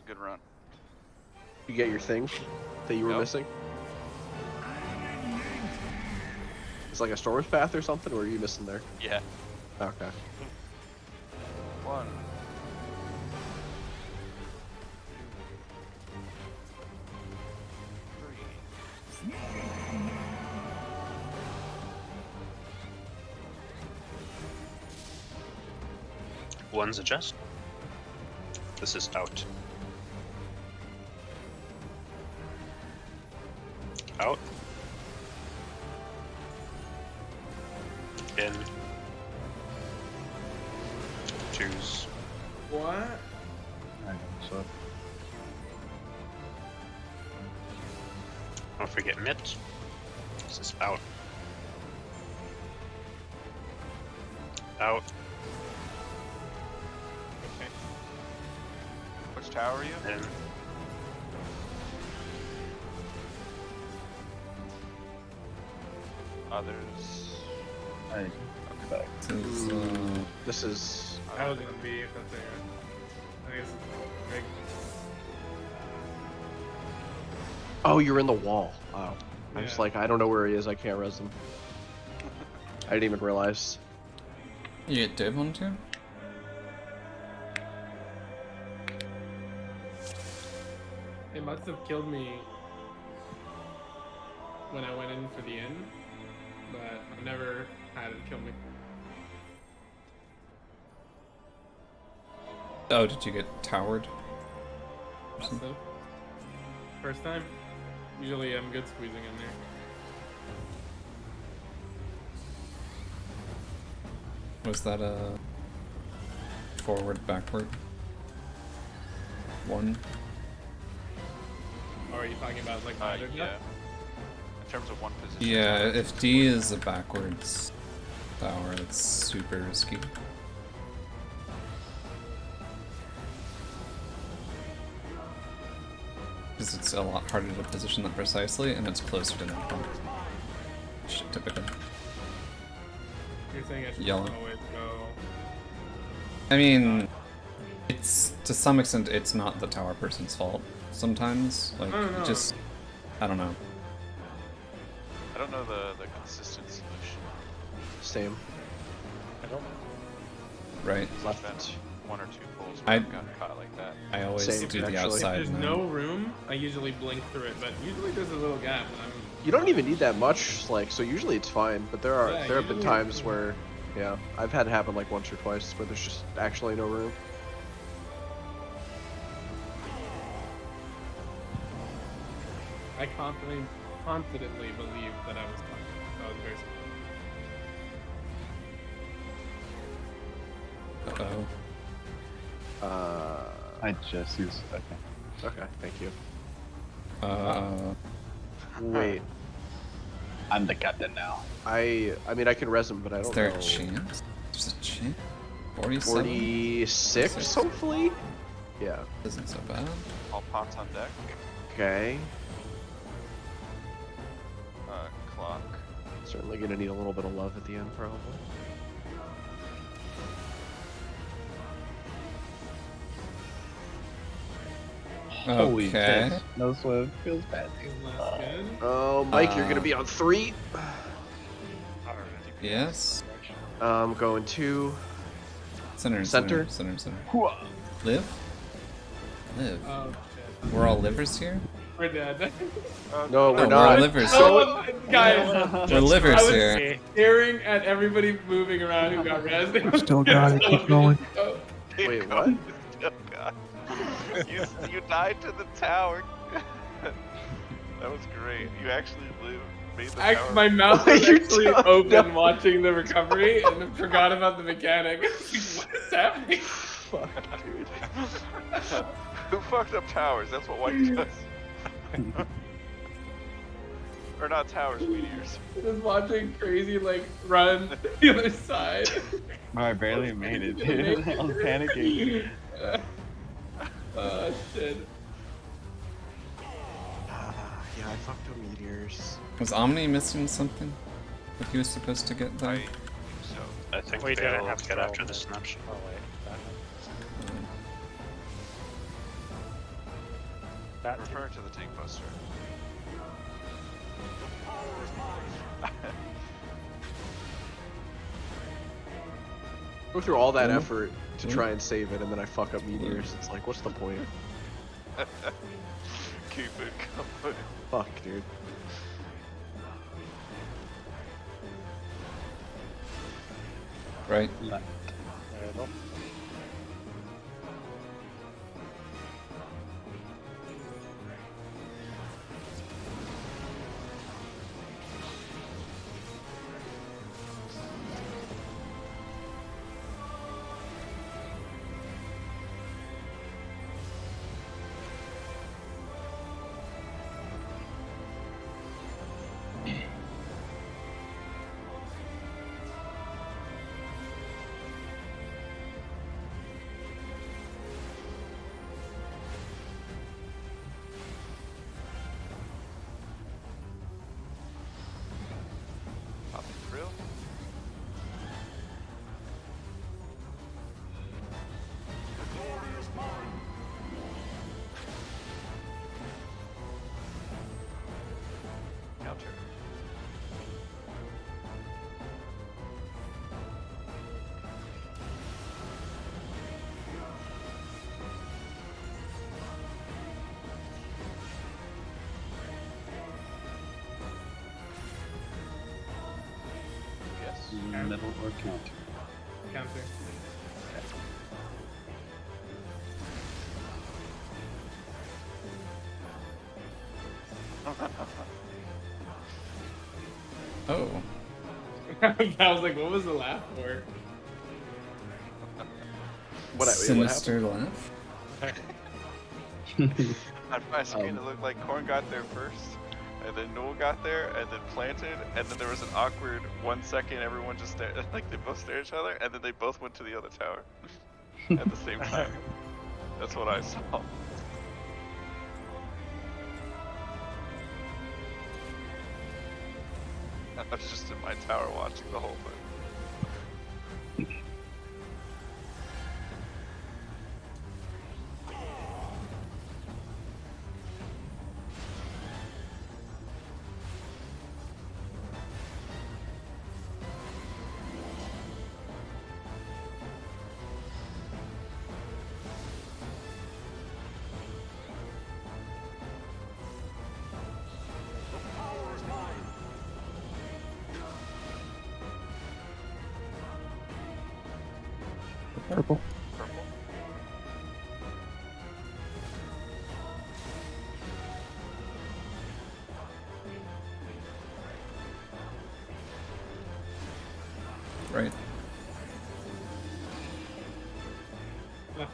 Speaker 1: good run.
Speaker 3: You get your thing that you were
Speaker 1: Yep.
Speaker 3: missing? It's like a storm's path or something, or are you missing there?
Speaker 1: Yeah.
Speaker 3: Okay.
Speaker 1: 1. 2. 3.
Speaker 4: One's adjust. This is out. Out. In. Choose.
Speaker 7: What?
Speaker 5: I know, so
Speaker 4: Don't forget mitt. This is out. Out.
Speaker 7: Okay.
Speaker 1: Which tower are you?
Speaker 4: In.
Speaker 1: Others.
Speaker 5: I back.
Speaker 2: This is,
Speaker 3: This is.
Speaker 7: I was gonna be if that's there. I guess Greg.
Speaker 3: Oh, you're in the wall. Wow. I'm just
Speaker 7: Yeah.
Speaker 3: like, I don't know where he is. I can't res him. I didn't even realize.
Speaker 2: you get div on too?
Speaker 7: It must have killed me when I went in for the inn, but I've never had it kill me.
Speaker 2: Oh, did you get towered?
Speaker 7: So, first time. Usually I'm good squeezing in there.
Speaker 2: Was that a forward, backward? 1?
Speaker 7: Or are you talking about like
Speaker 1: Yeah.
Speaker 7: either death?
Speaker 1: In terms of one position.
Speaker 2: Yeah, if D is a backwards tower, it's super risky. Because it's a lot harder to position that precisely, and it's closer to that point. Typically.
Speaker 7: You're saying I should
Speaker 2: Yellow.
Speaker 7: always go.
Speaker 2: I mean, it's to some extent it's not the tower person's fault. Sometimes, like,
Speaker 7: I don't know.
Speaker 2: just I don't know.
Speaker 1: I don't know the consistent solution.
Speaker 3: Same.
Speaker 9: I don't.
Speaker 2: Right?
Speaker 1: There's been 1 or 2 pulls
Speaker 2: I-
Speaker 1: where I've gotten caught like that.
Speaker 2: I always
Speaker 3: Same,
Speaker 2: do the
Speaker 3: actually.
Speaker 2: outside.
Speaker 7: If there's
Speaker 2: and
Speaker 7: no
Speaker 2: then-
Speaker 7: room, I usually blink through it, but usually there's a little gap, and I'm.
Speaker 3: You don't even need that much, like, so usually it's fine, but there
Speaker 7: Yeah,
Speaker 3: have been
Speaker 7: usually
Speaker 3: times
Speaker 7: it's-
Speaker 3: where, yeah, I've had it happen like once or twice where there's just actually no room.
Speaker 7: I confidently believe that I was fine. That was very simple.
Speaker 2: Uh-oh.
Speaker 5: I just used. Okay.
Speaker 3: Okay, thank you.
Speaker 2: Wait,
Speaker 3: Wait,
Speaker 5: I'm the captain now.
Speaker 3: I mean I can res him, but I
Speaker 2: is
Speaker 3: don't
Speaker 2: there
Speaker 3: know.
Speaker 2: a chance? There's a chance? 47?
Speaker 3: 46,
Speaker 2: 46.
Speaker 3: hopefully? Yeah.
Speaker 2: Isn't so bad.
Speaker 1: All pots on deck.
Speaker 3: Okay.
Speaker 1: Clock.
Speaker 3: Certainly gonna need a little bit of love at the end, probably.
Speaker 5: Holy
Speaker 2: Okay.
Speaker 5: shit. No swift. Feels bad.
Speaker 7: Isn't that good?
Speaker 3: Oh, Mike, you're gonna be on 3.
Speaker 2: Yes.
Speaker 3: Going 2.
Speaker 2: Center,
Speaker 3: Center?
Speaker 2: center, center.
Speaker 5: Hooah.
Speaker 2: Live? Live.
Speaker 7: Oh shit.
Speaker 2: We're all livers here?
Speaker 7: We're dead.
Speaker 3: No, we're
Speaker 2: Oh,
Speaker 3: not.
Speaker 2: we're livers here.
Speaker 7: Oh, guys,
Speaker 2: We're livers
Speaker 7: I was
Speaker 2: here.
Speaker 7: staring at everybody moving around who got rezzed.
Speaker 8: Still got it, keep going.
Speaker 7: Oh,
Speaker 3: Wait, what?
Speaker 1: Oh, God. you died to the tower. That was great. You actually made the tower.
Speaker 7: my mouth was
Speaker 3: You
Speaker 7: actually
Speaker 3: don't
Speaker 7: open
Speaker 3: know.
Speaker 7: watching the recovery and I forgot about the mechanic. What is happening?
Speaker 3: Fuck, dude.
Speaker 1: Who fucked up towers? That's what White does. Or not towers, meteors.
Speaker 7: Just watching crazy like run to the other side.
Speaker 5: Oh, I barely made it, dude. I was panicking.
Speaker 7: Oh shit.
Speaker 3: Yeah, I fucked up meteors.
Speaker 2: Was Omni missing something that he was supposed to get there?
Speaker 1: I think so.
Speaker 4: I think
Speaker 9: We didn't
Speaker 4: they'll
Speaker 9: have
Speaker 4: get after
Speaker 9: throw
Speaker 4: the
Speaker 9: it.
Speaker 4: snapshot.
Speaker 9: Oh wait, that That
Speaker 1: Refer to the tank buster.
Speaker 3: Go through all that
Speaker 2: Mhm.
Speaker 3: effort to try and save it, and then I fuck up meteors. It's like, what's the point?
Speaker 1: Keep it going.
Speaker 3: Fuck, dude.
Speaker 2: Right.
Speaker 5: Left.
Speaker 9: There we go.
Speaker 1: Popping thrill. Counter. Yes.
Speaker 5: Middle or counter?
Speaker 7: Counter.
Speaker 2: Oh.
Speaker 7: I was like, what was the laugh for?
Speaker 3: What
Speaker 2: Sinister laugh.
Speaker 1: On my screen, it looked like Korn got there first, and then Noel got there, and then planted, and then there was an awkward 1 second. Everyone just stared, like they both stared at each other, and then they both went to the other tower at the same time. That's what I saw. I was just in my tower watching the whole thing.
Speaker 8: Purple.
Speaker 1: Purple.
Speaker 2: Right.
Speaker 7: Left.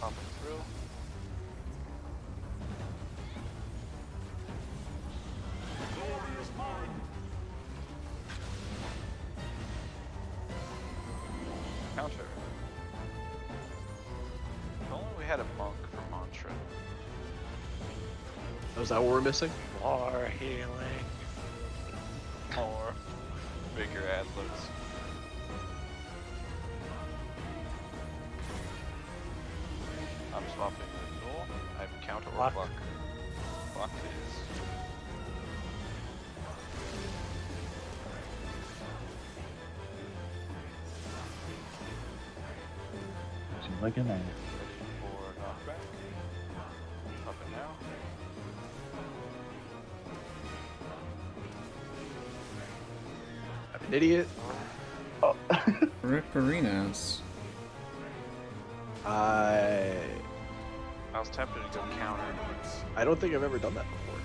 Speaker 1: Popping through. Counter. If only we had a monk for mantra.
Speaker 3: Oh, is that what we're missing?
Speaker 9: War healing.
Speaker 1: Or bigger ad libs. I'm swapping with Null. I have counter or
Speaker 9: Block.
Speaker 1: block. Block it is.
Speaker 5: Seems like an ad.
Speaker 1: Ready for knockback. Up and now.
Speaker 3: I'm an idiot.
Speaker 5: Oh.
Speaker 2: Ripperinas.
Speaker 3: I
Speaker 1: was tempted to go counter.
Speaker 3: I don't think I've ever done that before.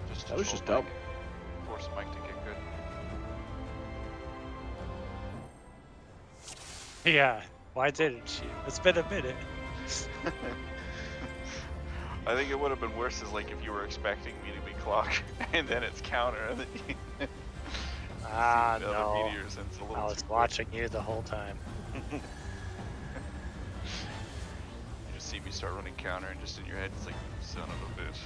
Speaker 1: Just to
Speaker 3: That was
Speaker 1: troll
Speaker 3: just dumb.
Speaker 1: Mike. Force Mike to get good.
Speaker 9: Yeah, why didn't she? It's been a minute.
Speaker 1: I think it would have been worse is like if you were expecting me to be clock and then it's counter and then you
Speaker 9: Ah,
Speaker 1: see the other
Speaker 9: no.
Speaker 1: meteors and it's a little
Speaker 9: I was
Speaker 1: too
Speaker 9: watching you the whole time.
Speaker 1: quick. You just see me start running counter and just in your head it's like, son of a bitch.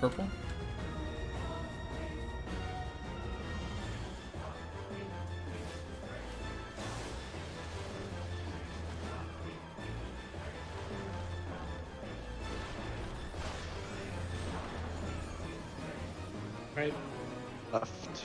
Speaker 2: Purple?
Speaker 7: Right.
Speaker 3: Left.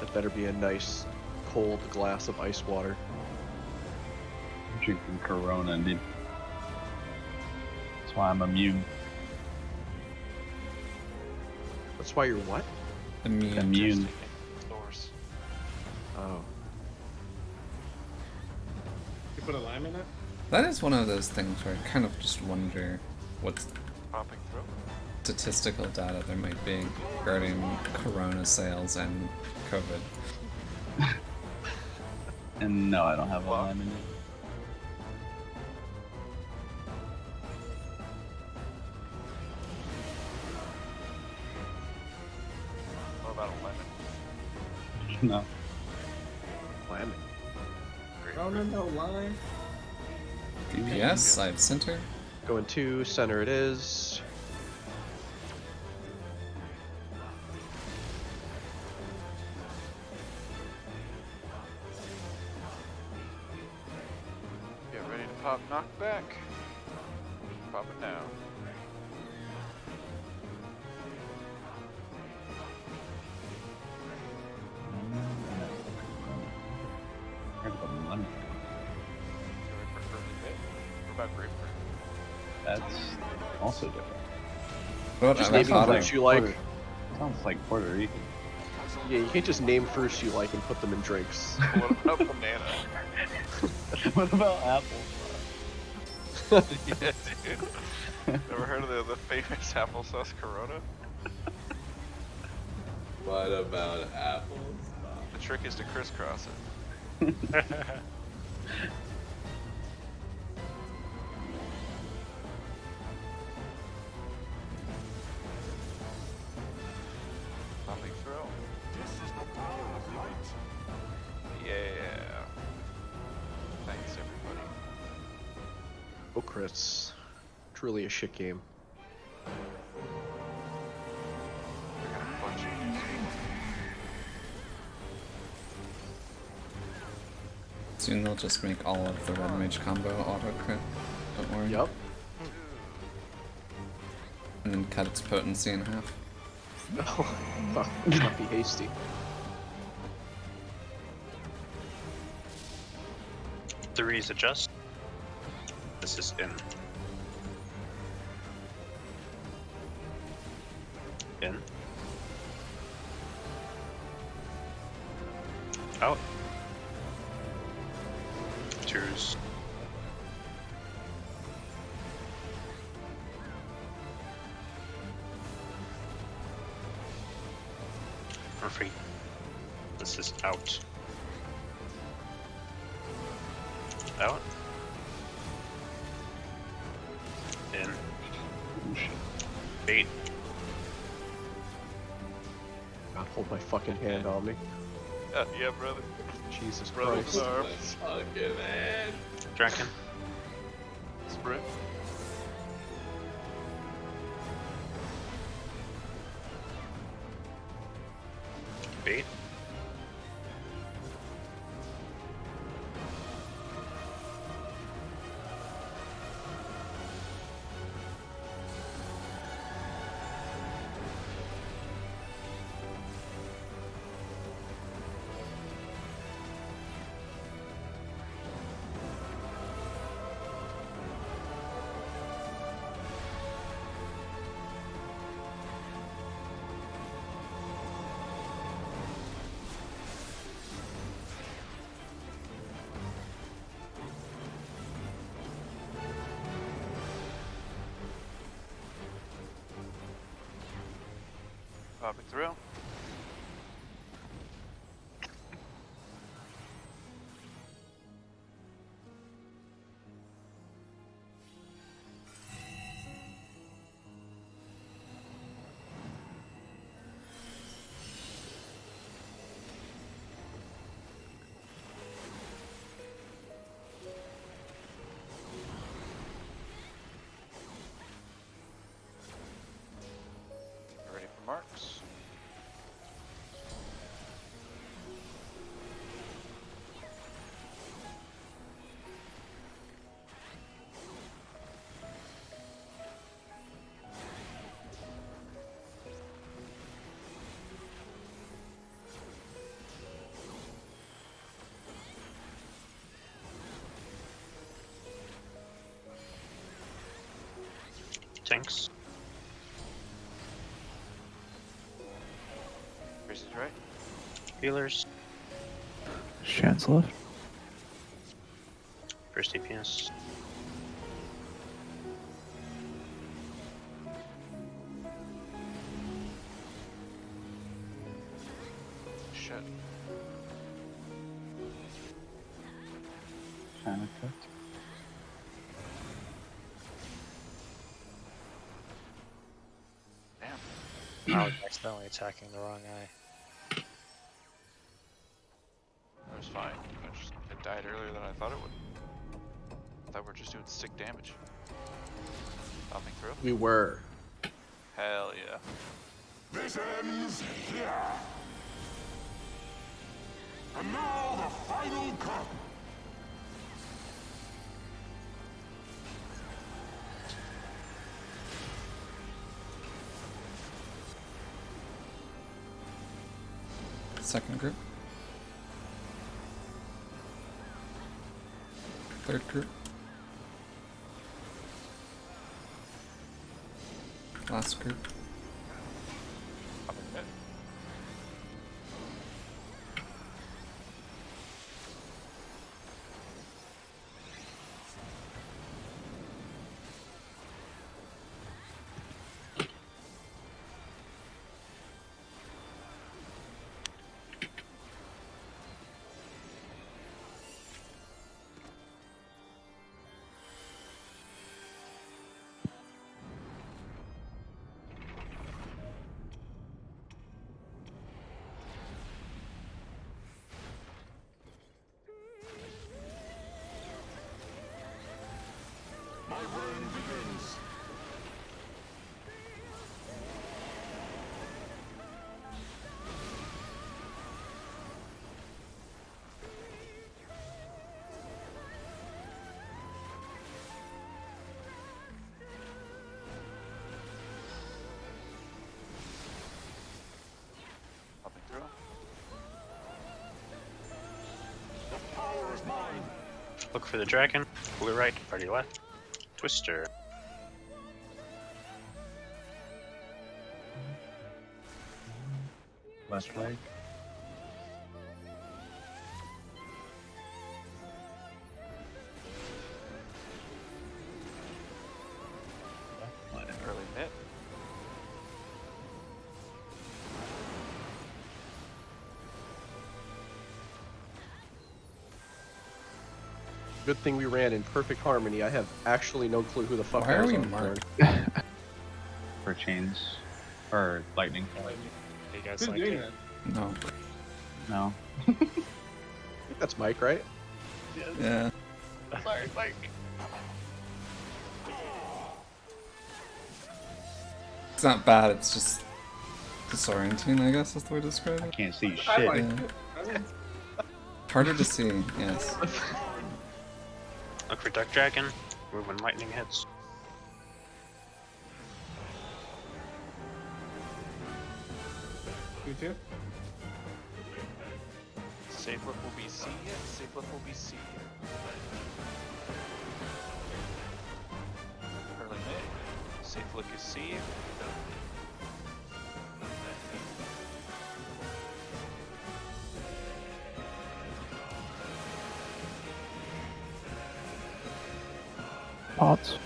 Speaker 3: That better be a nice cold glass of ice water.
Speaker 5: I'm drinking Corona, dude. That's why I'm immune.
Speaker 3: That's why you're what?
Speaker 5: Immune.
Speaker 1: Source.
Speaker 3: Oh.
Speaker 7: You put a lime in it?
Speaker 2: That is one of those things where I kind of just wonder what
Speaker 1: Popping through.
Speaker 2: statistical data there might be regarding Corona sales and COVID.
Speaker 5: And no, I don't have a
Speaker 1: Well.
Speaker 5: lime in it.
Speaker 1: What about a lemon?
Speaker 5: No.
Speaker 3: Lemon.
Speaker 7: Oh, no, lime.
Speaker 2: DPS, side center.
Speaker 3: Going to center it is.
Speaker 1: Get ready to pop knockback. Pop it now.
Speaker 5: Heard about lemon.
Speaker 1: Grapefruit early bit. What about grapefruit?
Speaker 5: That's also different.
Speaker 2: What
Speaker 3: Just
Speaker 2: about
Speaker 3: naming
Speaker 2: avocado?
Speaker 3: fruits you like.
Speaker 5: Sounds like Puerto Rican.
Speaker 3: Yeah, you can't just name fruits you like and put them in drinks.
Speaker 1: What about banana?
Speaker 5: What about apples?
Speaker 1: Yeah, dude. Ever heard of the famous applesauce Corona?
Speaker 2: What about apples?
Speaker 1: The trick is to crisscross it. Popping through.
Speaker 6: This is the power of light.
Speaker 1: Yeah. Thanks, everybody.
Speaker 3: Oh, crits. Truly a shit game.
Speaker 1: They're gonna punch you.
Speaker 2: Soon they'll just make all of the red mage combo auto crit. Don't worry.
Speaker 3: Yup.
Speaker 2: And then cut its potency in half.
Speaker 3: Oh, let's not be hasty.
Speaker 4: Threes adjust. This is in. In. Out. Twos. For free. This is out. Out. In. Bait.
Speaker 3: God, hold my fucking hand on me.
Speaker 1: Yeah, brother.
Speaker 3: Jesus
Speaker 1: Brother
Speaker 3: Christ.
Speaker 1: arms.
Speaker 4: Draken.
Speaker 1: Sprint.
Speaker 4: Bait.
Speaker 1: Popping through. Ready for marks.
Speaker 4: Tanks.
Speaker 1: Crazy's right.
Speaker 4: Healers.
Speaker 8: Shan's left.
Speaker 4: First DPS.
Speaker 1: Shit.
Speaker 5: China cooked.
Speaker 1: Damn.
Speaker 9: I was accidentally attacking the wrong eye.
Speaker 1: It was fine. It died earlier than I thought it would. I thought we were just doing sick damage. Popping through.
Speaker 3: We were.
Speaker 1: Hell yeah.
Speaker 6: This ends here. And now the final cut.
Speaker 2: Second group. Third group. Last group.
Speaker 1: Popping mid.
Speaker 6: My reign begins.
Speaker 1: Popping through.
Speaker 6: The power is mine.
Speaker 4: Look for the dragon. Blue right, party left. Twister.
Speaker 5: Left leg.
Speaker 1: Early mid.
Speaker 3: Good thing we ran in perfect harmony. I have actually no clue who the fuck
Speaker 2: Why
Speaker 3: I
Speaker 2: are
Speaker 3: was
Speaker 2: we
Speaker 3: on
Speaker 2: marked?
Speaker 5: For chains. Or lightning.
Speaker 9: You guys
Speaker 7: Who's
Speaker 9: like
Speaker 7: doing
Speaker 9: it?
Speaker 7: that?
Speaker 2: No.
Speaker 5: No.
Speaker 3: I think that's Mike, right?
Speaker 2: Yeah.
Speaker 3: Sorry, Mike.
Speaker 2: It's not bad, it's just disorienting, I guess is the way to describe
Speaker 5: I
Speaker 2: it.
Speaker 5: can't see
Speaker 7: I
Speaker 5: shit.
Speaker 7: like
Speaker 2: Yeah.
Speaker 7: it. I mean,
Speaker 2: Harder to see, yes.
Speaker 4: Look for Dark Dragon. Move when lightning hits.
Speaker 7: you too?
Speaker 1: Safe look will be C. Safe look will be C. Early mid. Safe look is C.
Speaker 8: Pots.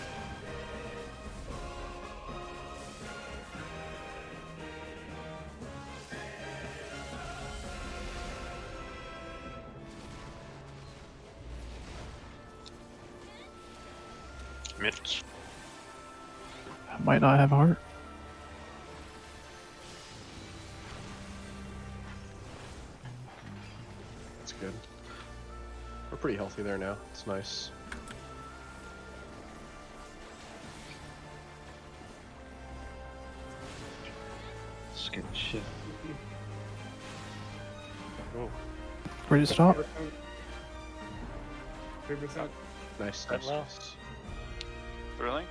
Speaker 4: Mitch.
Speaker 8: Might not have heart.
Speaker 3: That's good. We're pretty healthy there now. It's nice.
Speaker 5: Scared the shit.
Speaker 8: Ready to stop?
Speaker 7: 3%.
Speaker 3: Nice.
Speaker 9: That
Speaker 3: Nice.
Speaker 9: low?
Speaker 3: nice.
Speaker 1: Thrilling?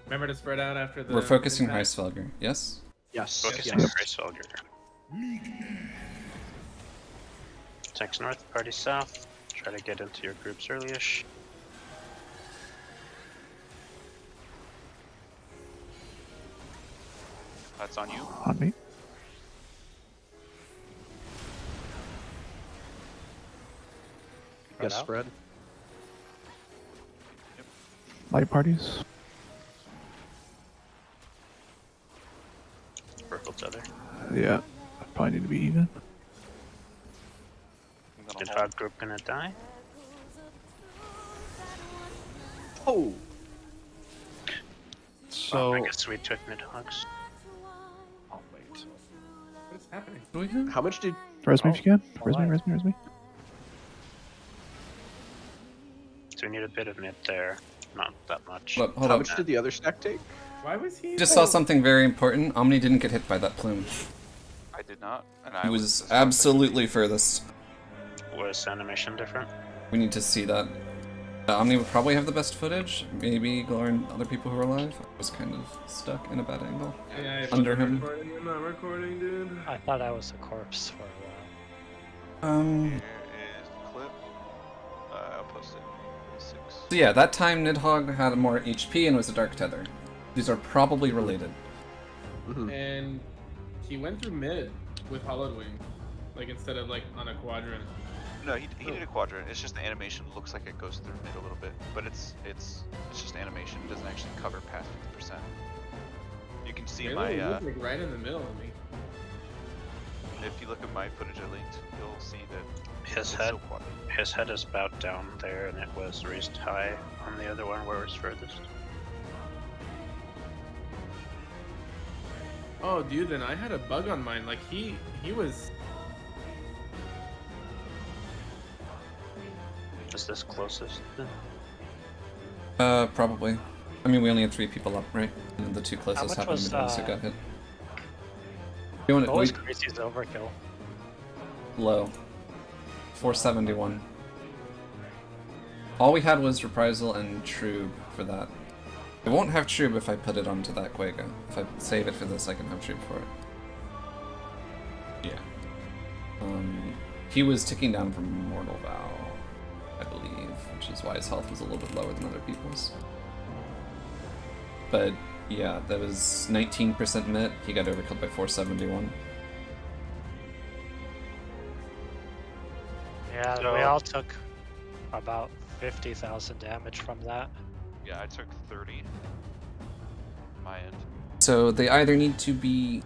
Speaker 7: Remember to spread out after the.
Speaker 2: We're focusing
Speaker 7: impact.
Speaker 2: Heisfelger. Yes?
Speaker 3: Yes.
Speaker 4: Focusing
Speaker 3: yes.
Speaker 4: on Grace Felger. Tanks north, party south. Try to get into your groups early-ish.
Speaker 1: That's on you.
Speaker 8: On me.
Speaker 3: Yes,
Speaker 9: out.
Speaker 3: spread.
Speaker 8: Light parties.
Speaker 4: Purple tether.
Speaker 8: Yeah. Probably need to be even.
Speaker 1: I'm gonna
Speaker 4: Did
Speaker 1: hold.
Speaker 4: Hog Group gonna die?
Speaker 3: Oh.
Speaker 4: I
Speaker 5: So,
Speaker 4: guess we took mid hogs.
Speaker 3: Oh wait.
Speaker 7: What is happening?
Speaker 2: Do we have?
Speaker 3: How much did?
Speaker 8: Res me if you can. Res me,
Speaker 9: alright.
Speaker 8: res me, res me.
Speaker 4: So we need a bit of mid there. Not that much.
Speaker 2: Hold
Speaker 3: How
Speaker 2: up.
Speaker 3: much did the other stack take?
Speaker 7: Why was he?
Speaker 2: Just saw something very important. Omni didn't get hit by that plume.
Speaker 1: I did not, and I
Speaker 2: He
Speaker 1: was
Speaker 2: was
Speaker 1: discussing-
Speaker 2: absolutely furthest.
Speaker 4: Was animation different?
Speaker 2: We need to see that. Omni would probably have the best footage. Maybe Glor and other people who are alive. I was kind of stuck in a bad angle.
Speaker 7: Yeah,
Speaker 2: Under
Speaker 7: I'm
Speaker 2: him.
Speaker 7: Recording. I'm not recording, dude.
Speaker 9: I thought I was a corpse for a while.
Speaker 1: Here is the clip. I'll post it. 6.
Speaker 2: So yeah, that time Nidhogg had more HP and was a Dark Tether. These are probably related.
Speaker 3: Mhm.
Speaker 7: And he went through mid with Hollowed Wing, like instead of like on a quadrant.
Speaker 1: No, he did a quadrant. It's just the animation looks like it goes through mid a little bit, but it's just animation. It doesn't actually cover past 50%. You can see
Speaker 7: Halo
Speaker 1: my
Speaker 7: was like right in the middle of me.
Speaker 1: if you look at my footage I linked, you'll see that
Speaker 4: His
Speaker 1: it's
Speaker 4: head,
Speaker 1: still quadrant.
Speaker 4: his head is bowed down there, and it was raised high on the other one where it was furthest.
Speaker 7: Oh, dude, then I had a bug on mine. Like he was.
Speaker 4: Is this closest?
Speaker 2: Probably. I mean, we only had 3 people up, right? And the 2 closest
Speaker 9: much
Speaker 2: happened to
Speaker 9: was,
Speaker 2: be the ones who got hit. You want
Speaker 9: Always
Speaker 2: it
Speaker 9: crazy is overkill.
Speaker 2: low. 471. All we had was Reprisal and Trube for that. I won't have Trube if I put it onto that Quega. If I save it for this, I can have Trube for it. Yeah. He was ticking down from Mortal Vow, I believe, which is why his health was a little bit lower than other people's. But yeah, that was 19% mit. He got overkilled by 471.
Speaker 9: Yeah,
Speaker 4: So-
Speaker 9: we all took about 50,000 damage from that.
Speaker 1: Yeah, I took 30. My end.
Speaker 2: So they either need to be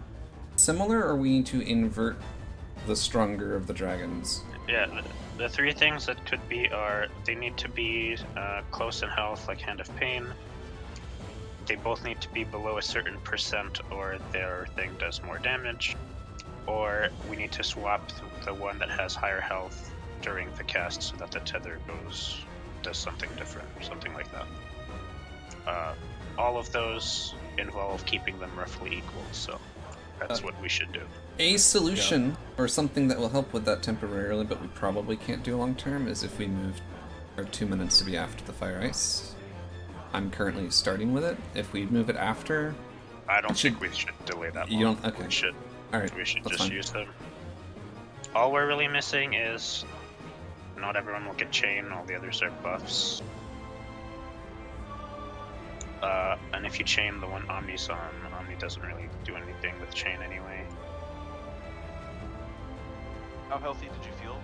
Speaker 2: similar or we need to invert the stronger of the dragons.
Speaker 4: Yeah, the 3 things that could be are they need to be close in health, like Hand of Pain. They both need to be below a certain percent, or their thing does more damage. Or we need to swap the one that has higher health during the cast so that the tether does something different, or something like that. All of those involve keeping them roughly equal, so that's what we should do.
Speaker 2: A solution, or something that will help with that temporarily, but we probably can't do long term, is if we move our 2 minutes to be after the fire ice. I'm currently starting with it. If we move it after,
Speaker 4: I don't
Speaker 2: It should-
Speaker 4: think we should delay that long.
Speaker 2: you don't. Okay.
Speaker 4: We should
Speaker 2: All right.
Speaker 4: We should
Speaker 2: that's
Speaker 4: just
Speaker 2: fine.
Speaker 4: use them. All we're really missing is not everyone will get chain, all the others are buffs. And if you chain the one Omni's on, Omni doesn't really do anything with chain anyway.
Speaker 1: How healthy did you feel?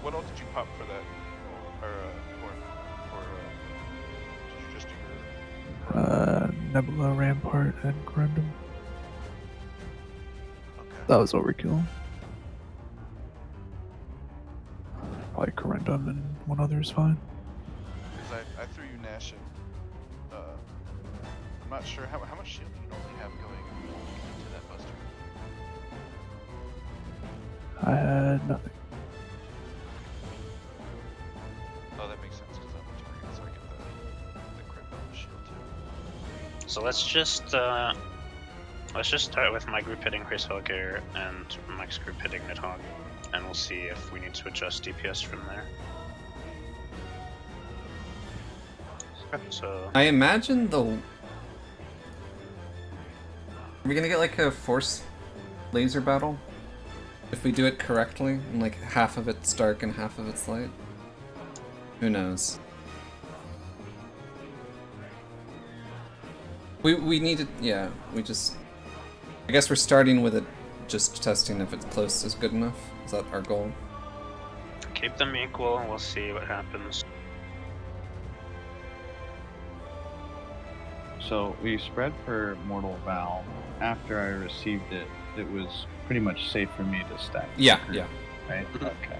Speaker 1: What all did you pop for that? Or did you just do your...
Speaker 8: Nebula, Rampart, and Grundum. That was overkill. Probably Corundum and one other is fine.
Speaker 1: Because I threw you Nashing. I'm not sure how much shield do you normally have going into that buster.
Speaker 8: I had nothing.
Speaker 1: Oh, that makes sense because I'm a target, so I get the crit bonus shield too.
Speaker 4: So let's just start with my group hitting Hraesvelgr and Mike's group hitting Nidhogg, and we'll see if we need to adjust DPS from there. So
Speaker 2: I imagine the. Are we gonna get like a force laser battle? If we do it correctly, and like half of it's dark and half of it's light? Who knows? We need to, yeah, we just... I guess we're starting with it, just testing if it's close is good enough. Is that our goal?
Speaker 4: keep them equal and we'll see what happens.
Speaker 5: So we spread for Mortal Vow. After I received it, it was pretty much safe for me to stack.
Speaker 2: Yeah, yeah.
Speaker 5: Right? Okay.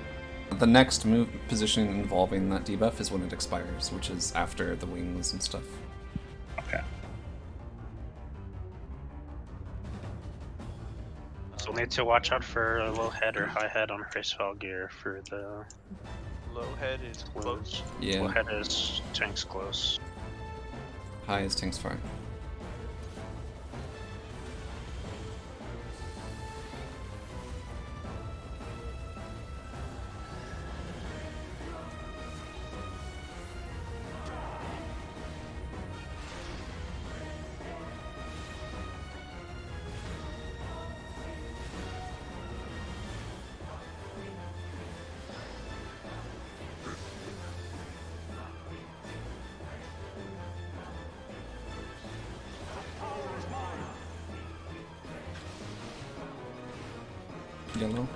Speaker 2: The next move position involving that debuff is when it expires, which is after the wings and stuff.
Speaker 5: Okay.
Speaker 4: So we'll need to watch out for a low head or high head on Hraesvelgr for the
Speaker 1: Low head is close.
Speaker 2: Yeah.
Speaker 4: low head is tanks close.
Speaker 2: High is Tink's far. Yellow.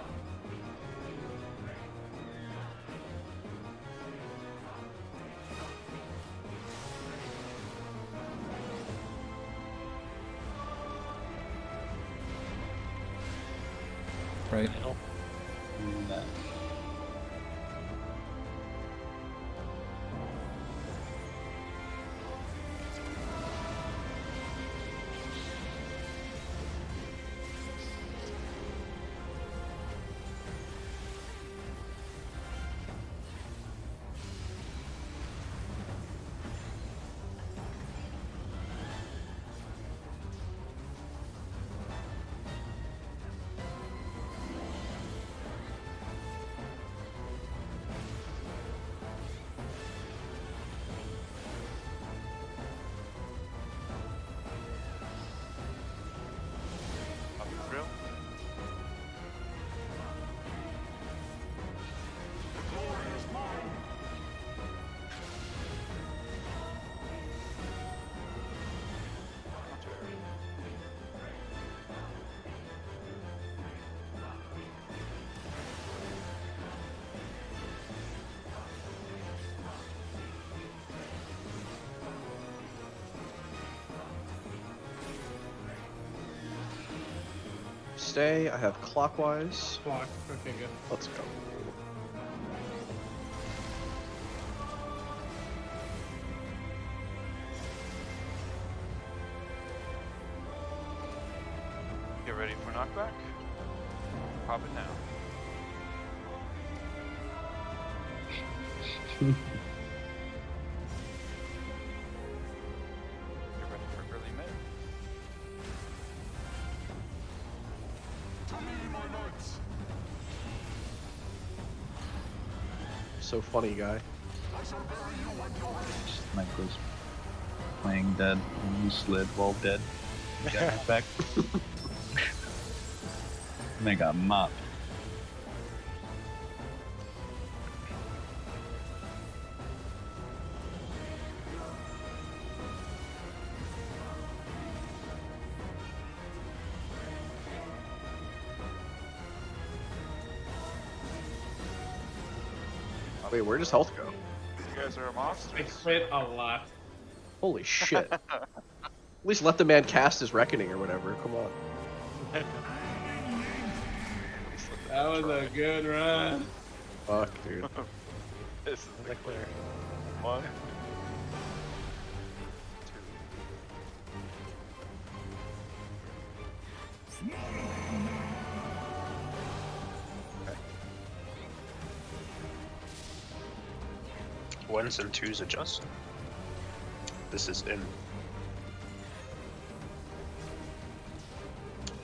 Speaker 2: Right.
Speaker 5: And,
Speaker 1: Up the thrill. Not too early.
Speaker 3: Stay. I have clockwise.
Speaker 7: Block. Okay, good.
Speaker 3: Let's go.
Speaker 1: Get ready for knockback. Pop it now. Get ready for early mid.
Speaker 3: So funny, guy.
Speaker 5: Mike was playing dead and you slid while dead. You got it back. And they got mopped.
Speaker 3: Wait, where does health go?
Speaker 1: You guys are
Speaker 7: I
Speaker 1: monsters.
Speaker 7: crit a lot.
Speaker 3: Holy shit. At least let the man cast his reckoning or whatever. Come on.
Speaker 7: That was a good run.
Speaker 3: Fuck, dude.
Speaker 1: This is the
Speaker 9: Like
Speaker 1: clear.
Speaker 9: we're
Speaker 1: 1, 2.
Speaker 4: Ones and twos adjust. This is in.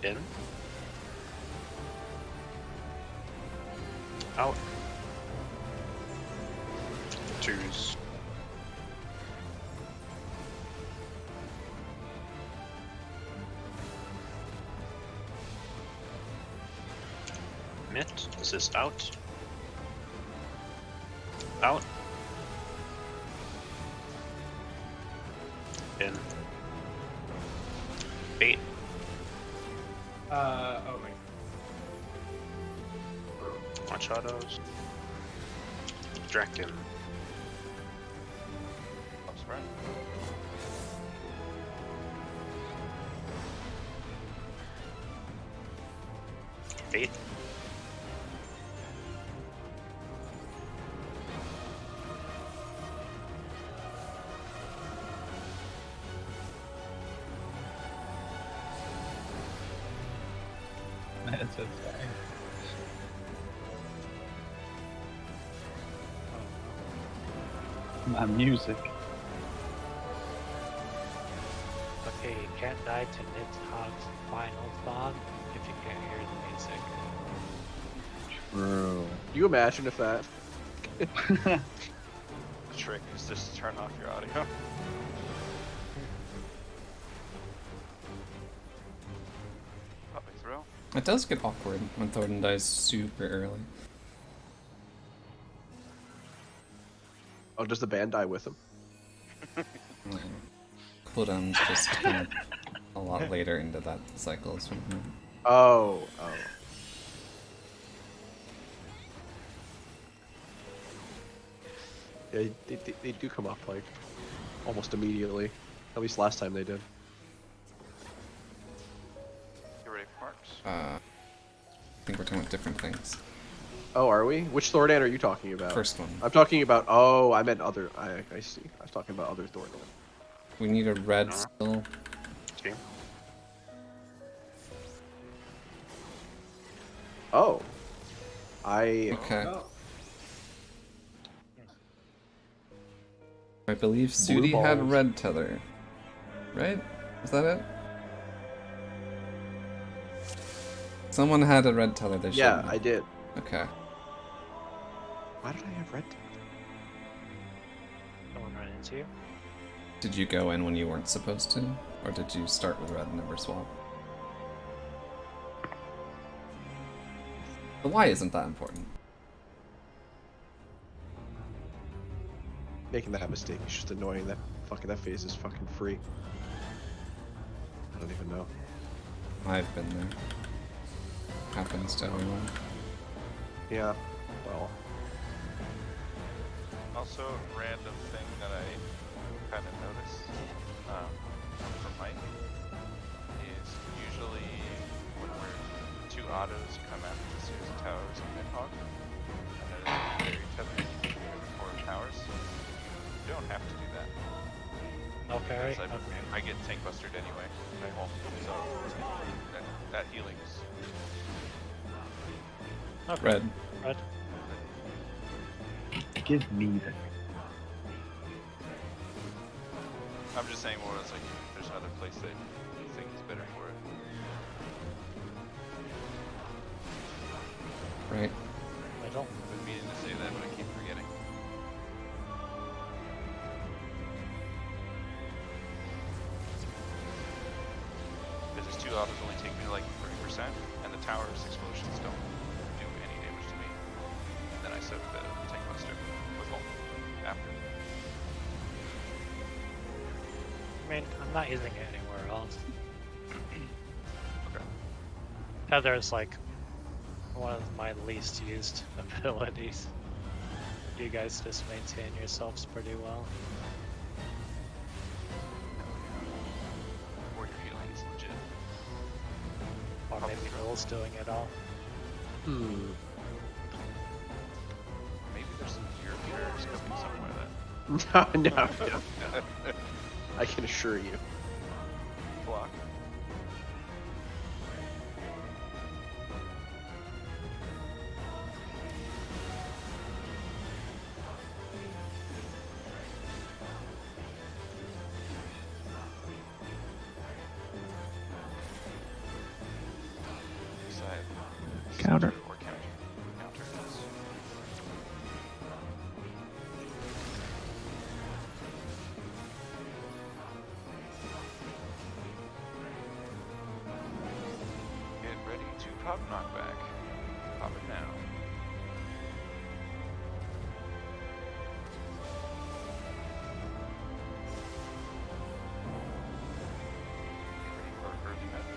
Speaker 4: In. Out. Twos. Mitt. This is out. Out. In. Bait.
Speaker 7: Oh wait.
Speaker 4: Machados. Draken.
Speaker 1: Up spread.
Speaker 4: Bait.
Speaker 5: That's so sad. My music.
Speaker 9: okay. You can't die to Nidhogg's final thought if you can't hear the music.
Speaker 5: True.
Speaker 3: You imagine if that?
Speaker 1: The trick is just to turn off your audio. Puppy thrill.
Speaker 2: It does get awkward when Thornton dies super early.
Speaker 3: Oh, does the band die with him?
Speaker 2: Cooldown's just kind of a lot later into that cycle. So,
Speaker 3: Oh. Yeah, they do come up like almost immediately. At least last time they did.
Speaker 1: You ready for marks?
Speaker 2: I think we're talking about different things.
Speaker 3: Oh, are we? Which Thordan are you talking about?
Speaker 2: First one.
Speaker 3: I'm talking about. Oh, I meant other. I see. I was talking about other Thordan.
Speaker 2: We need a red still.
Speaker 4: Okay.
Speaker 3: Oh. I.
Speaker 2: Okay.
Speaker 7: Oh.
Speaker 2: I believe Sudi had red tether. Right? Is that it? Someone had a red tether. They
Speaker 3: Yeah,
Speaker 2: shouldn't
Speaker 3: I
Speaker 2: have.
Speaker 3: did.
Speaker 2: Okay.
Speaker 3: Why did I have red?
Speaker 9: Someone run into you?
Speaker 2: Did you go in when you weren't supposed to? Or did you start with red and never swap? The why isn't that important.
Speaker 3: Making that mistake is just annoying. That phase is fucking free. I don't even know.
Speaker 2: I've been there. Happens to everyone.
Speaker 3: Yeah. Well.
Speaker 1: Also, random thing that I kind of noticed from Mike is usually when two autos come after the series of towers and Midhog, and they're very tethered for towers. You don't have to do that.
Speaker 9: Okay.
Speaker 1: Because I get tank bustered anyway. I won't. So that healing is.
Speaker 9: Okay.
Speaker 2: Red.
Speaker 9: Red.
Speaker 5: Give me the.
Speaker 1: I'm just saying more as like there's another place that you think is better for it.
Speaker 2: Right.
Speaker 9: Middle.
Speaker 1: I've been meaning to say that, but I keep forgetting. Because these two autos only take me to like 30%, and the tower's explosions don't do any damage to me. And then I soak the tank buster with ult after.
Speaker 9: I mean, I'm not using it anywhere else.
Speaker 1: Okay.
Speaker 9: Tether is like one of my least used abilities. You guys just maintain yourselves pretty well.
Speaker 1: Or your healing is legit.
Speaker 9: Or maybe Will's doing it all.
Speaker 3: Hmm.
Speaker 1: Maybe there's some gear carriers coming somewhere then.
Speaker 3: No. I can assure you.
Speaker 1: Block. Side.
Speaker 8: Counter.
Speaker 1: Or counter. Counter, yes. Get ready to pop knockback. Pop it now. Ready for early met.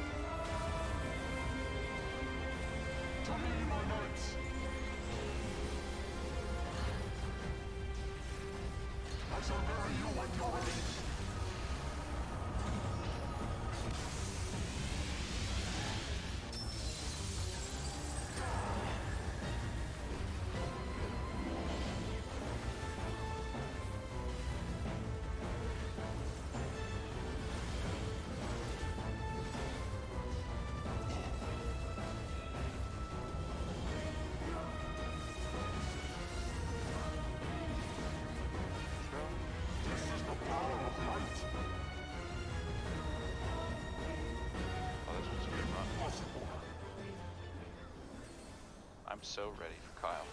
Speaker 1: Oh, this was a good run. I'm so ready for Kyle.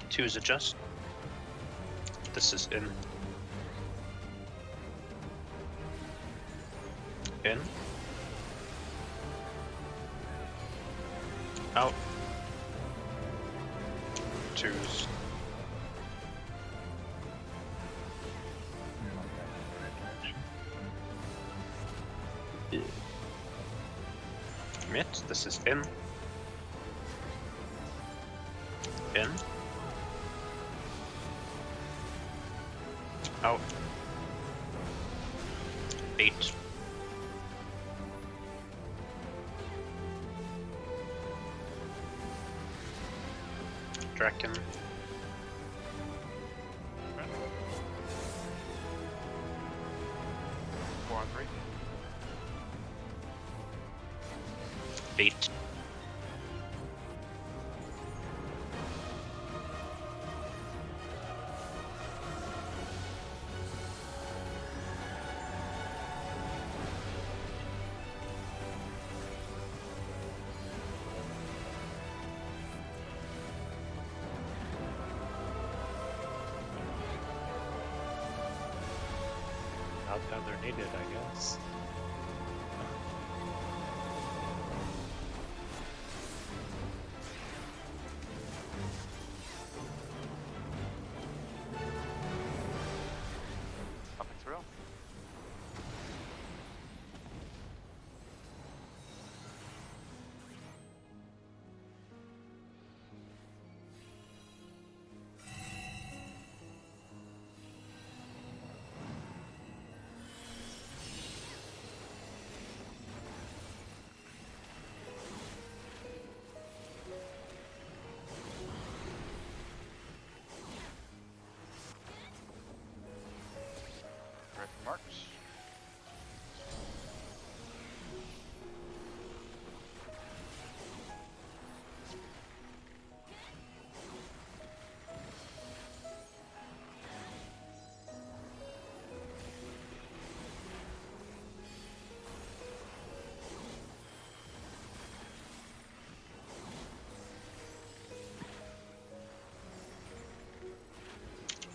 Speaker 4: Two is adjust. This is in. In. Out. Twos. Commit. This is in. In. Out. 8. Draken.
Speaker 1: 4 on 3.
Speaker 4: 8.
Speaker 9: Outbound they're needed, I guess.
Speaker 1: Popping through. Ready for marks.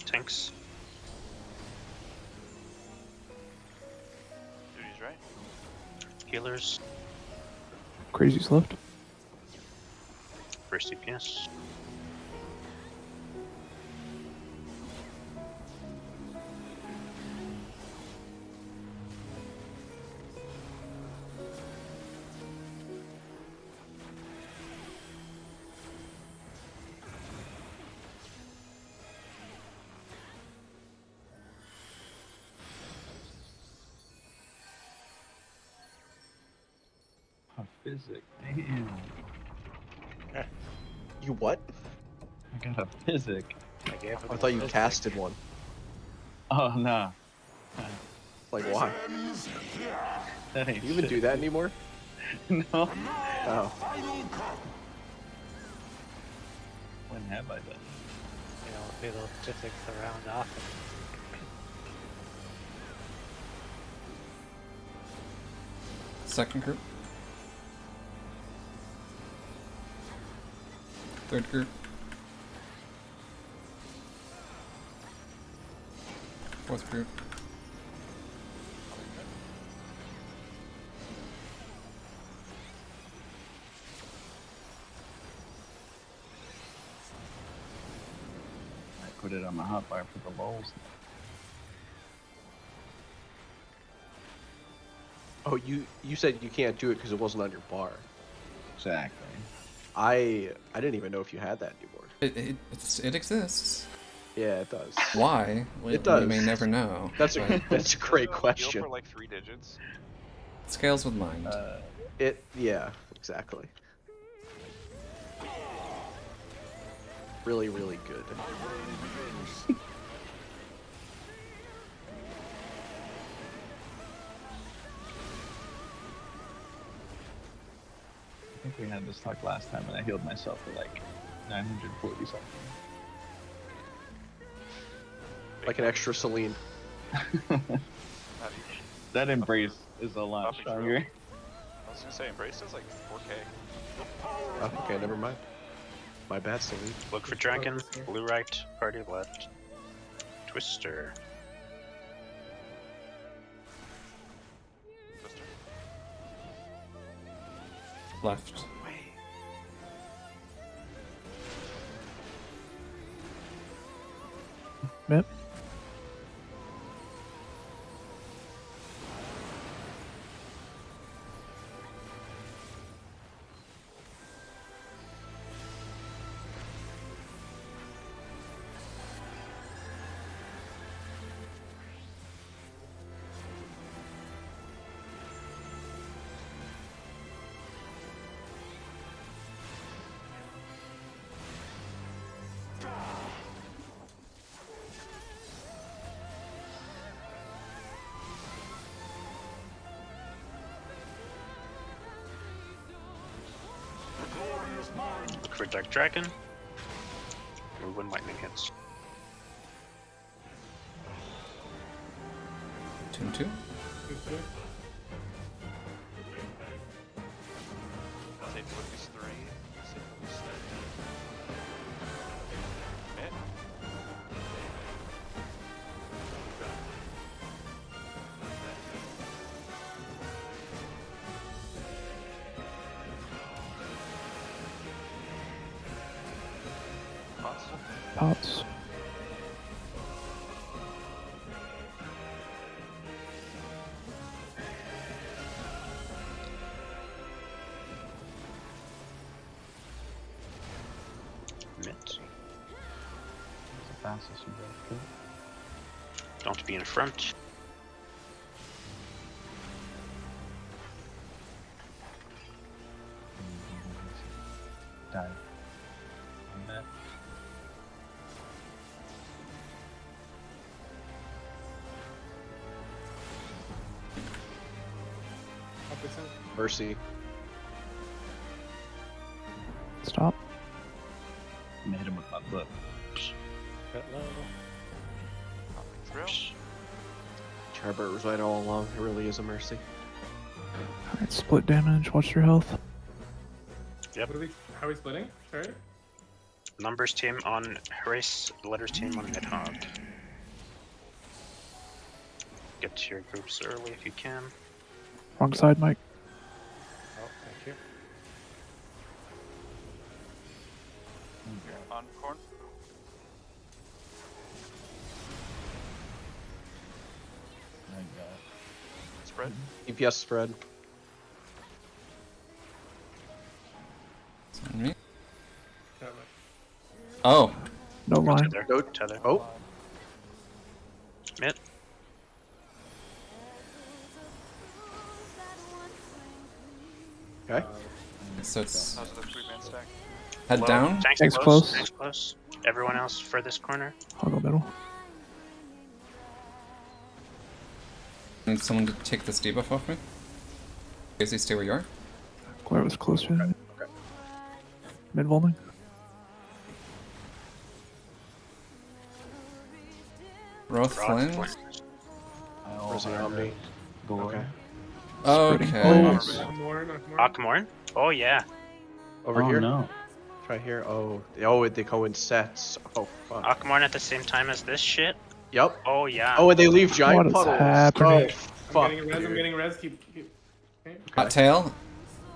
Speaker 4: Tanks.
Speaker 1: Duty's right.
Speaker 4: Healers.
Speaker 8: Crazy's left.
Speaker 4: First DPS.
Speaker 5: physic. Damn.
Speaker 3: You what?
Speaker 5: I got a physic.
Speaker 9: I gave him
Speaker 3: I
Speaker 9: a
Speaker 3: thought you
Speaker 9: physic.
Speaker 3: casted one.
Speaker 5: Oh no.
Speaker 3: Like why?
Speaker 5: That ain't
Speaker 3: Do you even
Speaker 5: shit.
Speaker 3: do that anymore?
Speaker 5: No.
Speaker 3: Oh.
Speaker 5: When have I done it?
Speaker 9: You know, people physic around often.
Speaker 2: Second group. Third group. Fourth group.
Speaker 5: I put it on my hotbar for the lulz.
Speaker 3: Oh, you said you can't do it because it wasn't on your bar.
Speaker 5: Exactly.
Speaker 3: I didn't even know if you had that anymore.
Speaker 2: It exists.
Speaker 3: Yeah, it does.
Speaker 2: Why? We
Speaker 3: does.
Speaker 2: may never know.
Speaker 3: That's a
Speaker 2: but
Speaker 3: that's a
Speaker 1: Does
Speaker 3: great
Speaker 1: it only heal
Speaker 3: question.
Speaker 1: for like 3 digits?
Speaker 2: it scales with mind.
Speaker 3: Yeah, exactly. Really, really good.
Speaker 5: I think we had this talk last time, and I healed myself for like 940 something.
Speaker 3: Like an extra Celine.
Speaker 1: How do you-
Speaker 5: That embrace is a lot
Speaker 1: Upping drill.
Speaker 5: stronger.
Speaker 1: I was gonna say Embrace does like 4K.
Speaker 3: Oh, okay, never mind. My bad, Celine.
Speaker 4: Look for dragon. Blue right. Party left. Twister.
Speaker 1: Twister.
Speaker 2: Left.
Speaker 8: Yep.
Speaker 4: Look for dark dragon. Move when lightning hits.
Speaker 2: Tune 2.
Speaker 1: Safe focus 3. Safe focus 3. Hit. Pots.
Speaker 8: Pops.
Speaker 4: Mitt.
Speaker 5: That's the fastest you go.
Speaker 4: Don't be in front.
Speaker 5: Dive. On that.
Speaker 3: Mercy.
Speaker 8: Stop.
Speaker 5: Made him with my foot.
Speaker 9: Bit low.
Speaker 1: Popping through.
Speaker 3: Charbert was right all along. It really is a mercy.
Speaker 8: Alright, split damage. Watch your health.
Speaker 4: Yep.
Speaker 7: What are we? How are we splitting? Sorry.
Speaker 4: Numbers team on race. Letters team on Nidhogg. Get to your groups early if you can.
Speaker 8: Wrong side, Mike.
Speaker 9: Oh, thank you.
Speaker 1: On corn.
Speaker 5: I got
Speaker 1: Spread.
Speaker 3: EPS spread.
Speaker 2: Is that me?
Speaker 7: Got it.
Speaker 2: Oh,
Speaker 8: No line.
Speaker 4: Tether.
Speaker 3: Go-
Speaker 4: Tether.
Speaker 3: Oh,
Speaker 4: Mitt.
Speaker 3: Okay.
Speaker 2: So it's
Speaker 1: How's the 3-man stack?
Speaker 2: head
Speaker 4: Low,
Speaker 2: down.
Speaker 8: Tanks close.
Speaker 4: Tanks close. Everyone else for this corner.
Speaker 8: I'll go middle.
Speaker 2: Need someone to take this debuff off me. Crazy, stay where you are.
Speaker 8: Glare was closer.
Speaker 3: Okay.
Speaker 8: Mid volting.
Speaker 2: Wrath
Speaker 4: Broad
Speaker 2: Flames.
Speaker 4: flames.
Speaker 3: Where's the Omni? Okay.
Speaker 2: Okay.
Speaker 4: Akmorn? Oh yeah.
Speaker 3: Over
Speaker 5: Oh
Speaker 3: here?
Speaker 5: no.
Speaker 3: Right here? Oh, they go in sets. Oh, fuck.
Speaker 4: Akmorn at the same time as this shit?
Speaker 3: Yep.
Speaker 4: Oh yeah.
Speaker 3: Oh, and they leave giant
Speaker 8: What is
Speaker 3: puddles.
Speaker 8: happening?
Speaker 3: Oh, fuck.
Speaker 7: I'm getting res. I'm
Speaker 3: dude.
Speaker 7: getting res. Keep. Okay.
Speaker 2: Hot tail.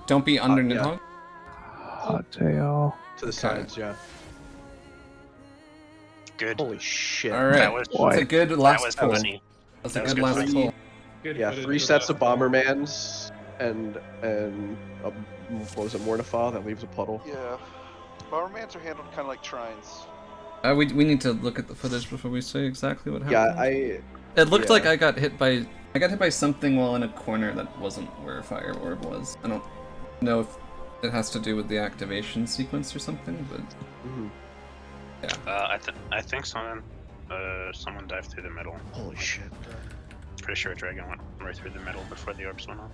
Speaker 2: Don't be under
Speaker 3: yeah.
Speaker 2: Nidhogg.
Speaker 8: Hot tail.
Speaker 3: To the sides, yeah.
Speaker 4: Good.
Speaker 3: Holy shit.
Speaker 2: All right.
Speaker 4: That was
Speaker 8: Boy.
Speaker 2: That's a good
Speaker 4: that
Speaker 2: last
Speaker 4: was
Speaker 2: pull.
Speaker 4: funny.
Speaker 2: That's
Speaker 4: that
Speaker 2: a
Speaker 4: was
Speaker 2: good
Speaker 4: good
Speaker 2: last
Speaker 4: footage.
Speaker 2: pull.
Speaker 7: Good
Speaker 3: Yeah,
Speaker 7: footage
Speaker 3: 3
Speaker 7: for
Speaker 3: sets
Speaker 7: that.
Speaker 3: of Bombermans and what was it, Mortifa that leaves a puddle.
Speaker 1: Yeah. Bombermans are handled kind of like trines.
Speaker 2: We need to look at the footage before we say exactly what
Speaker 3: Yeah,
Speaker 2: happened. It looked
Speaker 3: yeah.
Speaker 2: like I got hit by something while in a corner that wasn't where Fire Orb was. I don't know if it has to do with the activation sequence or something, but
Speaker 3: Mhm.
Speaker 4: I think someone dived through the middle.
Speaker 3: Holy shit.
Speaker 4: Pretty sure a dragon went right through the middle before the orbs went off.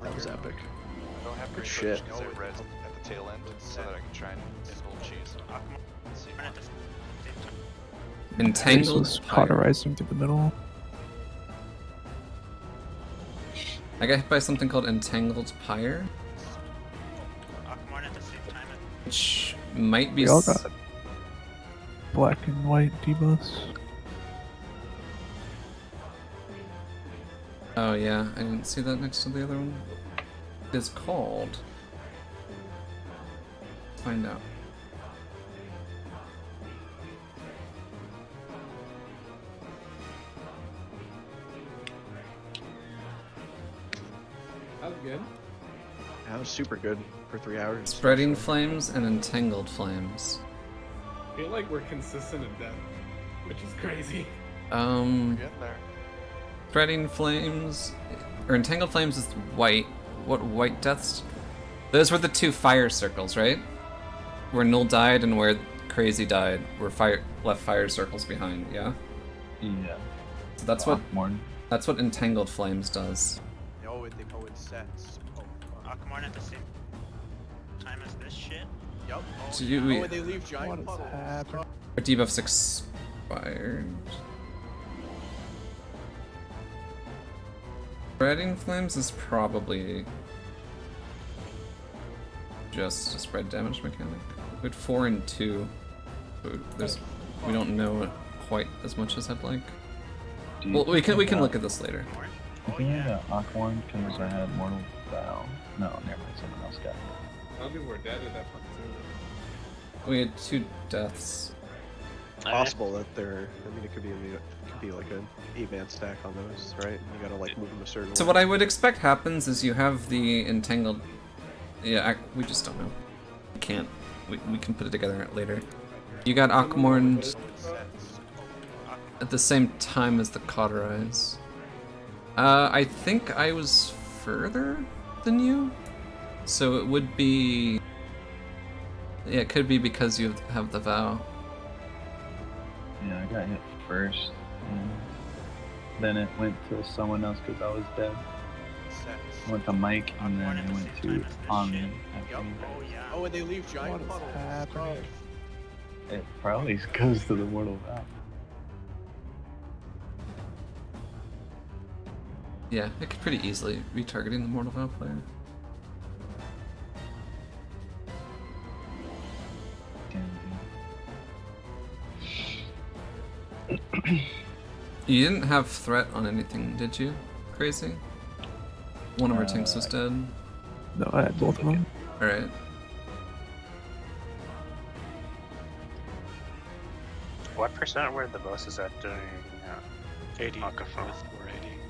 Speaker 3: That was epic.
Speaker 1: I don't have great
Speaker 3: shit.
Speaker 1: footage because I read at the tail end so that I can try and indulge cheese. Let's see.
Speaker 8: Tanks
Speaker 2: Entangled
Speaker 8: was
Speaker 2: Pyre.
Speaker 8: cauterizing through the middle.
Speaker 2: I got hit by something called Entangled Pyre,
Speaker 4: Akmorn at the same time.
Speaker 2: which might be
Speaker 8: We all got black and white debuffs.
Speaker 2: Oh yeah, I didn't see that next to the other one. It is called. Let's find out.
Speaker 7: That was good.
Speaker 3: That was super good for 3 hours.
Speaker 2: Spreading Flames and Entangled Flames.
Speaker 7: I feel like we're consistent in death, which is crazy.
Speaker 1: Getting there.
Speaker 2: Spreading Flames or Entangled Flames is white. What white deaths? Those were the 2 fire circles, right? Where Null died and where Crazy died, were left fire circles behind. Yeah.
Speaker 5: Yeah.
Speaker 2: So that's what Entangled Flames does.
Speaker 3: They go in sets. Oh, fuck.
Speaker 4: Akmorn at the same time as this shit?
Speaker 3: Yep.
Speaker 2: Do we,
Speaker 3: and they leave giant
Speaker 8: What is
Speaker 3: puddles.
Speaker 8: happening?
Speaker 2: our debuffs expired. Spreading Flames is probably just a spread damage mechanic. We had 4 and 2. But we don't know it quite as much as I'd like. Well, we can look at this later.
Speaker 5: I think I got Aquarn because I had Mortal Vow. No, never mind. Someone else got it.
Speaker 7: A lot of people were dead at that point too.
Speaker 2: We had 2 deaths.
Speaker 3: Possible that it could be like an 8-man stack on those, right? You gotta like move them a certain
Speaker 2: So
Speaker 3: way.
Speaker 2: what I would expect happens is you have the entangled. Yeah, we just don't know. We can't. We can put it together later. You got Akmorn at the same time as the Cauterize. I think I was further than you, so it would be. Yeah, it could be because you have the vow.
Speaker 5: Yeah, I got hit first. And then it went to someone else because I was dead. I went to Mike, and then I went to Omni.
Speaker 3: Yep.
Speaker 4: yeah.
Speaker 3: Oh, and they leave giant
Speaker 8: What is
Speaker 3: puddles.
Speaker 8: happening?
Speaker 5: It probably goes to the Mortal Vow.
Speaker 2: Yeah, it could pretty easily be targeting the Mortal Vow player. You didn't have threat on anything, did you? Crazy? One of our tanks was dead.
Speaker 8: No, I had both of them.
Speaker 2: Alright.
Speaker 4: What percent were the bosses at doing
Speaker 9: 80
Speaker 4: Akaphone?
Speaker 9: with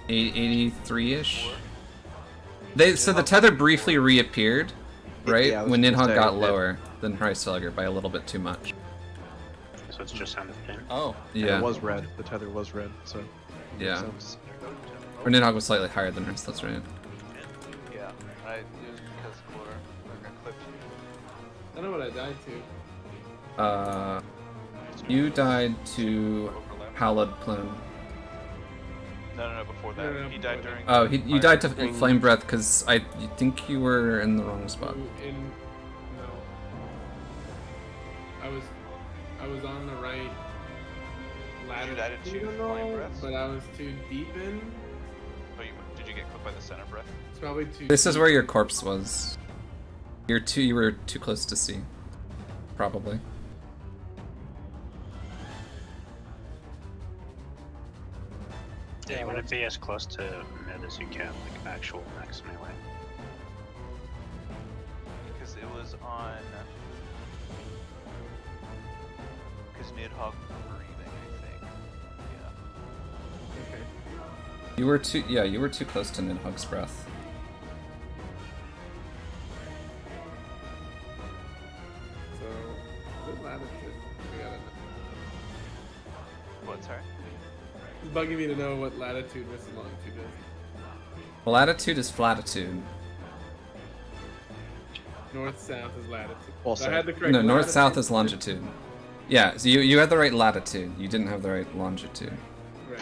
Speaker 9: 480.
Speaker 2: 83-ish? So the tether briefly reappeared, right?
Speaker 3: Yeah, I was
Speaker 2: when
Speaker 3: gonna
Speaker 2: Nidhogg
Speaker 3: say,
Speaker 2: got
Speaker 3: yeah.
Speaker 2: lower than Hriesfelger by a little bit too much.
Speaker 4: So it's just on the pin.
Speaker 2: Oh.
Speaker 3: And
Speaker 2: Yeah.
Speaker 3: it was red. The tether was red, so.
Speaker 2: Yeah.
Speaker 3: Makes sense.
Speaker 2: Or Nidhogg was slightly higher than us, that's right.
Speaker 1: Yeah, it was because Quarter. Like I clipped.
Speaker 7: I know what I died to.
Speaker 2: You died to
Speaker 1: Overlap.
Speaker 2: Pallid Plume.
Speaker 1: No, before that.
Speaker 7: No,
Speaker 1: He
Speaker 7: before
Speaker 1: died
Speaker 7: that.
Speaker 1: during.
Speaker 2: Oh,
Speaker 1: the
Speaker 2: you
Speaker 1: fire.
Speaker 2: died to Flame Breath because I think you were in the wrong spot.
Speaker 7: No. I was on the right ladder.
Speaker 1: died at two
Speaker 7: I don't
Speaker 1: flame
Speaker 7: know,
Speaker 1: breaths?
Speaker 7: but I was too deep in.
Speaker 1: Oh, did you get clipped by the center breath?
Speaker 7: It's probably too.
Speaker 2: This is
Speaker 7: deep.
Speaker 2: where your corpse was. You were too close to see. Probably.
Speaker 4: Yeah, you want to be as close to mid as you can, like actual max melee.
Speaker 1: Because it was on. Because Nidhogg was breathing, I think. Yeah.
Speaker 7: Okay.
Speaker 2: You were too close to Nidhogg's breath.
Speaker 7: So, what latitude? We gotta know.
Speaker 1: What, sorry?
Speaker 7: It's bugging me to know what latitude versus longitude is.
Speaker 2: Latitude is flatitude.
Speaker 7: North-south is latitude.
Speaker 3: Well
Speaker 7: So I
Speaker 3: said.
Speaker 7: had the correct
Speaker 2: No, north-south
Speaker 7: latitude.
Speaker 2: is longitude. Yeah, so you had the right latitude. You didn't have the right longitude.
Speaker 7: Right.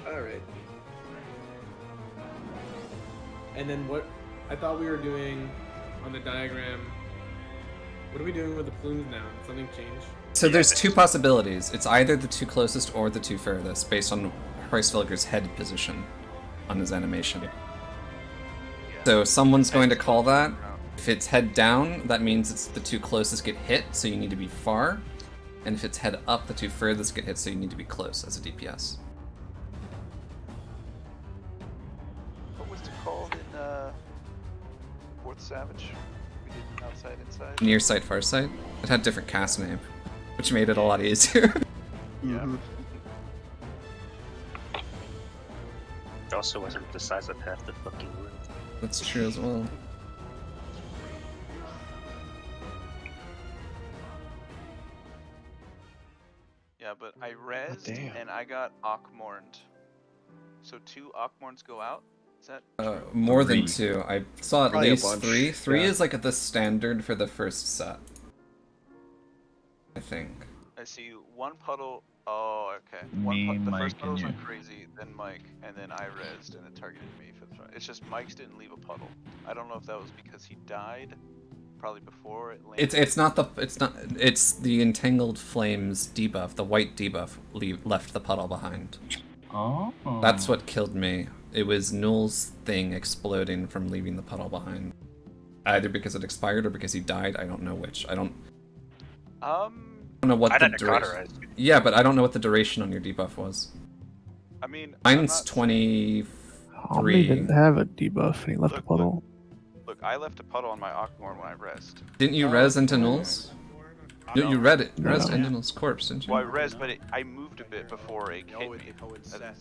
Speaker 7: Alright. And then what I thought we were doing on the diagram. What are we doing with the plumes now? Did something change?
Speaker 2: So there's two possibilities. It's either the two closest or the two furthest, based on Hreisvelger's head position on his animation. So someone's going to call that. If it's head down, that means it's the two closest get hit, so you need to be far. And if it's head up, the two furthest get hit, so you need to be close as a DPS.
Speaker 1: What was it called in Fourth Savage? We did outside, inside.
Speaker 2: Near sight, far sight. It had different cast name, which made it a lot easier.
Speaker 1: Yeah.
Speaker 4: It also wasn't the size of half the fucking room.
Speaker 2: That's true as well.
Speaker 1: Yeah, but I rezzed
Speaker 3: damn.
Speaker 1: and I got Akmorned. So 2 Akmorns go out? Is that
Speaker 2: More
Speaker 5: Three.
Speaker 2: than two. I saw at
Speaker 3: Probably a
Speaker 2: least
Speaker 3: bunch,
Speaker 2: three. Three
Speaker 3: yeah.
Speaker 2: is like the standard for the first set. I think.
Speaker 1: I see 1 puddle. Oh, okay.
Speaker 5: Me,
Speaker 1: The
Speaker 5: Mike,
Speaker 1: first puddle
Speaker 5: and
Speaker 1: went
Speaker 5: you.
Speaker 1: crazy, then Mike, and then I rezzed and it targeted me for the front. It's just Mike's didn't leave a puddle. I don't know if that was because he died, probably before it landed.
Speaker 2: It's the entangled flames debuff. The white debuff left the puddle behind.
Speaker 5: Oh.
Speaker 2: That's what killed me. It was Null's thing exploding from leaving the puddle behind. Either because it expired or because he died. I don't know which. I don't know what
Speaker 4: I
Speaker 2: the
Speaker 4: didn't
Speaker 2: duration.
Speaker 4: cauterize.
Speaker 2: Yeah, but I don't know what the duration on your debuff was.
Speaker 1: I mean, I'm
Speaker 2: Mine's
Speaker 1: not
Speaker 2: 23.
Speaker 8: Omni didn't have a debuff and he left a
Speaker 1: Look,
Speaker 8: puddle.
Speaker 1: Look, I left a puddle on my Akmorn when I rezzed.
Speaker 2: Didn't you res into Null's?
Speaker 1: No.
Speaker 2: You read it. Res
Speaker 8: No.
Speaker 2: into Null's corpse, didn't you?
Speaker 1: Well, I rezzed, but I moved a bit before it hit me.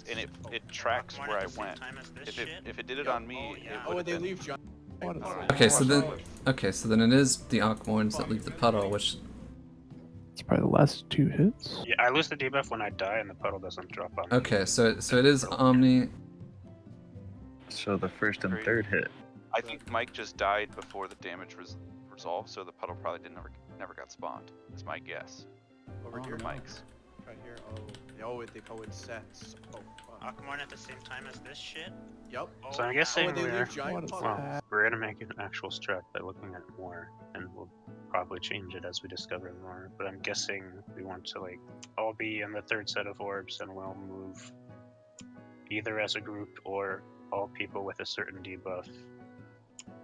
Speaker 1: And it tracks where I went. If it did it on me, it
Speaker 6: Oh,
Speaker 1: would
Speaker 6: and they
Speaker 1: have been...
Speaker 6: leave John.
Speaker 2: Okay, so then it is the Akmorns that leave the puddle, which
Speaker 8: It's probably the last two hits.
Speaker 4: Yeah, I lose the debuff when I die and the puddle doesn't drop on me.
Speaker 2: okay, so it is Omni.
Speaker 5: So the first and third hit.
Speaker 1: I think Mike just died before the damage was resolved, so the puddle probably never got spawned. That's my guess.
Speaker 6: Over here,
Speaker 1: Mike's.
Speaker 6: right here. Oh, they coincide. Oh, fuck.
Speaker 10: Akmorn at the same time as this shit?
Speaker 6: Yep.
Speaker 4: So I'm guessing
Speaker 6: Oh, they
Speaker 4: we're,
Speaker 6: leave giant
Speaker 8: What is
Speaker 6: puddles.
Speaker 8: that?
Speaker 4: we're gonna make an actual strat by looking at more, and we'll probably change it as we discover more. But I'm guessing we want to like all be in the third set of orbs, and we'll move either as a group or all people with a certain debuff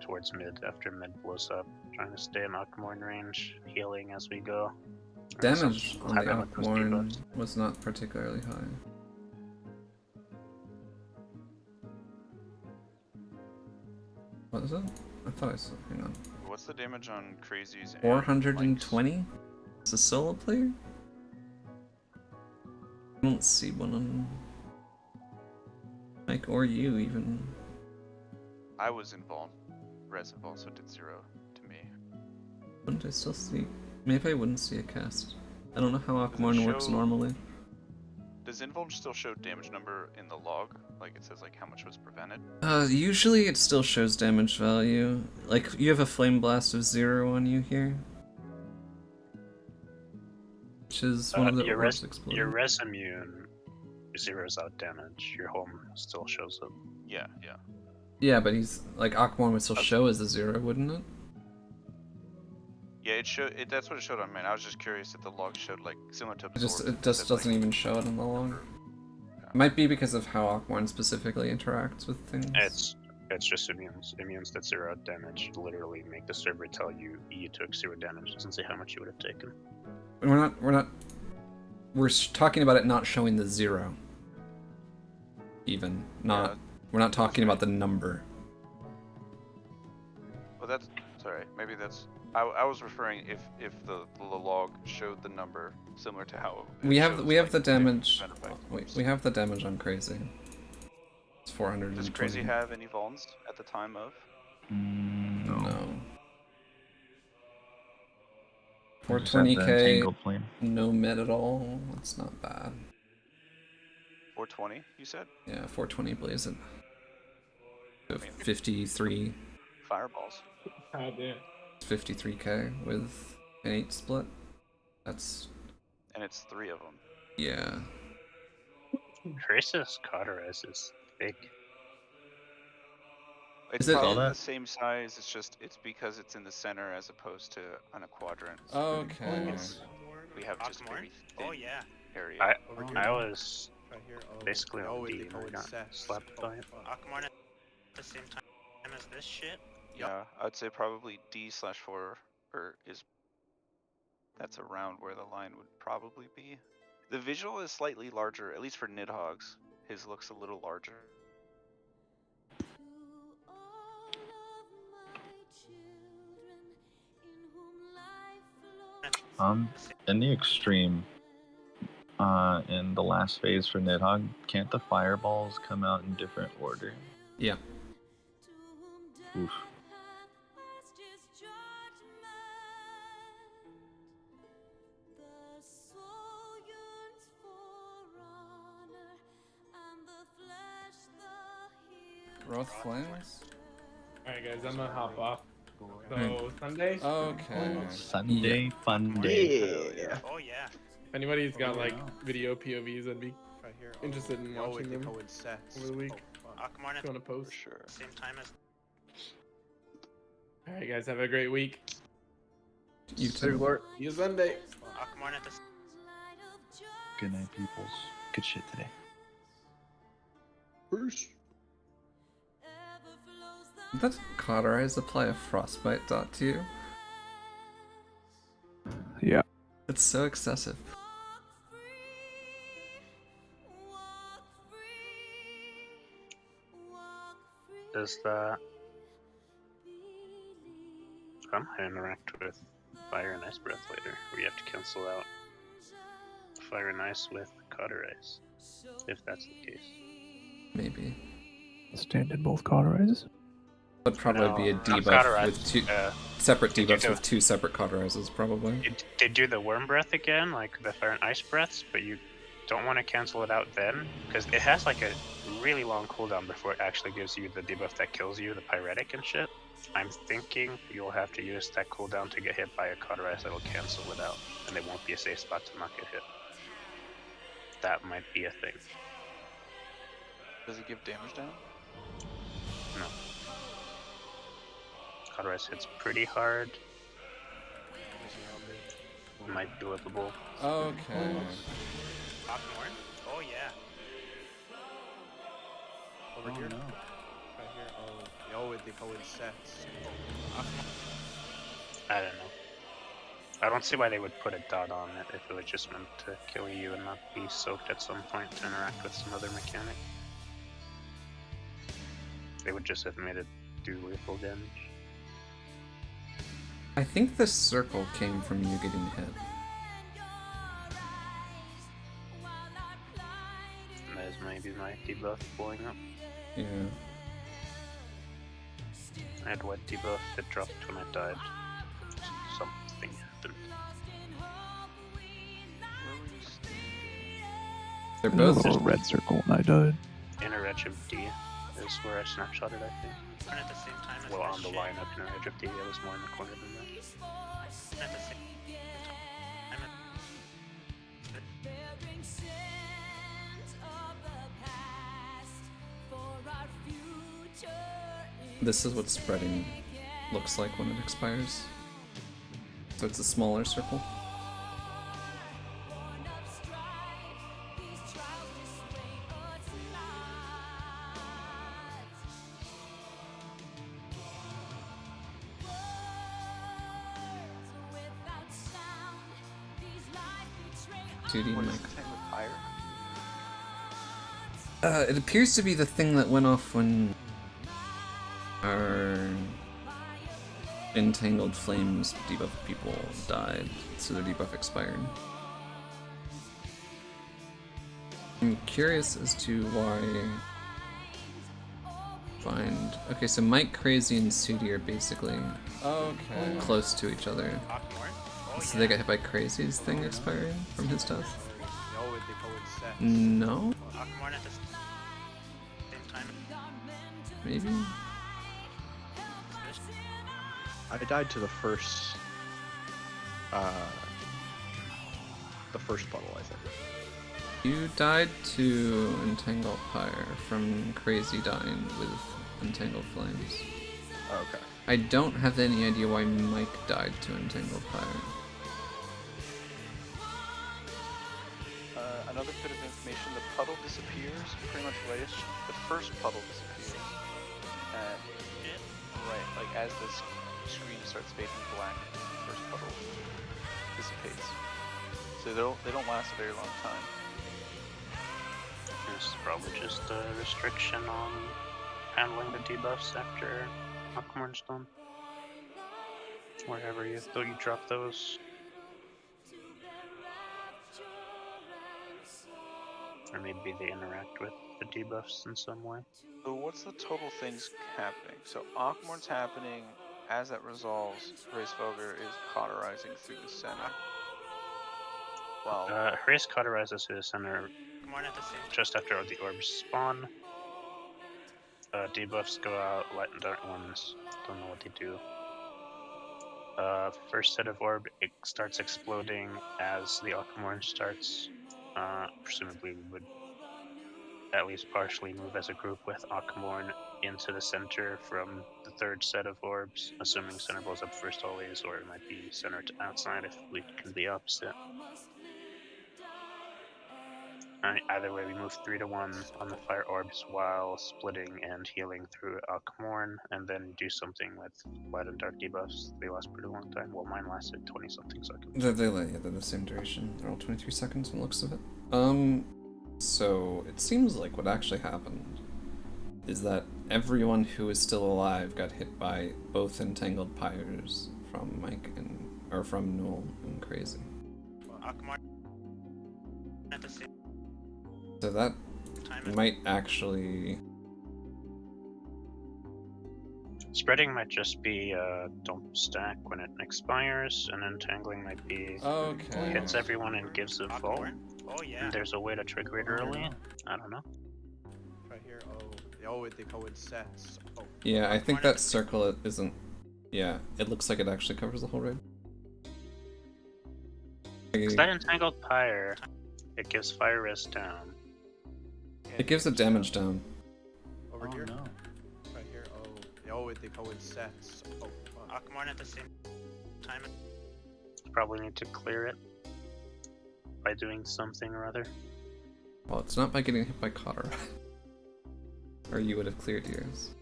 Speaker 4: towards mid after mid blows up, trying to stay in Akmorn range, healing as we go. And
Speaker 2: Damage
Speaker 4: some-
Speaker 2: on the
Speaker 4: have them with those
Speaker 2: Akmorn
Speaker 4: debuffs.
Speaker 2: was not particularly high. What is it? I thought I saw. Hang on.
Speaker 1: What's the damage on Crazy's and
Speaker 2: 420? It's a solo player? I don't see one on Mike or you even.
Speaker 1: I was involved. Res involved, so it did 0 to me.
Speaker 2: Wouldn't I still see? Maybe I wouldn't see a cast. I don't know how Akmorn works
Speaker 1: show-
Speaker 2: normally.
Speaker 1: Does Does Invuln still show damage number in the log? Like it says like how much was prevented?
Speaker 2: Usually it still shows damage value. Like, you have a Flame Blast of 0 on you here. Which is one of the
Speaker 4: your
Speaker 2: orbs exploding.
Speaker 4: your res immune zeroes out damage. Your home still shows up.
Speaker 1: Yeah, yeah.
Speaker 2: Yeah, but he's like Aquaman would still show as a 0, wouldn't it?
Speaker 1: Yeah, it showed. That's what it showed on mine. I was just curious if the log showed like similar to
Speaker 2: It just
Speaker 1: Absorb,
Speaker 2: it just
Speaker 1: said,
Speaker 2: doesn't
Speaker 1: like,
Speaker 2: even show it in the log.
Speaker 1: Yeah.
Speaker 2: Might be because of how Aquaman specifically interacts with things.
Speaker 4: It's just immunes. Immunes that zero out damage literally make the server tell you you took 0 damage. It doesn't say how much you would have taken.
Speaker 2: We're talking about it not showing the 0. Even not.
Speaker 1: Yeah.
Speaker 2: We're not talking about the number.
Speaker 1: Well, that's sorry. Maybe that's. I was referring if the log showed the number similar to how it
Speaker 2: We have
Speaker 1: shows,
Speaker 2: the
Speaker 1: like,
Speaker 2: damage.
Speaker 1: prevented by
Speaker 2: We have the damage on Crazy. It's 420.
Speaker 1: Does Crazy have any vulns at the time of?
Speaker 2: No.
Speaker 5: I just have the
Speaker 2: 420k.
Speaker 5: Tangled Flame.
Speaker 2: No med at all. That's not bad.
Speaker 1: 420, you said?
Speaker 2: Yeah, 420 blaze it. 53.
Speaker 1: Fireballs.
Speaker 7: God damn.
Speaker 2: 53k with an 8 split. That's
Speaker 1: And it's 3 of them.
Speaker 2: yeah.
Speaker 4: Trace's cauterize is big.
Speaker 1: It's
Speaker 2: Is it-
Speaker 1: probably
Speaker 5: All
Speaker 1: the
Speaker 5: that?
Speaker 1: same size. It's because it's in the center as opposed to on a quadrant. It's
Speaker 2: Okay.
Speaker 1: we have just very thin
Speaker 10: Oh yeah.
Speaker 1: area.
Speaker 4: I was
Speaker 3: Right here. Oh,
Speaker 4: basically
Speaker 3: oh,
Speaker 4: on
Speaker 3: wait,
Speaker 4: D
Speaker 3: they
Speaker 4: and
Speaker 3: go
Speaker 4: I
Speaker 3: in
Speaker 4: got
Speaker 3: sets.
Speaker 4: slapped by it.
Speaker 10: Akamon at the same time as this shit.
Speaker 1: Yeah, I'd say probably D/4 or is that's around where the line would probably be. The visual is slightly larger, at least for Nidhogg's. His looks a little larger.
Speaker 5: In the extreme, in the last phase for Nidhogg, can't the fireballs come out in different order?
Speaker 2: Yeah.
Speaker 5: Oof.
Speaker 2: Growth flames?
Speaker 7: Alright, guys, I'm gonna hop off. So, Sunday?
Speaker 2: Okay.
Speaker 5: Sunday fun day.
Speaker 3: Yeah.
Speaker 10: Oh yeah.
Speaker 7: If anybody's got like video POVs, I'd be
Speaker 3: Right here.
Speaker 7: interested in
Speaker 3: Oh,
Speaker 7: watching
Speaker 3: wait, they
Speaker 7: them
Speaker 3: go in sets.
Speaker 7: over the week.
Speaker 3: Oh, fuck.
Speaker 10: Akamon at
Speaker 7: Going to
Speaker 1: For
Speaker 7: post.
Speaker 1: sure.
Speaker 10: the same time as
Speaker 7: Alright, guys, have a great week.
Speaker 2: You
Speaker 3: There you
Speaker 2: too.
Speaker 3: are.
Speaker 7: See you Sunday.
Speaker 10: Akamon at the
Speaker 5: Good night, peoples. Good shit today.
Speaker 3: Bruce.
Speaker 2: Does Cauterize apply a frostbite dot to you?
Speaker 8: Yeah.
Speaker 2: It's so excessive.
Speaker 4: Does that somehow interact with Fire and Ice Breath later, where you have to cancel out Fire and Ice with Cauterize, if that's the case?
Speaker 2: Maybe.
Speaker 8: Stand in both cauterizes.
Speaker 2: Would probably be a
Speaker 4: Not
Speaker 2: debuff
Speaker 4: Cauterize,
Speaker 2: with two separate
Speaker 4: did you
Speaker 2: debuffs
Speaker 4: do-
Speaker 2: with 2 separate cauterizes, probably.
Speaker 4: They do the Worm Breath again, like the Fire and Ice Breaths, but you don't want to cancel it out then, because it has like a really long cooldown before it actually gives you the debuff that kills you, the Pyretic and shit. I'm thinking you'll have to use that cooldown to get hit by a Cauterize that'll cancel it out, and it won't be a safe spot to not get hit. That might be a thing.
Speaker 1: Does it give damage down?
Speaker 4: No. Cauterize hits pretty hard. Might be livable.
Speaker 2: Okay.
Speaker 10: Akamon. Oh yeah.
Speaker 3: Over here.
Speaker 5: no.
Speaker 3: Right here. Oh, they go in sets.
Speaker 4: I don't know. I don't see why they would put a dot on it if it was just meant to kill you and not be soaked at some point to interact with some other mechanic. They would just have made it do lethal damage.
Speaker 2: I think this circle came from you getting hit.
Speaker 4: And that is maybe my debuff blowing up.
Speaker 2: Yeah.
Speaker 4: I had wet debuff, it dropped when I died. Something happened.
Speaker 1: Where were you standing?
Speaker 2: They're
Speaker 8: Another
Speaker 2: both.
Speaker 8: little red circle, and I died.
Speaker 4: Inner edge of D is where I snapshotted, I think.
Speaker 10: Run at the same time as
Speaker 4: Well,
Speaker 10: this
Speaker 4: on the
Speaker 10: shit.
Speaker 4: lineup, inner edge of D, I was more in the corner than that.
Speaker 10: Run at the same time as
Speaker 2: This is what spreading looks like when it expires. So it's a smaller circle. Duty
Speaker 1: What is
Speaker 2: mic.
Speaker 1: the thing with fire?
Speaker 2: It appears to be the thing that went off when our Entangled Flames debuff people died, so their debuff expired. I'm curious as to why. Okay, so Mike, Crazy, and Sudi are basically close to each other. So they got hit by Crazy's thing expiring from his death? No?
Speaker 10: Aquamarine at the same time.
Speaker 2: Maybe?
Speaker 3: I died to the first puddle, I think.
Speaker 2: You died to Entangled Pyre from Crazy dying with Entangled Flames.
Speaker 3: Okay.
Speaker 2: I don't have any idea why Mike died to Entangled Pyre.
Speaker 1: Another bit of information, the puddle disappears pretty much right as the first puddle disappears. And right, like as the screen starts fading black, the first puddle dissipates. So they don't last a very long time.
Speaker 4: It's probably just a restriction on handling the debuffs after Aquamarine's done. Wherever you thought you drop those. Or maybe they interact with the debuffs in some way.
Speaker 1: So what's the total things happening? So Aquamorn's happening, as that resolves, Racefelger is cauterizing through the center. Well,
Speaker 4: Hrace cauterizes through the center
Speaker 10: Aquamarine at the same
Speaker 4: just after the orbs spawn. Debuffs go out, light and dark ones, don't know what they do. First set of orb, it starts exploding as the Aquamarine starts. Presumably we would at least partially move as a group with Aquamarine into the center from the third set of orbs, assuming center blows up first always, or it might be center to outside if we can be opposite. Either way, we move 3 to 1 on the fire orbs while splitting and healing through Alchemorn, and then do something with light and dark debuffs. They last pretty long time. Well, mine lasted 20 something seconds.
Speaker 2: They're the same duration. They're all 23 seconds from the looks of it. So it seems like what actually happened is that everyone who is still alive got hit by both Entangled Pyres from Mike or from Noel and Crazy.
Speaker 10: Aquamarine at the same
Speaker 2: So that
Speaker 10: time.
Speaker 2: might actually.
Speaker 4: Spreading might just be don't stack when it expires, and entangling might be
Speaker 2: Okay.
Speaker 4: hits everyone and gives a fall.
Speaker 10: Aquamarine? Oh yeah.
Speaker 4: And there's a way to trigger it early. I don't know.
Speaker 3: Right here. Oh, they coincide. Oh.
Speaker 2: Yeah, I think that circle isn't. Yeah, it looks like it actually covers the whole raid.
Speaker 4: Because that entangled pyre, it gives fire risk down.
Speaker 2: It gives the damage down.
Speaker 3: Over here.
Speaker 5: No.
Speaker 3: Right here. Oh, they coincide. Oh.
Speaker 10: Aquamarine at the same time.
Speaker 4: Probably need to clear it by doing something or other.
Speaker 2: Well, it's not by getting hit by Cotter. Or you would have cleared yours.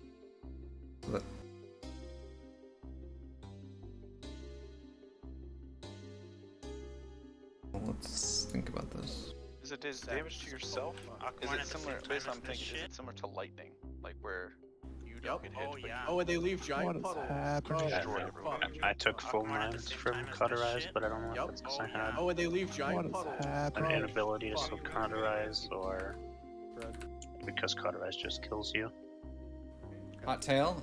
Speaker 2: So that... Well, let's think about this.
Speaker 1: is it damage to yourself? Is
Speaker 10: Aquamarine
Speaker 1: it
Speaker 10: at the
Speaker 1: similar?
Speaker 10: same
Speaker 1: Based
Speaker 10: time
Speaker 1: on
Speaker 10: as this
Speaker 1: thinking, is
Speaker 10: shit?
Speaker 1: it similar to lightning, like where you don't get hit,
Speaker 10: Oh
Speaker 1: but
Speaker 10: yeah.
Speaker 3: Oh, and they leave giant
Speaker 8: What is
Speaker 3: puddles.
Speaker 8: happening?
Speaker 1: destroy
Speaker 3: Oh,
Speaker 1: everyone.
Speaker 3: fuck.
Speaker 4: I took full
Speaker 10: Aquamarine at the
Speaker 4: mines
Speaker 10: same
Speaker 4: from
Speaker 10: time as this
Speaker 4: cauterize,
Speaker 10: shit?
Speaker 4: but I don't know if
Speaker 3: Yup.
Speaker 4: that's because
Speaker 10: Oh,
Speaker 4: I
Speaker 10: yeah.
Speaker 4: had
Speaker 3: Oh, and they leave giant
Speaker 8: What is
Speaker 3: puddles.
Speaker 8: happening?
Speaker 4: an inability to
Speaker 3: fuck.
Speaker 4: still cauterize, or
Speaker 3: Fred.
Speaker 4: because cauterize just kills you.
Speaker 2: Hot tail?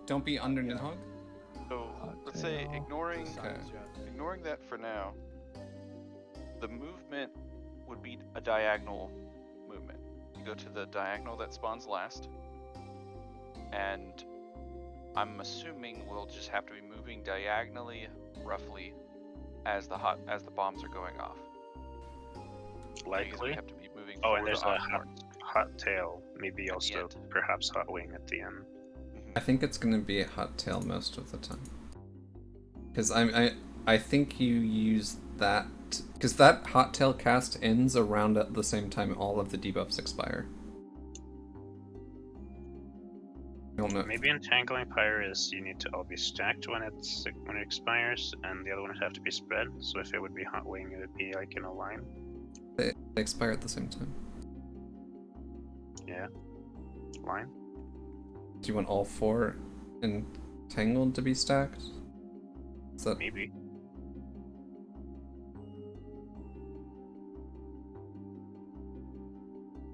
Speaker 2: Don't be under Nidhogg?
Speaker 1: So let's say
Speaker 8: tail.
Speaker 1: ignoring
Speaker 2: Okay.
Speaker 1: ignoring that for now, the movement would be a diagonal go to the diagonal that spawns last. And I'm assuming we'll just have to be moving diagonally, roughly, as the bombs are going off. Because we
Speaker 4: Likely.
Speaker 1: have to be moving
Speaker 4: Oh,
Speaker 1: for
Speaker 4: and
Speaker 1: the
Speaker 4: there's a
Speaker 1: Aquamarines.
Speaker 4: hot tail. Maybe
Speaker 1: At the
Speaker 4: also
Speaker 1: end.
Speaker 4: perhaps hot wing at the end.
Speaker 2: I think it's gonna be a hot tail most of the time. Because I think you use that because that hot tail cast ends around at the same time all of the debuffs expire. I don't know.
Speaker 4: Maybe Entangling Pyre is you need to all be stacked when it expires, and the other one would have to be spread. So if it would be hot wing, it would be like in a line.
Speaker 2: They expire at the same time.
Speaker 4: Yeah. Line.
Speaker 2: Do you want all 4 entangled to be stacked? Is that
Speaker 4: Maybe.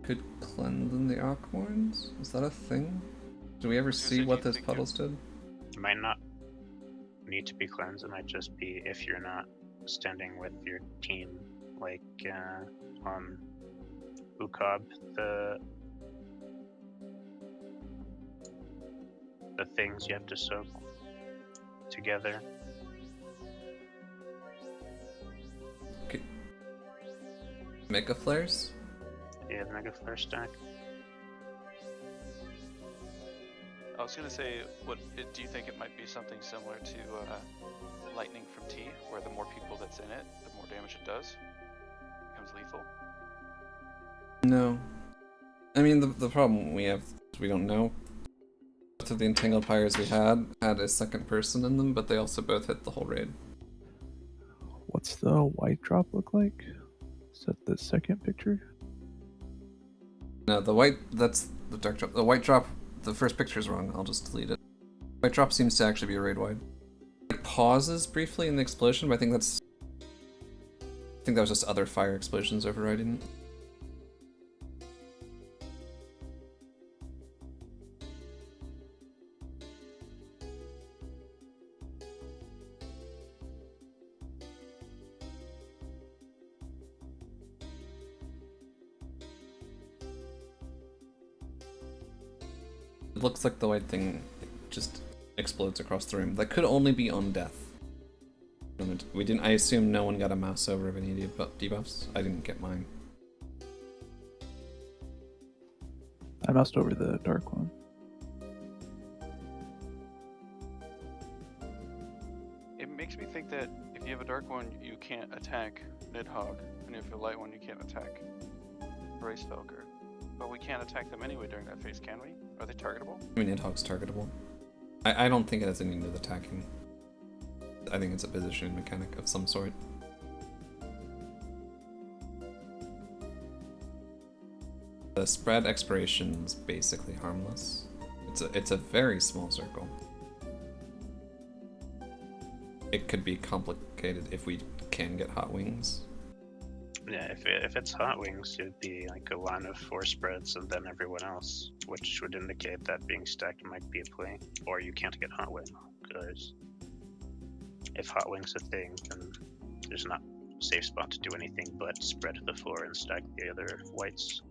Speaker 2: could cleanse in the Aquamarines? Is that a thing? Do we ever
Speaker 1: was gonna
Speaker 2: see
Speaker 1: say,
Speaker 2: what
Speaker 1: do you
Speaker 2: those
Speaker 1: think
Speaker 2: puddles did?
Speaker 4: It might not need to be cleansed. It might just be if you're not standing with your team, like on Ukab, the things you have to soak together.
Speaker 2: Okay. Mega flares?
Speaker 4: Yeah, the Mega Flare stack.
Speaker 1: I was gonna say, do you think it might be something similar to Lightning from T, where the more people that's in it, the more damage it does? It becomes lethal?
Speaker 2: No. I mean, the problem we have is we don't know. Both of the Entangled Pyres we had a second person in them, but they also both hit the whole raid.
Speaker 8: What's the white drop look like? Is that the second picture?
Speaker 2: No, the white, that's the dark drop. The white drop, the first picture is wrong, I'll just delete it. White drop seems to actually be a raid wide. It pauses briefly in the explosion, but I think that was just other fire explosions overriding it. It looks like the white thing just explodes across the room. That could only be on death. We didn't. I assume no one got a mouse over of any debuffs. I didn't get mine.
Speaker 8: I moused over the dark one.
Speaker 1: It makes me think that if you have a dark one, you can't attack Nidhogg, and if you have a light one, you can't attack Racefelker. But we can't attack them anyway during that phase, can we? Are they targetable?
Speaker 2: I mean, Nidhogg's targetable. I don't think it has anything to do with attacking. I think it's a positioning mechanic of some sort. The spread expiration's basically harmless. It's a very small circle. It could be complicated if we can get hot wings.
Speaker 4: Yeah, if it's hot wings, it'd be like a line of 4 spreads and then everyone else, which would indicate that being stacked might be a play. Or you can't get hot wing, because if hot wing's a thing, then there's not a safe spot to do anything but spread the floor and stack the other whites.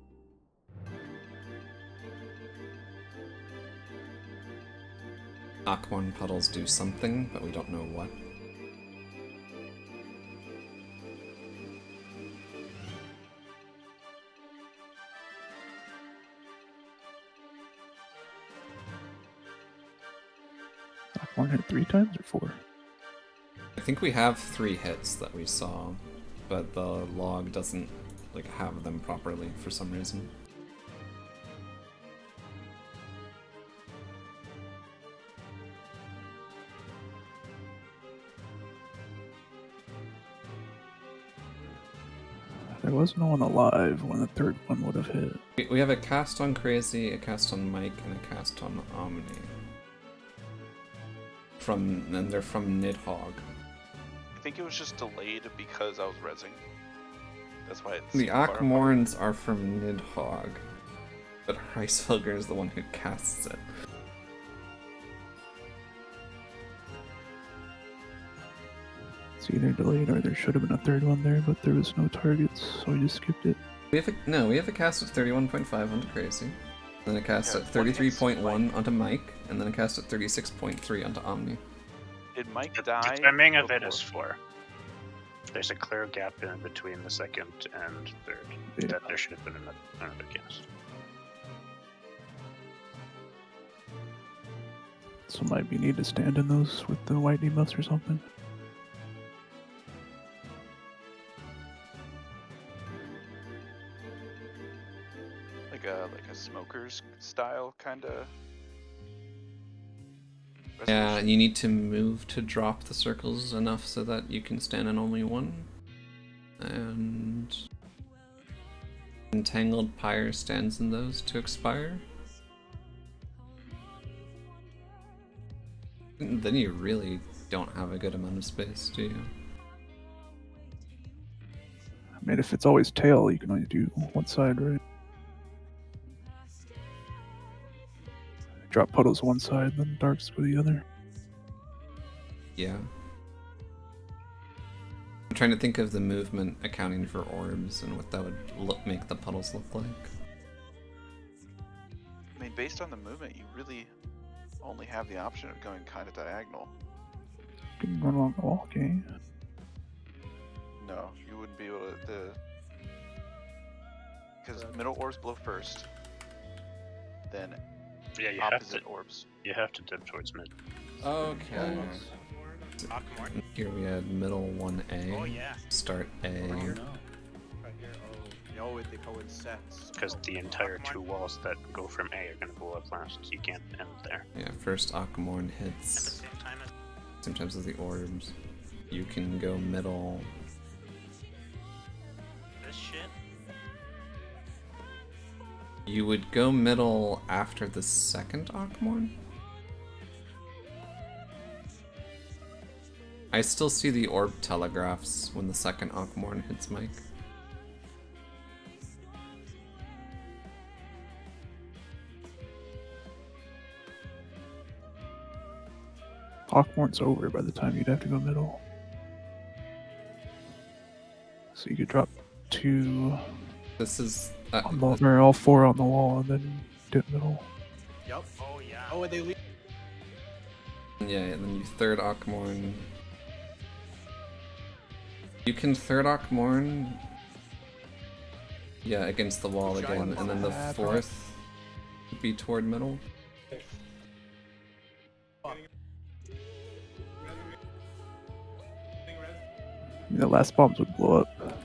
Speaker 2: Aquamarine puddles do something, but we don't know what.
Speaker 8: Aquamarine hit 3 times or 4?
Speaker 2: I think we have 3 hits that we saw, but the log doesn't like have them properly for some reason.
Speaker 8: There was no one alive when the third one would have hit.
Speaker 2: We have a cast on Crazy, a cast on Mike, and a cast on Omni. And they're from Nidhogg.
Speaker 1: I think it was just delayed because I was rezzing. That's why it's
Speaker 2: The
Speaker 1: far apart.
Speaker 2: Aquamarines are from Nidhogg, but Reisfelger is the one who casts it.
Speaker 8: It's either delayed or there should have been a third one there, but there was no targets, so I just skipped it.
Speaker 2: We have a cast at 31.5 onto Crazy, then a cast
Speaker 1: Yeah,
Speaker 2: at
Speaker 1: one hits
Speaker 2: 33.1 onto Mike, and then a cast at 36.3 onto Omni.
Speaker 1: Did Mike
Speaker 4: The
Speaker 1: die?
Speaker 4: timing of it
Speaker 1: before?
Speaker 4: is 4. There's a clear gap in between the second and third.
Speaker 8: Yeah.
Speaker 4: That there should have been another cast.
Speaker 8: So might be need to stand in those with the white debuffs or something.
Speaker 1: Like a smoker's style kind of.
Speaker 2: Yeah, you need to move to drop the circles enough so that you can stand in only one. And Entangled Pyre stands in those to expire. Then you really don't have a good amount of space, do you?
Speaker 8: I mean, if it's always tail, you can only do one side, right? Drop puddles one side, then darks for the other.
Speaker 2: Yeah. I'm trying to think of the movement accounting for orbs and what that would make the puddles look like.
Speaker 1: I mean, based on the movement, you really only have the option of going kind of diagonal.
Speaker 8: You can run along the wall, okay?
Speaker 1: No, you wouldn't be able to. Because middle orbs blow first, then
Speaker 4: Yeah, you have
Speaker 1: opposite
Speaker 4: to.
Speaker 1: orbs.
Speaker 4: You have to dip towards mid.
Speaker 2: Okay.
Speaker 10: Aquamorn.
Speaker 2: Here we had middle 1A.
Speaker 10: Oh yeah.
Speaker 2: Start A.
Speaker 6: Right here.
Speaker 3: Oh, they go in sets.
Speaker 4: Because the entire 2 walls that go from A are going to blow up last. You can't end there.
Speaker 2: Yeah, first Akamorn
Speaker 10: At the
Speaker 2: hits.
Speaker 10: same time as
Speaker 2: Sometimes as the orbs. You can go middle.
Speaker 10: this shit.
Speaker 2: You would go middle after the second Akamorn? I still see the orb telegraphs when the second Akamorn hits Mike.
Speaker 8: Hawkmorn's over by the time you'd have to go middle. So you could drop 2
Speaker 2: This is
Speaker 8: on the, or all 4 on the wall and then dip middle.
Speaker 3: Yep.
Speaker 10: Oh yeah.
Speaker 3: Oh, and they leave.
Speaker 2: yeah, and then you third Akamorn. You can third Akamorn. Yeah, against the wall again, and then the fourth would be toward middle.
Speaker 8: The last bombs would blow up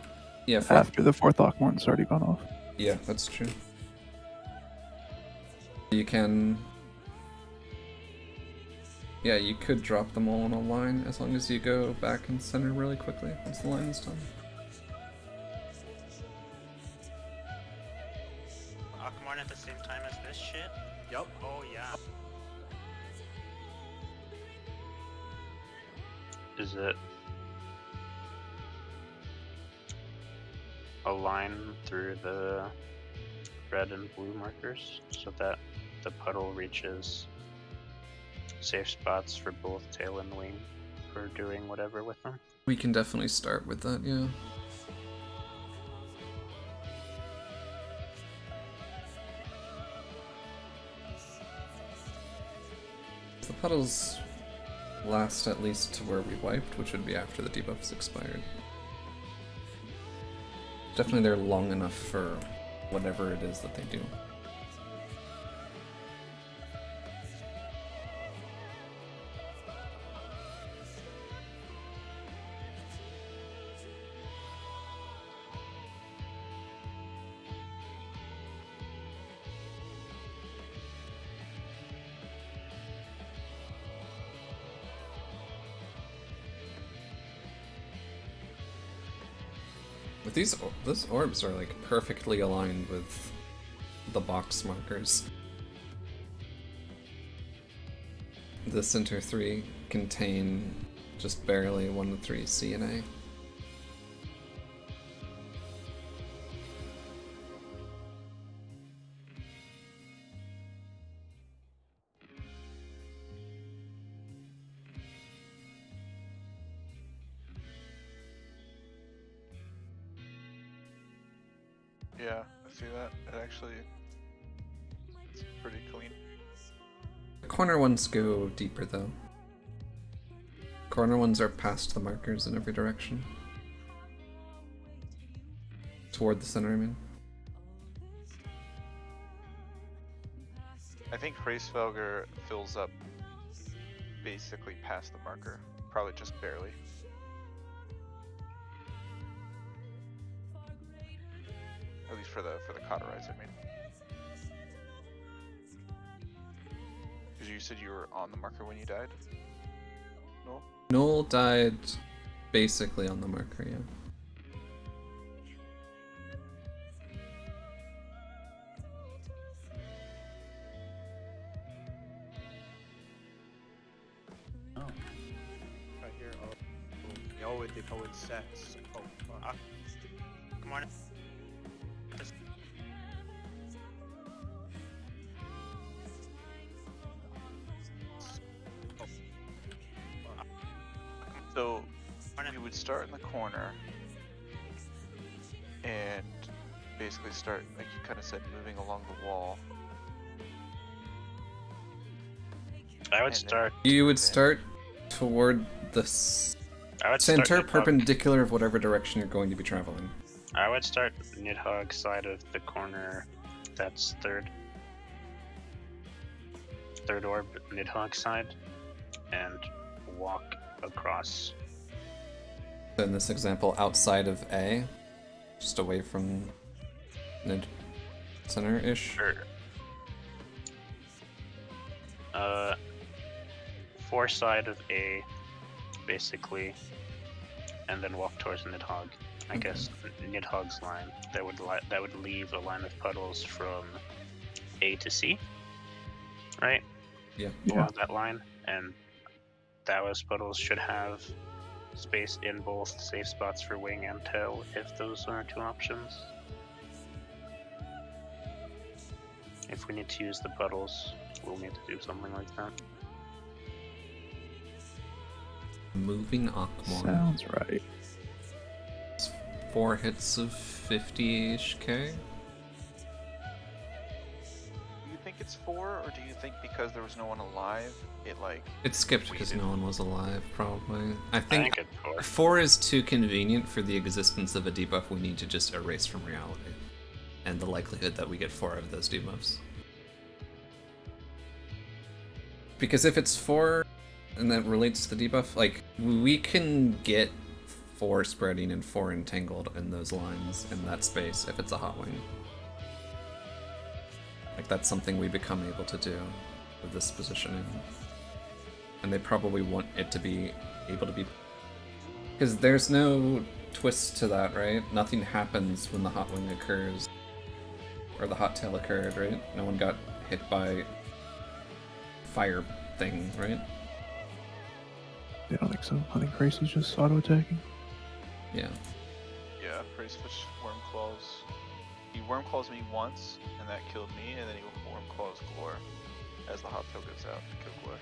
Speaker 2: Yeah,
Speaker 8: after the 4th Hawkmorn's already gone off.
Speaker 2: yeah, that's true. You can. Yeah, you could drop them all in a line as long as you go back and center really quickly once the line is done.
Speaker 10: Aquamorn at the same time as this shit.
Speaker 3: Yep.
Speaker 10: Oh yeah.
Speaker 4: Is it a line through the red and blue markers so that the puddle reaches safe spots for both tail and wing for doing whatever with them?
Speaker 2: We can definitely start with that, yeah. The puddles last at least to where we wiped, which would be after the debuffs expired. Definitely they're long enough for whatever it is that they do. But those orbs are like perfectly aligned with the box markers. The center 3 contain just barely 1 to 3 C and A.
Speaker 1: Yeah, I see that. It actually, it's pretty clean.
Speaker 2: The corner ones go deeper though. Corner ones are past the markers in every direction. Toward the center, I mean.
Speaker 1: I think Hraesvelgr fills up basically past the marker, probably just barely. At least for the cauterize, I mean. Because you said you were on the marker when you died? No?
Speaker 2: Noel died basically on the marker, yeah.
Speaker 5: Oh.
Speaker 11: Right here. Oh, they go in sets. Oh, fuck.
Speaker 10: Come on.
Speaker 1: So we would start in the corner and basically start, like you kind of said, moving along the wall.
Speaker 4: I would
Speaker 1: And then-
Speaker 4: start.
Speaker 2: You would
Speaker 1: Okay.
Speaker 2: start toward the
Speaker 4: I would start
Speaker 2: center
Speaker 4: Nidhogg.
Speaker 2: perpendicular of whatever direction you're going to be traveling.
Speaker 4: I would start Nidhogg side of the corner. That's third orb, Nidhogg side, and walk across.
Speaker 2: So in this example, outside of A, just away from mid center-ish.
Speaker 4: Sure. 4 side of A, basically, and then walk towards Nidhogg. I guess Nidhogg's line. That would leave a line of puddles from A to C, right?
Speaker 2: Yeah.
Speaker 4: Along that line, and those puddles should have space in both safe spots for wing and tail, if those are 2 options. If we need to use the puddles, we'll need to do something like that.
Speaker 2: Moving Aquamon.
Speaker 8: Sounds right.
Speaker 2: 4 hits of 50-ish K.
Speaker 1: Do you think it's 4, or do you think because there was no one alive, it like...
Speaker 2: It skipped because no one was alive, probably. I
Speaker 4: I
Speaker 2: think
Speaker 4: think it's 4.
Speaker 2: 4 is too convenient for the existence of a debuff we need to just erase from reality. And the likelihood that we get 4 of those debuffs. Because if it's 4, and that relates to the debuff, like, we can get 4 spreading and 4 entangled in those lines in that space if it's a hot wing. Like, that's something we become able to do with this positioning. And they probably want it to be able to be... Because there's no twist to that, right? Nothing happens when the hot wing occurs. Or the hot tail occurred, right? No one got hit by fire thing, right?
Speaker 8: Yeah, I don't think so. I think Grace is just auto-attacking.
Speaker 2: Yeah.
Speaker 1: Yeah, Hraesfish Worm Claws. He Worm Claws me once, and that killed me, and then he Worm Claws Glor as the hot tail goes out to kill Glor.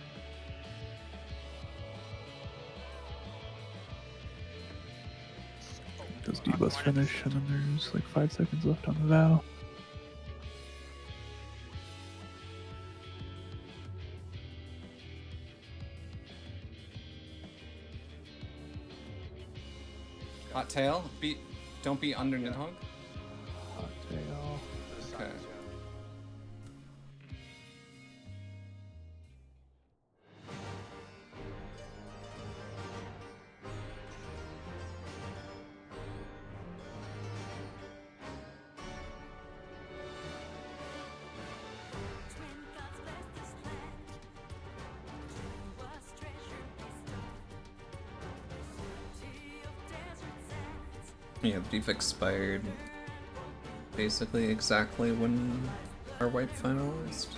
Speaker 8: Those debuffs finish, and then there's like 5 seconds left on the vow.
Speaker 2: Hot tail? Don't be under Nidhogg?
Speaker 8: Hot tail.
Speaker 2: Okay. Yeah, beef expired basically exactly when our wipe finalized.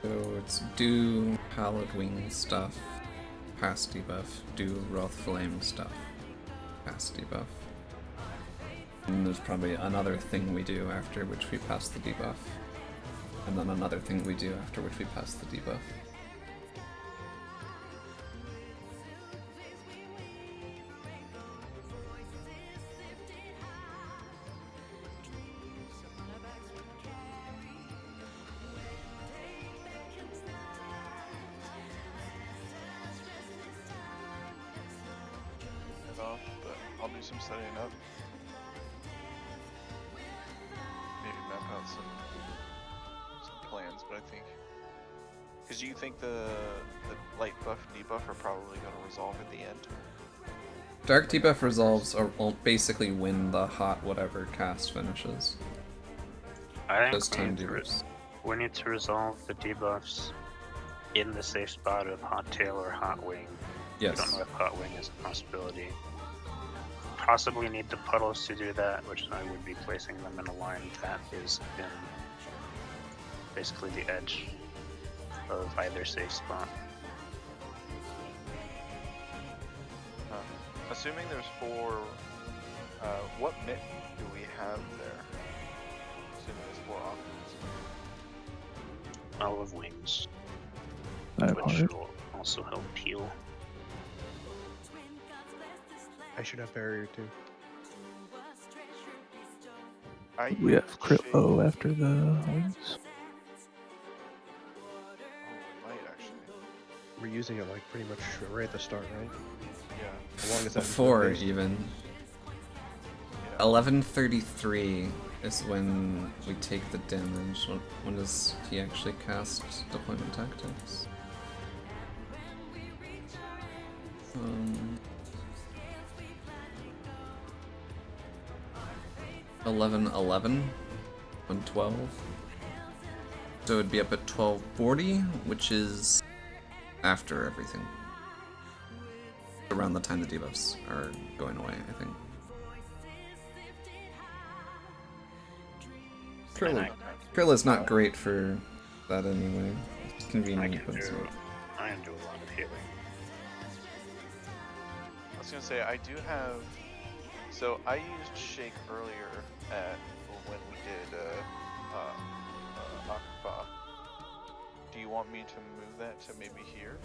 Speaker 2: So it's do Pallid Wing stuff, past debuff, do Wrath Flame stuff, past debuff. And there's probably another thing we do after which we pass the debuff. and then another thing we do after which we pass the debuff.
Speaker 1: Off, but I'll do some setting up. Maybe map out some plans, but I think because you think the light buff debuff are probably going to resolve at the end.
Speaker 2: Dark debuff resolves or will basically when the hot whatever cast finishes.
Speaker 4: I
Speaker 2: Those
Speaker 4: think
Speaker 2: time debuffs.
Speaker 4: we need to resolve the debuffs in the safe spot of Hot Tail or Hot Wing.
Speaker 2: Yes.
Speaker 4: I don't know if Hot Wing is a possibility. Possibly need the puddles to do that, which I would be placing them in a line that is in basically the edge of either safe spot.
Speaker 1: Assuming there's 4, what mitt do we have there? Assuming there's 4 options.
Speaker 4: Olive Wings,
Speaker 8: I have
Speaker 4: which
Speaker 8: heart.
Speaker 4: will also help peel.
Speaker 11: I should have barrier too.
Speaker 8: We have crit low after the wings.
Speaker 1: Oh, we might actually.
Speaker 11: We're using it like pretty much right at the start, right?
Speaker 1: Yeah.
Speaker 11: As long as that
Speaker 2: Before
Speaker 11: includes-
Speaker 2: even.
Speaker 1: Yeah.
Speaker 2: 11:33 is when we take the damage. When does he actually cast deployment tactics? 11:11 on 12. So it'd be up at 12:40, which is after everything. Around the time the debuffs are going away, I think. Krilla's not great for that anyway. It's
Speaker 4: I
Speaker 2: convenient,
Speaker 4: can
Speaker 2: but it's
Speaker 4: do,
Speaker 2: not.
Speaker 4: I can do a lot of healing.
Speaker 1: I was gonna say I do have. So I used Shake earlier at when we did Akfa. Do you want me to move that to maybe here?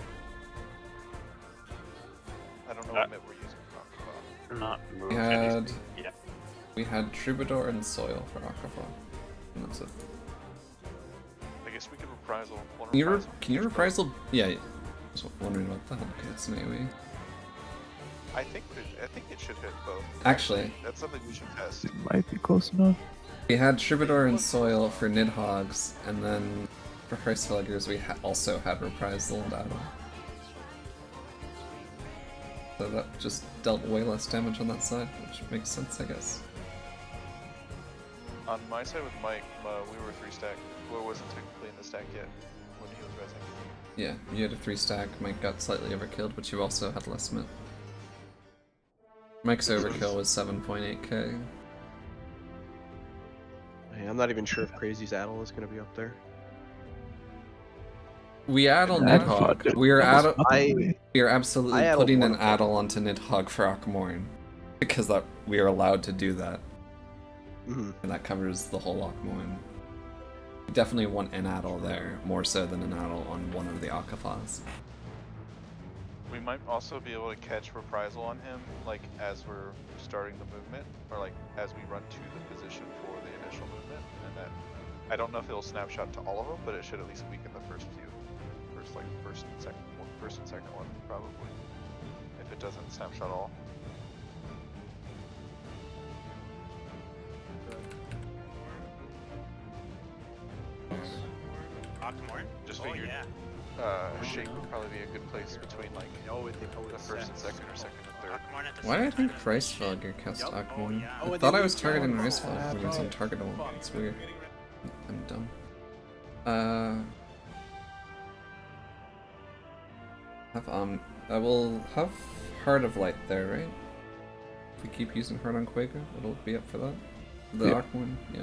Speaker 1: I don't know what mitt we're using for Akfa.
Speaker 4: Not move
Speaker 2: We had
Speaker 4: anything. Yeah.
Speaker 2: we had Troubadour and Soil for Aquafa. And that's it.
Speaker 1: I guess we could reprisal. One
Speaker 2: Can you,
Speaker 1: reprisal.
Speaker 2: can you reprisal? Yeah, I was wondering about that. Okay, it's an AoE.
Speaker 1: I think it should hit both.
Speaker 2: Actually,
Speaker 1: That's something we should test.
Speaker 8: Might be close enough.
Speaker 2: we had Troubadour and Soil for Nidhogg's, and then for Christfelgers we also had Reprisal and Battle. So that just dealt way less damage on that side, which makes sense, I guess.
Speaker 1: On my side with Mike, we were 3-stack. Well, wasn't technically in the stack yet when he was resing.
Speaker 2: Yeah, you had a 3-stack, Mike got slightly overkilled, but you also had less mit. Mike's overkill was 7.8k.
Speaker 3: Hey, I'm not even sure if Crazy's Addle is going to be up there.
Speaker 2: We addle
Speaker 8: That
Speaker 2: Nidhogg.
Speaker 8: fucked.
Speaker 2: We are
Speaker 8: Almost
Speaker 2: addle.
Speaker 8: nothing.
Speaker 2: We are absolutely
Speaker 3: I addled
Speaker 2: putting
Speaker 3: one
Speaker 2: an
Speaker 3: of them.
Speaker 2: addle onto Nidhogg for Akmorn. Because that we are allowed to do that.
Speaker 3: Mhm.
Speaker 2: And that covers the whole Akmorn. We definitely want an addle there, more so than an addle on one of the Akafas.
Speaker 1: We might also be able to catch reprisal on him, like as we're starting the movement, or like as we run to the position for the initial movement, and then I don't know if it'll snapshot to all of them, but it should at least weaken the first few, first and second one probably, if it doesn't snapshot all.
Speaker 10: Octomorn?
Speaker 1: Just
Speaker 10: Oh
Speaker 1: figured.
Speaker 10: yeah.
Speaker 1: Shake would probably be a good place between like
Speaker 11: No, they probably
Speaker 1: the first and second, or second and third.
Speaker 10: Octomorn at the
Speaker 2: Why
Speaker 10: same
Speaker 2: did I think
Speaker 10: time as
Speaker 2: Christfelger cast
Speaker 10: Yup.
Speaker 2: Akmorn?
Speaker 10: yeah.
Speaker 11: Oh,
Speaker 2: I
Speaker 11: and
Speaker 2: thought
Speaker 11: they
Speaker 2: I was
Speaker 11: leave
Speaker 2: targeting
Speaker 11: Yellow.
Speaker 2: Christfelger when it was
Speaker 11: bro.
Speaker 2: untargetable. It's weird. I'm dumb. I will have Heart of Light there, right? If we keep using Heart on Quaker, it'll be up for that. The
Speaker 8: Yeah.
Speaker 2: Akmorn, yeah.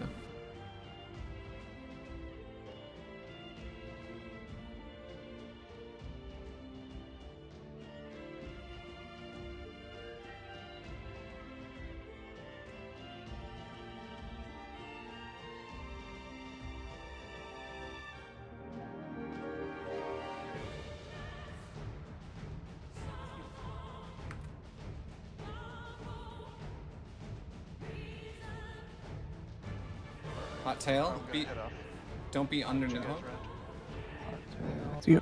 Speaker 1: I'm
Speaker 2: tail.
Speaker 1: gonna
Speaker 2: Be,
Speaker 1: head off.
Speaker 2: don't be underneath.
Speaker 1: You guys around.
Speaker 8: See ya.